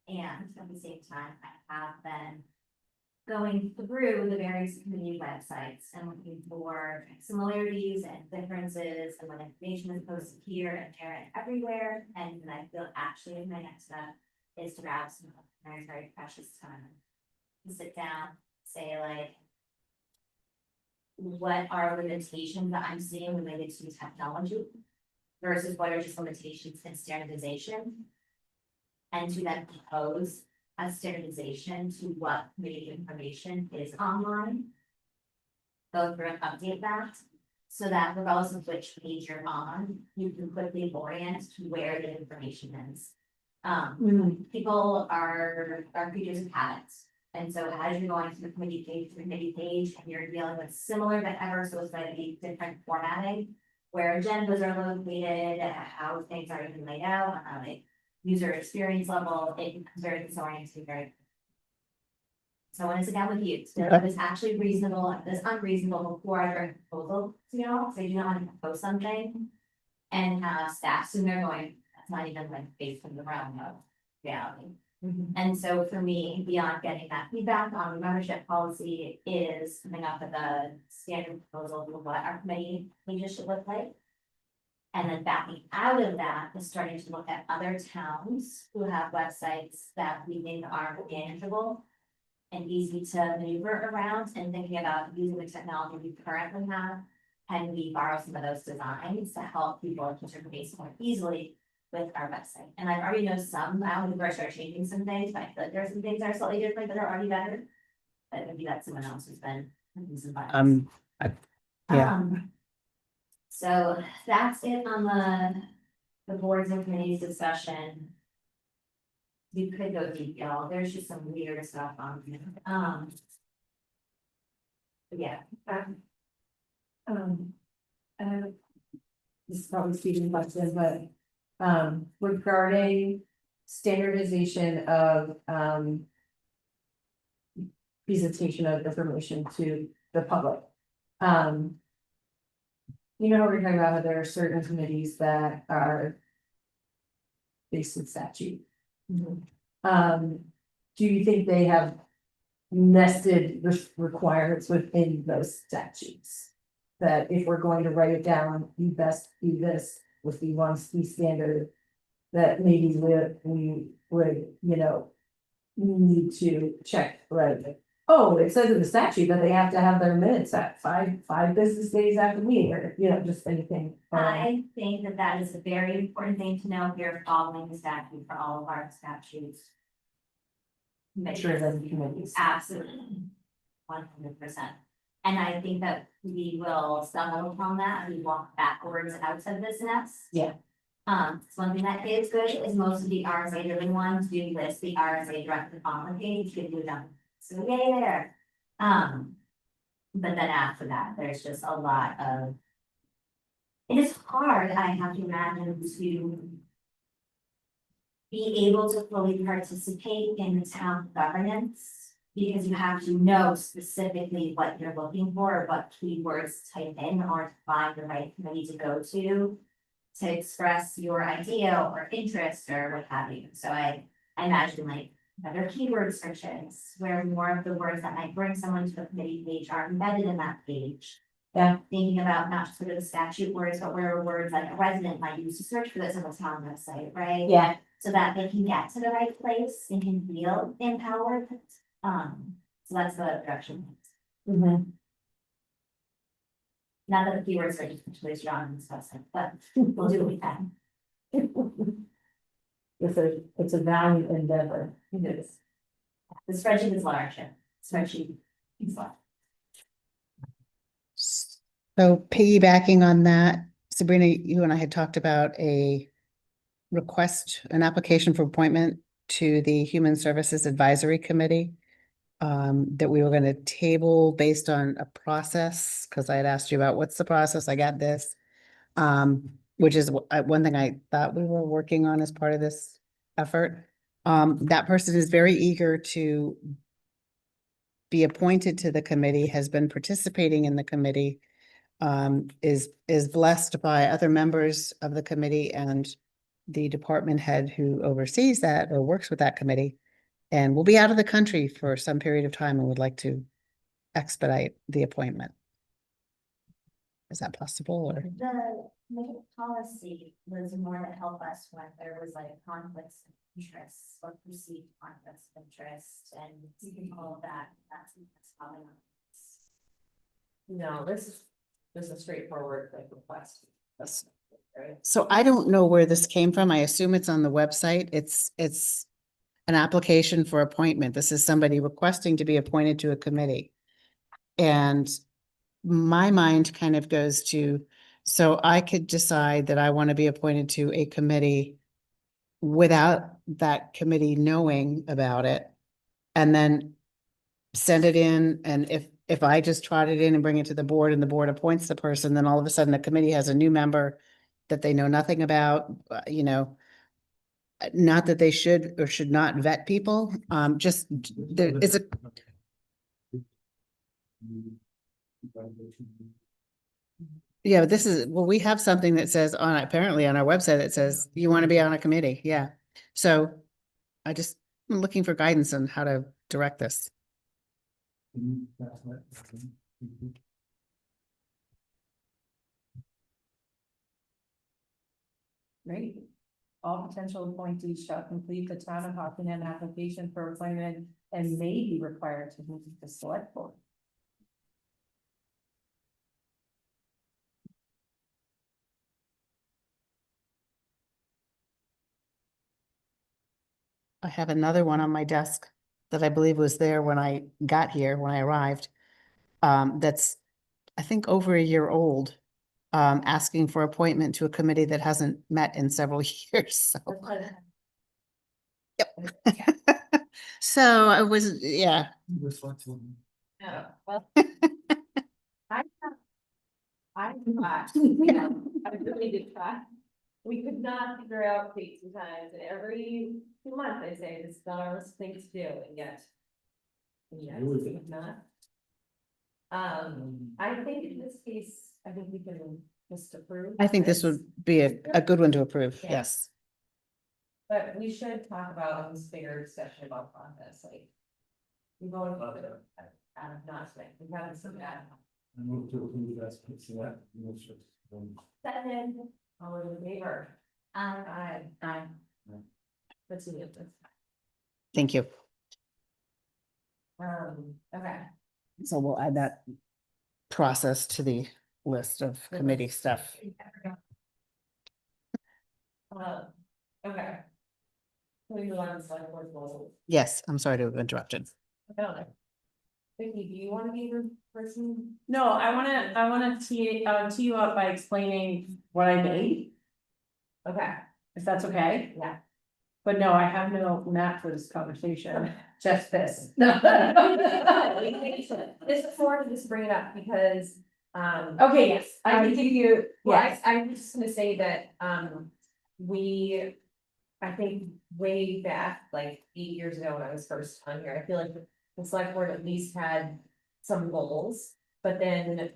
And at the same time, I have been going through the various community websites and looking for similarities and differences and when information is posted here and there and everywhere. And I feel actually my next step is to grab some very precious time to sit down, say like, what are limitations that I'm seeing related to technology versus what are just limitations in standardization? And to then propose a standardization to what community information is online. Go through and update that, so that regardless of which page you're on, you can quickly orient to where the information is. People are creatures of habits. And so as you're going to the committee page, and you're dealing with similar but ever so slightly different formatting, where agendas are located, how things are even laid out, on a user experience level, it becomes very disorienting, very. So I want to sit down with you, so if it's actually reasonable, if it's unreasonable before I bring a proposal to y'all, so you don't want to propose something. And staff soon they're going, that's not even like based on the realm of reality. And so for me, beyond getting that feedback on the membership policy is coming up with a standard proposal for what our committee pages should look like. And then backing out of that is starting to look at other towns who have websites that we think are manageable and easy to maneuver around, and thinking about using the technology we currently have. Can we borrow some of those designs to help people interface more easily with our website? And I already know some, I don't think start changing some things, but I feel like there are some things that are slightly different that are already better. But maybe that's someone else who's been. Yeah. So that's it on the boards and committees discussion. You could go deep, y'all, there's just some weird stuff on here, but yeah. This is probably speaking question, but regarding standardization of presentation of information to the public. You know, we're talking about how there are certain committees that are based in statute. Do you think they have nested requirements within those statutes? That if we're going to write it down, you best do this with the one standard. That maybe we would, need to check, right? Oh, it says in the statute that they have to have their minutes at five business days after meeting, or, just anything. I think that is a very important thing to know if you're following the statute for all of our statutes. Make sure that the committees. Absolutely. 100%. And I think that we will stumble upon that, and we walk backwards out of this nest. Yeah. So one thing that is good is most of the RSA driven ones do list the RSA directly on the page, give you them, so yay there. But then after that, there's just a lot of. It is hard, I have to imagine, to be able to fully participate in the town governance, because you have to know specifically what you're looking for, what keywords to type in, or to find the right committee to go to express your idea or interest or what have you. So I imagine like better keyword searches, where more of the words that might bring someone to a committee page are embedded in that page. Yeah. Thinking about not just sort of the statute words, but where are words that a resident might use to search for this on the town website, right? Yeah. So that they can get to the right place and can feel empowered. So that's the direction. Mhm. Not that the keywords are just particularly strong in this website, but we'll do what we can. It's a valiant endeavor. It is. The spreadsheet is large, yeah. Spreadsheet is large. So piggybacking on that, Sabrina, you and I had talked about a request, an application for appointment to the Human Services Advisory Committee. That we were gonna table based on a process, because I had asked you about what's the process, I got this. Which is one thing I thought we were working on as part of this effort. That person is very eager to be appointed to the committee, has been participating in the committee. Is blessed by other members of the committee and the department head who oversees that or works with that committee. And will be out of the country for some period of time and would like to expedite the appointment. Is that possible or? The main policy was more to help us when there was like conflicts of interest or perceived conflicts of interest and all of that. That's probably not. No, this is a straightforward like request. Right? So I don't know where this came from. I assume it's on the website. It's an application for appointment. This is somebody requesting to be appointed to a committee. And my mind kind of goes to, so I could decide that I want to be appointed to a committee without that committee knowing about it. And then send it in, and if I just trot it in and bring it to the board and the board appoints the person, then all of a sudden the committee has a new member that they know nothing about, not that they should or should not vet people, just there is a. Yeah, but this is, well, we have something that says apparently on our website that says you want to be on a committee, yeah. So I'm looking for guidance on how to direct this. Great. All potential appointees shall complete the town of Hopkinton application for appointment and may be required to meet the select board. I have another one on my desk that I believe was there when I got here, when I arrived. That's, I think, over a year old. Asking for appointment to a committee that hasn't met in several years, so. Yep. So I was, yeah, Yeah, well, I really did try. we could not figure out dates and times, and every 2 months I say this is not our thing to do, and yet. Yes, we have not. I think in this case, I think we can just approve. I think this would be a good one to approve, Yeah. yes. But we should talk about this bigger discussion about process, like. We go into the, not like, we haven't seen that. Second, all in favor? Aye. Let's see if this, Thank you. okay. So we'll add that process to the list of committee stuff. Okay. We move on to select board goals. Yes, I'm sorry to have interrupted. Okay. Vicky, do you wanna be the person? No, I wanna tee you up by explaining what I made, Okay, if that's okay. yeah. But no, I have no map for this conversation, just this. This is more to just bring it up because, Okay, yes, I can give you, well, yes, I'm just gonna say that, we. I think way back, like 8 years ago when I was first on here, I feel like the select board at least had some goals. But then,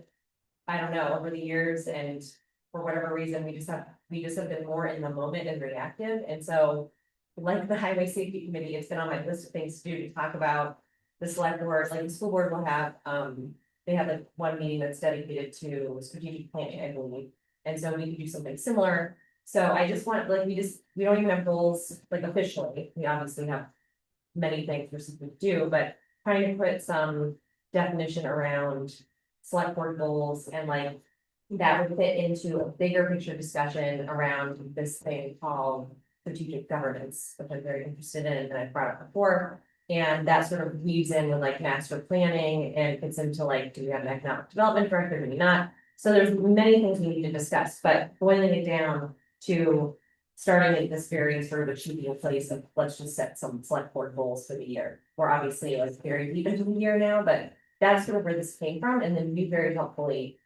I don't know, over the years and for whatever reason, we just have been more in the moment and reactive, and so. Like the highway safety committee, it's been on my list of things to do, to talk about the select board, like the school board will have, they have like one meeting that's dedicated to strategic planning, I believe. And so we could do something similar, so I just want, like, we don't even have goals, like officially, we obviously have. Many things we're supposed to do, but trying to put some definition around select board goals and like. That would fit into a bigger picture discussion around this thing called strategic governance, which I'm very interested in, and I've brought up before. And that sort of weaves in with like master planning and fits into like, do we have an economic development director, do we not? So there's many things we need to discuss, but boiling it down to starting at this very sort of achievable place of, let's just set some select board goals for the year. We're obviously like very deep into the year now, but that's sort of where this came from, and then we very helpfully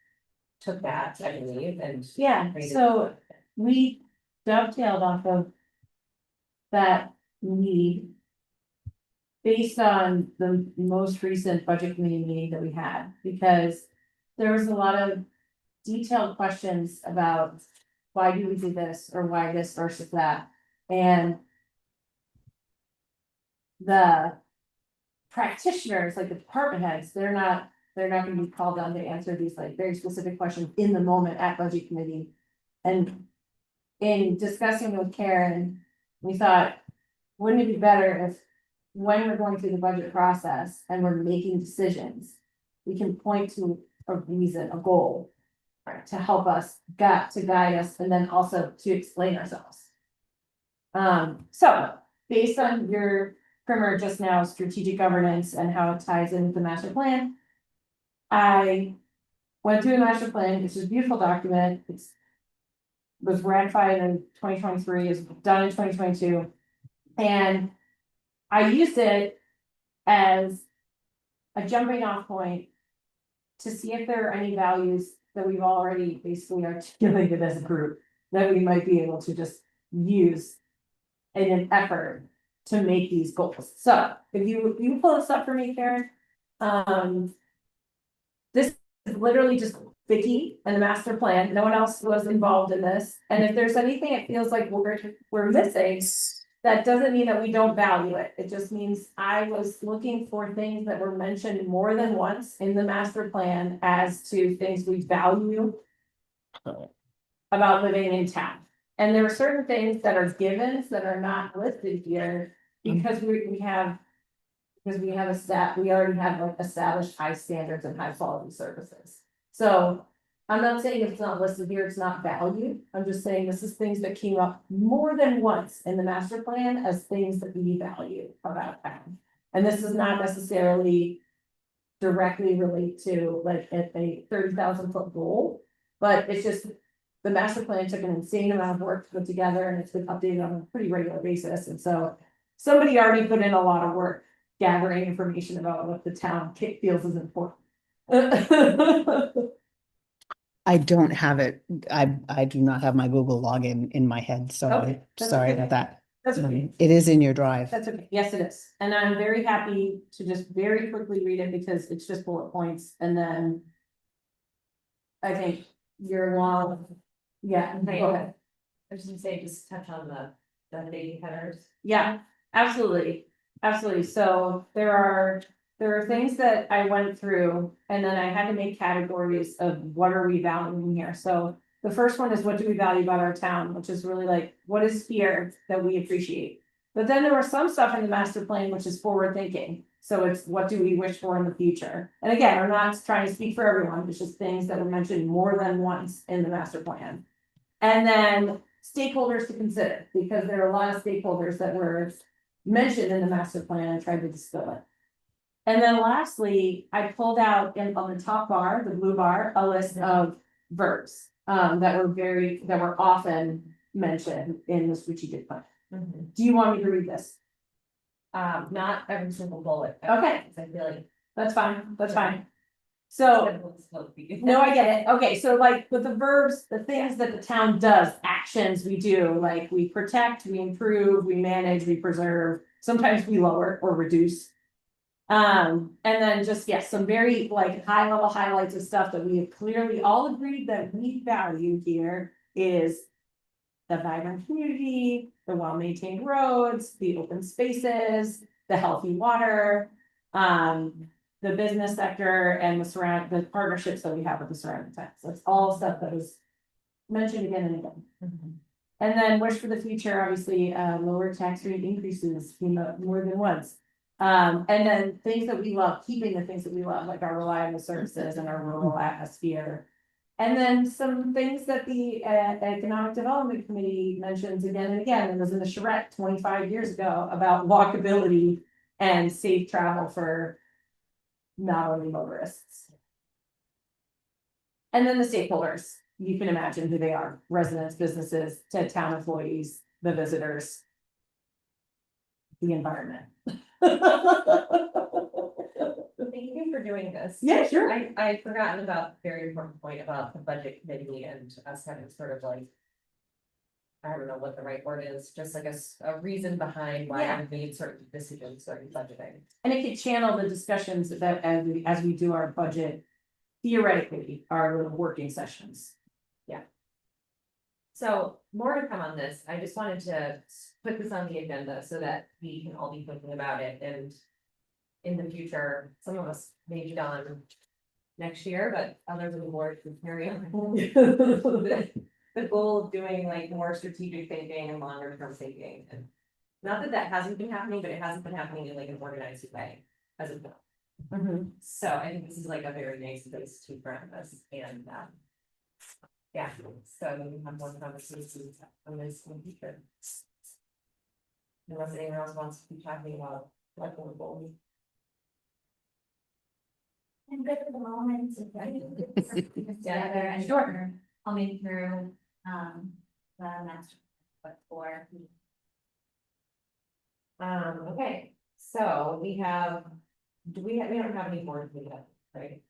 took that, I believe, and. yeah, so we dovetailed off of. That need. Based on the most recent budget committee meeting that we had, because there was a lot of detailed questions about. Why do we do this, or why this versus that, and. The. Practitioners, like the department heads, they're not gonna be called on to answer these like very specific questions in the moment at budget committee. And in discussing with Karen, we thought, wouldn't it be better if when we're going through the budget process and we're making decisions, we can point to a reason, a goal, right, to help us, to guide us, and then also to explain ourselves. So based on your primer just now, strategic governance and how it ties into the master plan, I went through the master plan. It's a beautiful document. It's was ratified in 2023, is done in 2022. And I used it as a jumping off point to see if there are any values that we've already basically articulated as a group that we might be able to just use in an effort to make these goals. So if you pull this up for me, Karen, this is literally just Vicky and the master plan. No one else was involved in this. And if there's anything it feels like we're missing, that doesn't mean that we don't value it. It just means I was looking for things that were mentioned more than once in the master plan as to things we value about living in town. And there are certain things that are givens that are not listed here because we already have like established high standards and high quality services. So I'm not saying if it's not listed here, it's not valued. I'm just saying this is things that came up more than once in the master plan as things that we value about town. And this does not necessarily directly relate to like a 30,000 foot goal, but it's just the master plan took an insane amount of work to put together, and it's been updated on a pretty regular basis. And so somebody already put in a lot of work gathering information about what the town feels is important. I don't have it. I do not have my Google login in my head, so Okay, I'm that's sorry okay. about that. That's okay. It is in your drive. That's okay. Yes, it is. And I'm very happy to just very quickly read it because it's just bullet points, and then I think you're long. Yeah, go ahead. I was gonna say, just touch on the baby headers. Yeah, absolutely. Absolutely. So there are things that I went through, and then I had to make categories of what are we valuing here. So the first one is what do we value about our town, which is really like, what is here that we appreciate? But then there was some stuff in the master plan, which is forward thinking. So it's what do we wish for in the future? And again, I'm not trying to speak for everyone, it's just things that were mentioned more than once in the master plan. And then stakeholders to consider, because there are a lot of stakeholders that were mentioned in the master plan and tried to distill it. And then lastly, I pulled out on the top bar, the blue bar, a list of verbs. That were often mentioned in the strategic plan. Do you want me to read this? Not every single bullet. Okay. I feel like. That's fine, that's fine. So, no, I get it. Okay, so like with the verbs, the things that the town does, actions we do, like we protect, we improve, we manage, we preserve, sometimes we lower or reduce. And then just, yes, some very like high level highlights of stuff that we have clearly all agreed that we value here is the vibrant community, the well-maintained roads, the open spaces, the healthy water, the business sector and the partnerships that we have with the surrounding towns. That's all stuff that was mentioned again and again. And then wish for the future, obviously, lower tax rate increases, more than once. And then things that we love, keeping the things that we love, like our reliable services and our rural atmosphere. And then some things that the Economic Development Committee mentions again and again, and was in the charrette 25 years ago about walkability and safe travel for not only motorists. And then the stakeholders, you can imagine who they are, residents, businesses, to town employees, the visitors. The environment. Thank you for doing this. Yeah, sure. I'd forgotten about the very important point about the budget committee and us having sort of like. I don't know what the right word is, just like a reason behind why Yeah. we made certain decisions, certain budgeting. And it could channel the discussions that as we do our budget, theoretically, our little working sessions. So more to come on this. I just wanted to put this on the agenda so that we can all be thinking about it and. In the future, some of us may be done next year, but others of the board can carry on. The goal of doing like more strategic thinking and longer term thinking. And not that that hasn't been happening, but it hasn't been happening in like an organized way as of now. So I think this is like a very nice place to ground us and yeah, so we can have more conversations on this in the future. Unless anyone else wants to be talking about like one goal. And good for the moment, if I can together and Sure. coming through, the master, but for. Okay, so we we don't have any board meeting, right?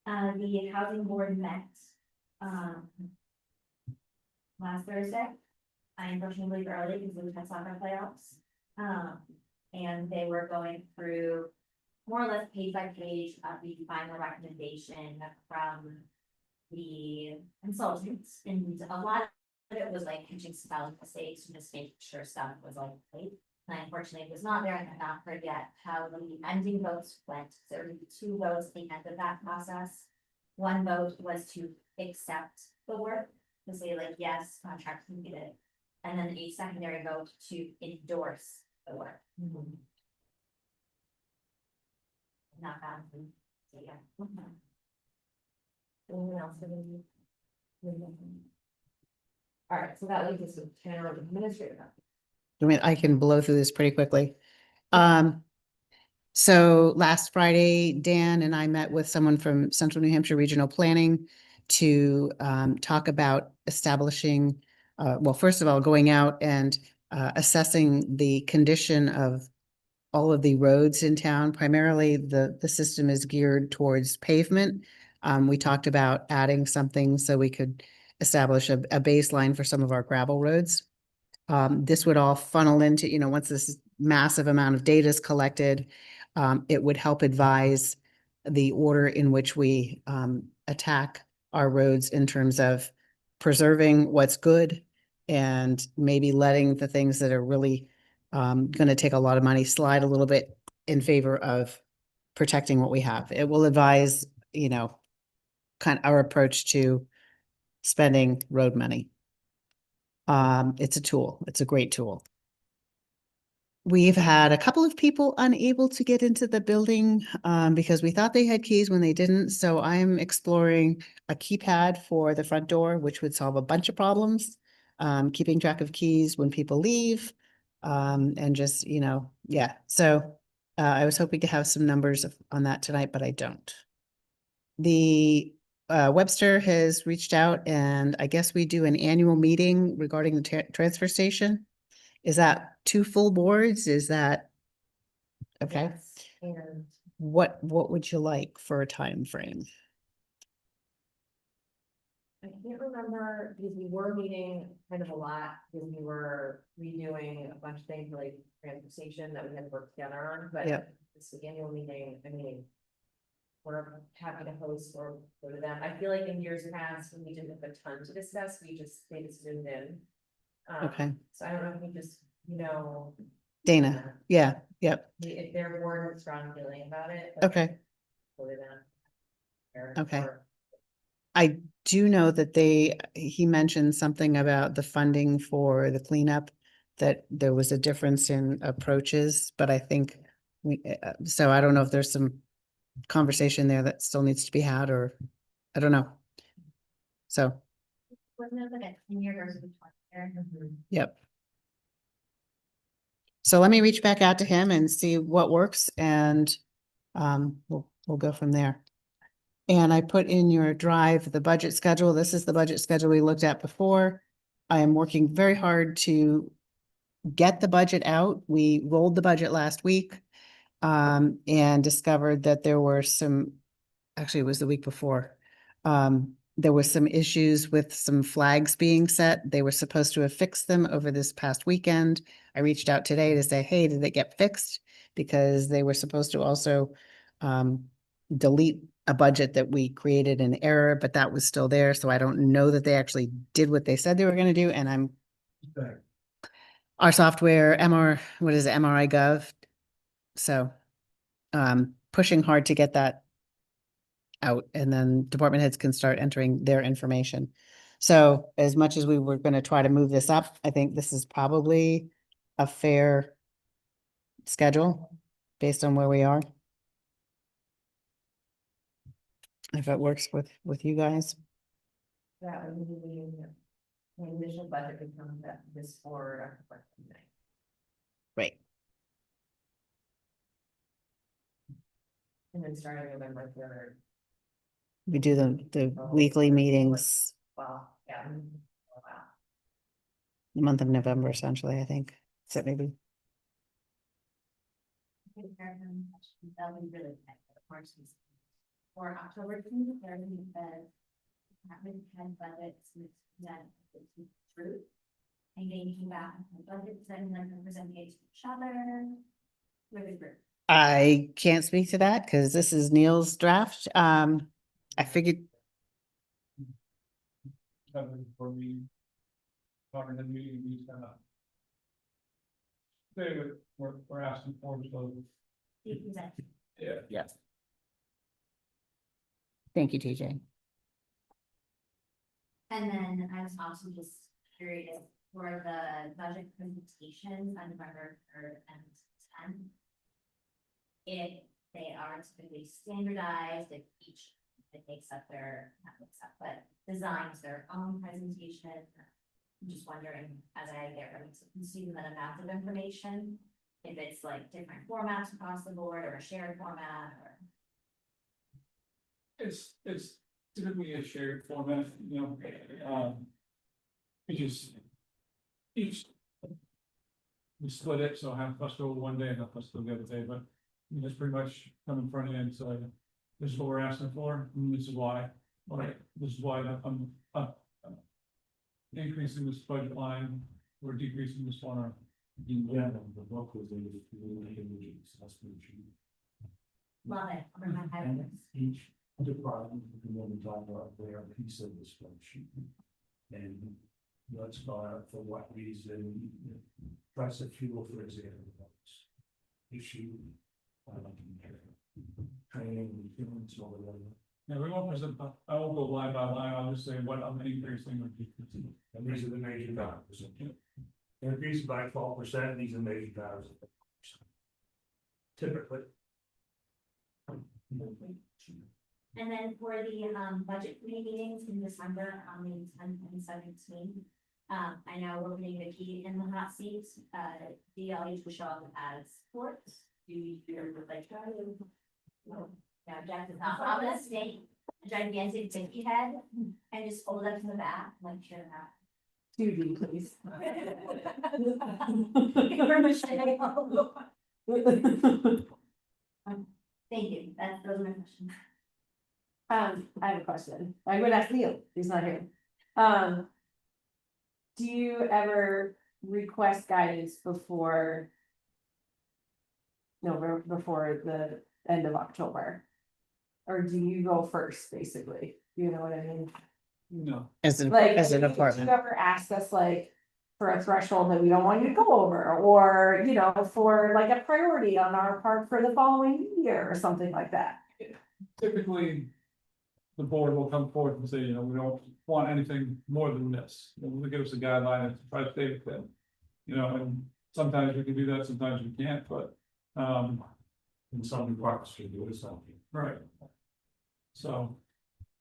The housing board met, last Thursday. I unfortunately leave early because we had soccer playoffs. And they were going through more or less page by page of the final recommendation from the consultants, and a lot of it was like catching spelling mistakes and just making sure stuff was like right. And unfortunately, it was not there, and I cannot forget how the ending votes went. There were 2 votes at the end of that process. One vote was to accept the work, to say like, yes, contract can get it. And then a secondary vote to endorse the work. Not bad. So yeah. Anyone else have any? All right, so that leaves us with Tanner administrator. I mean, I can blow through this pretty quickly. So last Friday, Dan and I met with someone from Central New Hampshire Regional Planning to talk about establishing, well, first of all, going out and assessing the condition of all of the roads in town. Primarily, the system is geared towards pavement. We talked about adding something so we could establish a baseline for some of our gravel roads. This would all funnel into, once this massive amount of data is collected, it would help advise the order in which we attack our roads in terms of preserving what's good and maybe letting the things that are really going to take a lot of money slide a little bit in favor of protecting what we have. It will advise, kind of our approach to spending road money. It's a tool. It's a great tool. We've had a couple of people unable to get into the building because we thought they had keys when they didn't. So I'm exploring a keypad for the front door, which would solve a bunch of problems. Keeping track of keys when people leave and just, yeah. So I was hoping to have some numbers on that tonight, but I don't. The Webster has reached out, and I guess we do an annual meeting regarding the transfer station. Is that 2 full boards? Is that? Okay, Yes, and what would you like for a time frame? I can't remember, because we were meeting kind of a lot, because we were redoing a bunch of things like transportation that we had worked together on, but. Yep. This annual meeting, I mean. We're happy to host or go to them. I feel like in years past, when we didn't have a ton to discuss, they just zoomed in. Okay. So I don't know if we just, Dana, yeah, yep, if they're more strong feeling about it. okay. Go to them. Okay. I do know that he mentioned something about the funding for the cleanup, that there was a difference in approaches, but I think so I don't know if there's some conversation there that still needs to be had, or I don't know. So, Wasn't it like a 10-year versus a 20-year? yep. So let me reach back out to him and see what works, and we'll go from there. And I put in your drive the budget schedule. This is the budget schedule we looked at before. I am working very hard to get the budget out. We rolled the budget last week and discovered that there were actually it was the week before. There were some issues with some flags being set. They were supposed to have fixed them over this past weekend. I reached out today to say, hey, did they get fixed? Because they were supposed to also delete a budget that we created in error, but that was still there. So I don't know that they actually did what they said they were going to do. And our software, MRI Gov. So pushing hard to get that out, and then department heads can start entering their information. So as much as we were going to try to move this up, I think this is probably a fair schedule based on where we are. If it works with you guys. That would be the initial budget becomes that this for. Right. And then starting November 3rd. We do the weekly meetings, Wow, yeah. Wow. the month of November, essentially, I think. So maybe. That'll be really nice, of course. For October 23rd, we said department head budgets that truth. Engaging back in budgets and then presenting it to each other. With a group. I can't speak to that because this is Neil's draft. I figured. For me. Talking to me, we kind of. Say what we're asking for, so. Be presented. Yeah. Yes. Thank you, TJ. And then I was also just curious for the budget presentations on November 3rd and 10th. If they are typically standardized, if each it makes up not makes up, but designs their own presentation. I'm just wondering, as I get ready to consume that amount of information, if it's like different formats across the board or a shared format or. It's typically a shared format, we just. We split it, so half of us go one day and half of us go the other day, but it's pretty much coming front end, so this is what we're asking for, and this is why. This is why I'm increasing this budget line, we're decreasing this one. Yeah, the book was Love it. Over my head. each department, and then we talk about their piece of the spreadsheet. And let's go out for what reason, price of fuel, for example, issue. Training, and so on. Yeah, we won't present, I won't go line by line, I'll just say what I'm increasing or decreasing. And these are the major drivers. Increase by 12%, these are major drivers. Typically. And then for the budget committee meetings in December on the 10th and 17th. I know we're putting Vicky in the hot seat, DLH will show up as sports. you're like, no, Jack is not, I'm gonna stay, a gigantic dinky head, and just fold up to the back, like, sure enough. 2D, please. Thank you, that's, those are my questions. I have a question. I'm gonna ask Neil, he's not here. Do you ever request guidance before? No, before the end of October? Or do you go first, basically? You know what I mean? No. As an, Like, as an do you department. ever ask us like? For a threshold that we don't want you to go over, or, you know, for like a priority on our part for the following year or something like that? Typically, the board will come forward and say, you know, we don't want anything more than this. You know, they'll give us a guideline and try to stay within. You know, and sometimes we can do that, sometimes we can't, but, in some departments we do something. Right. So,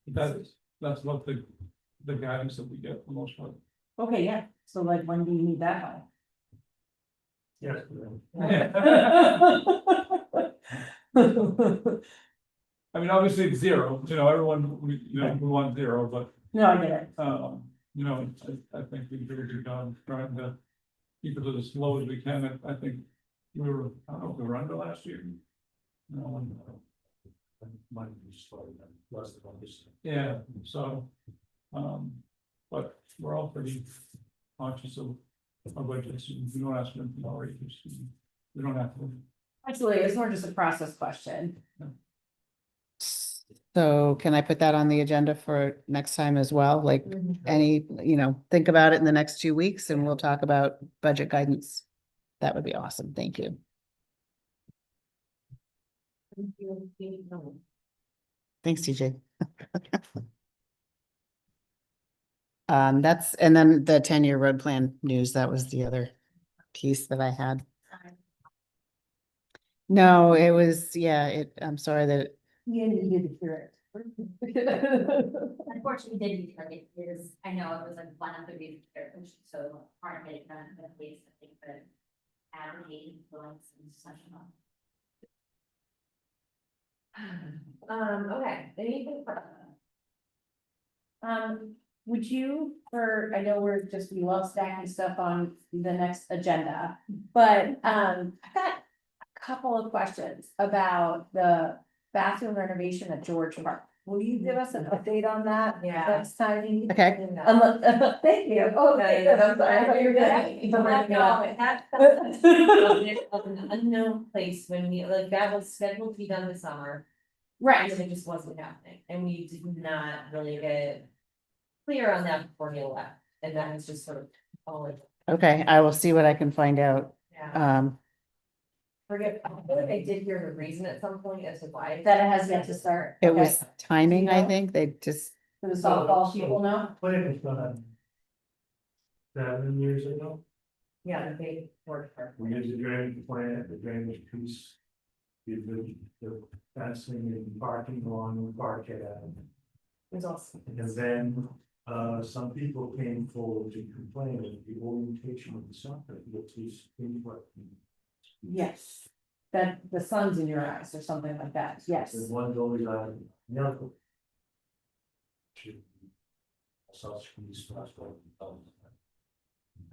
that's what the guidance that we get for the most part. Okay, yeah, so like, when do you need that by? Yes. I mean, obviously it's zero, you know, everyone, we want zero, but, No, I get it. you know, I think we do a good job trying to keep it as low as we can. I think we were, I don't know, if we were under last year. Might be slightly less than this. Yeah, so, but we're all pretty conscious of our budgets, and we don't ask them for more raises. We don't have to. Absolutely, it's more just a process question. So can I put that on the agenda for next time as well? Like any, you know, think about it in the next 2 weeks and we'll talk about budget guidance. That would be awesome. Thank you. Thanks, TJ. That's, and then the 10-year road plan news, that was the other piece that I had. No, it was, yeah, I'm sorry that, You needed to hear Unfortunately, didn't like it is, I know it was like one of the reasons there, so hard to get it done, but at least I think the advocate influence and such. Okay, anything for? Would you, I know we love stacking stuff on the next agenda, but, I've got a couple of questions about the bathroom renovation at George Park. Will you give us an update on that? Yeah. Next time. okay, Thank you. Okay, I'm sorry, I thought you were good. That's an unknown place when we, like, that was scheduled to be done this summer. Right. And it just wasn't happening, and we did not really get clear on that before he left, and that was just sort of all like, okay, I will see what I can find out. yeah. Forget, I feel like I did hear the reason at some point as to why. That it has yet to start. It Okay. was timing, I Yeah. think. They just, For the softball people know? Plan was done 7 years ago. Yeah, the big work. We did the drainage plan, the drainage piece. The fencing and parking along the park at. It was awesome. And then, some people came forward to complain that the orientation of the soccer, which is in what. Yes. That the sun's in your eyes or something like that, yes. There's one building on the other. Such police transport.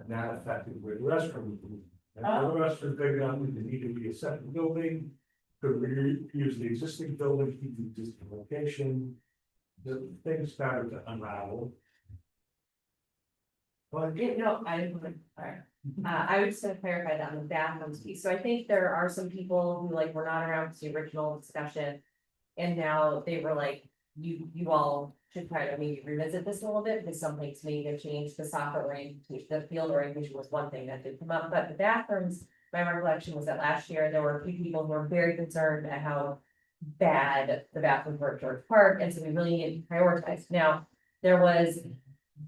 And that affected where the restroom. And the restroom big enough, there needed to be a second building. Could we use the existing building, keep the existing location? The things started to unravel. But Yeah, no, I didn't, sorry. I would just to clarify that on the bathrooms piece, so I think there are some people who like were not around for the original discussion. And now they were like, you all should try to maybe revisit this a little bit, because some things may have changed, the soccer orientation, the field orientation was one thing that did come up, but the bathrooms. My recollection was that last year, there were a few people who were very concerned at how bad the bathrooms were at George Park, and so we really need to prioritize. Now, there was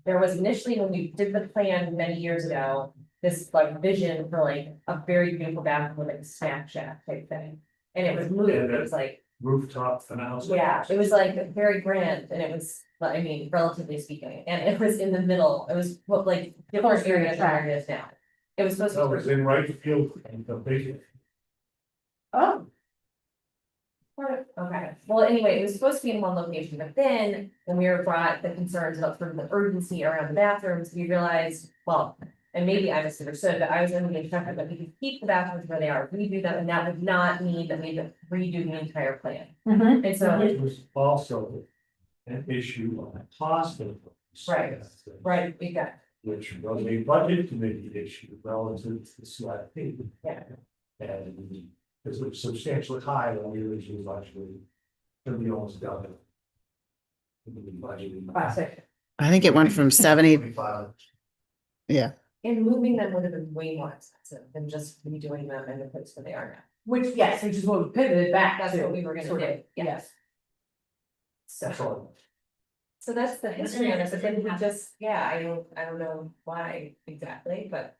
initially, when we did the plan many years ago, this like vision for like a very beautiful bathroom with like a snack shack type thing. And it was moved, it was like, rooftop finale. yeah, it was like very grand, and it was, I mean, relatively speaking, and it was in the middle, it was what like different areas than where it is now. It was supposed to That be. was in right field and the big. Oh, Okay, well, anyway, it was supposed to be in one location, but then when we were brought the concerns about sort of the urgency around the bathrooms, we realized, well. And maybe I misunderstood, but I was under the impression that we could keep the bathrooms where they are, redo them, and that would not mean that we would redo the entire plan. And so, It was also an issue on the cost of. those. Right. right, we got, Which was a budget committee issue relative to the CIP. Yeah. And it was substantially higher than the original actually. Could be almost double. Budgeting. classic. I think it went from 70, 25. yeah, and moving them would have been way more expensive than just redoing them in the place where they are now. Which, yes, which is what we pivoted back That's to. what we were gonna sort of, do, yeah. Yes. That's So, all. so that's the history on it, but then we just, yeah, I don't know why exactly, but,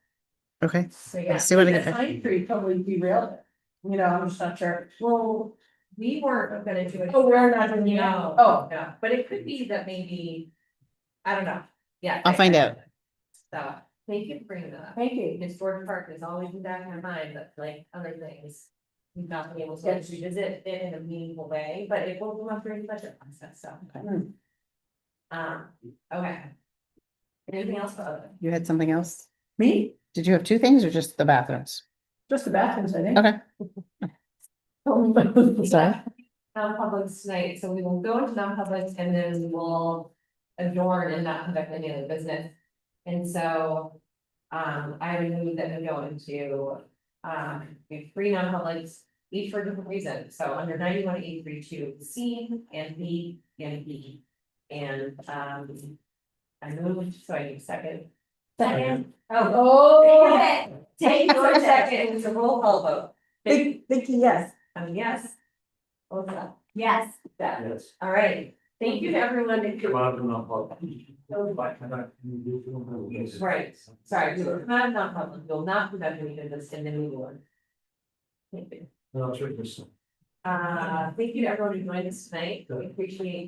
okay. so yeah. See what I That get. Pine Tree totally derailed it. You know, I'm just not sure. Well, we weren't gonna do it. Oh, we're not doing it? No, Oh. no, but it could be that maybe, I don't know, yeah. I'll find out. So, thank you for bringing that up. Thank you. Miss Jordan Park has always been back in my mind, but like other things. We've not been able to revisit it in a meaningful way, but it will come up during the budget process, so. Okay. Anything else? You had something else? Me? Did you have two things or just the bathrooms? Just the bathrooms, I think. Okay, sorry. Non-publics tonight, so we will go into non-publics and then we will adjourn and not conduct any other business. And so, I would move that we go into, we have three non-publics, each for different reasons, so under 91A32 C and B and E. And, I moved, so I need a second. Second. Oh, Oh. take your second, it's a roll call vote. Vicky, yes. Yes. What's up? Yes. That, Yes. all right, thank you to everyone. Come on, come on. Right, sorry, we were not non-public, we will not conduct any business in the new one. Thank you. No, it's written. Thank you to everyone who joined us tonight, we appreciate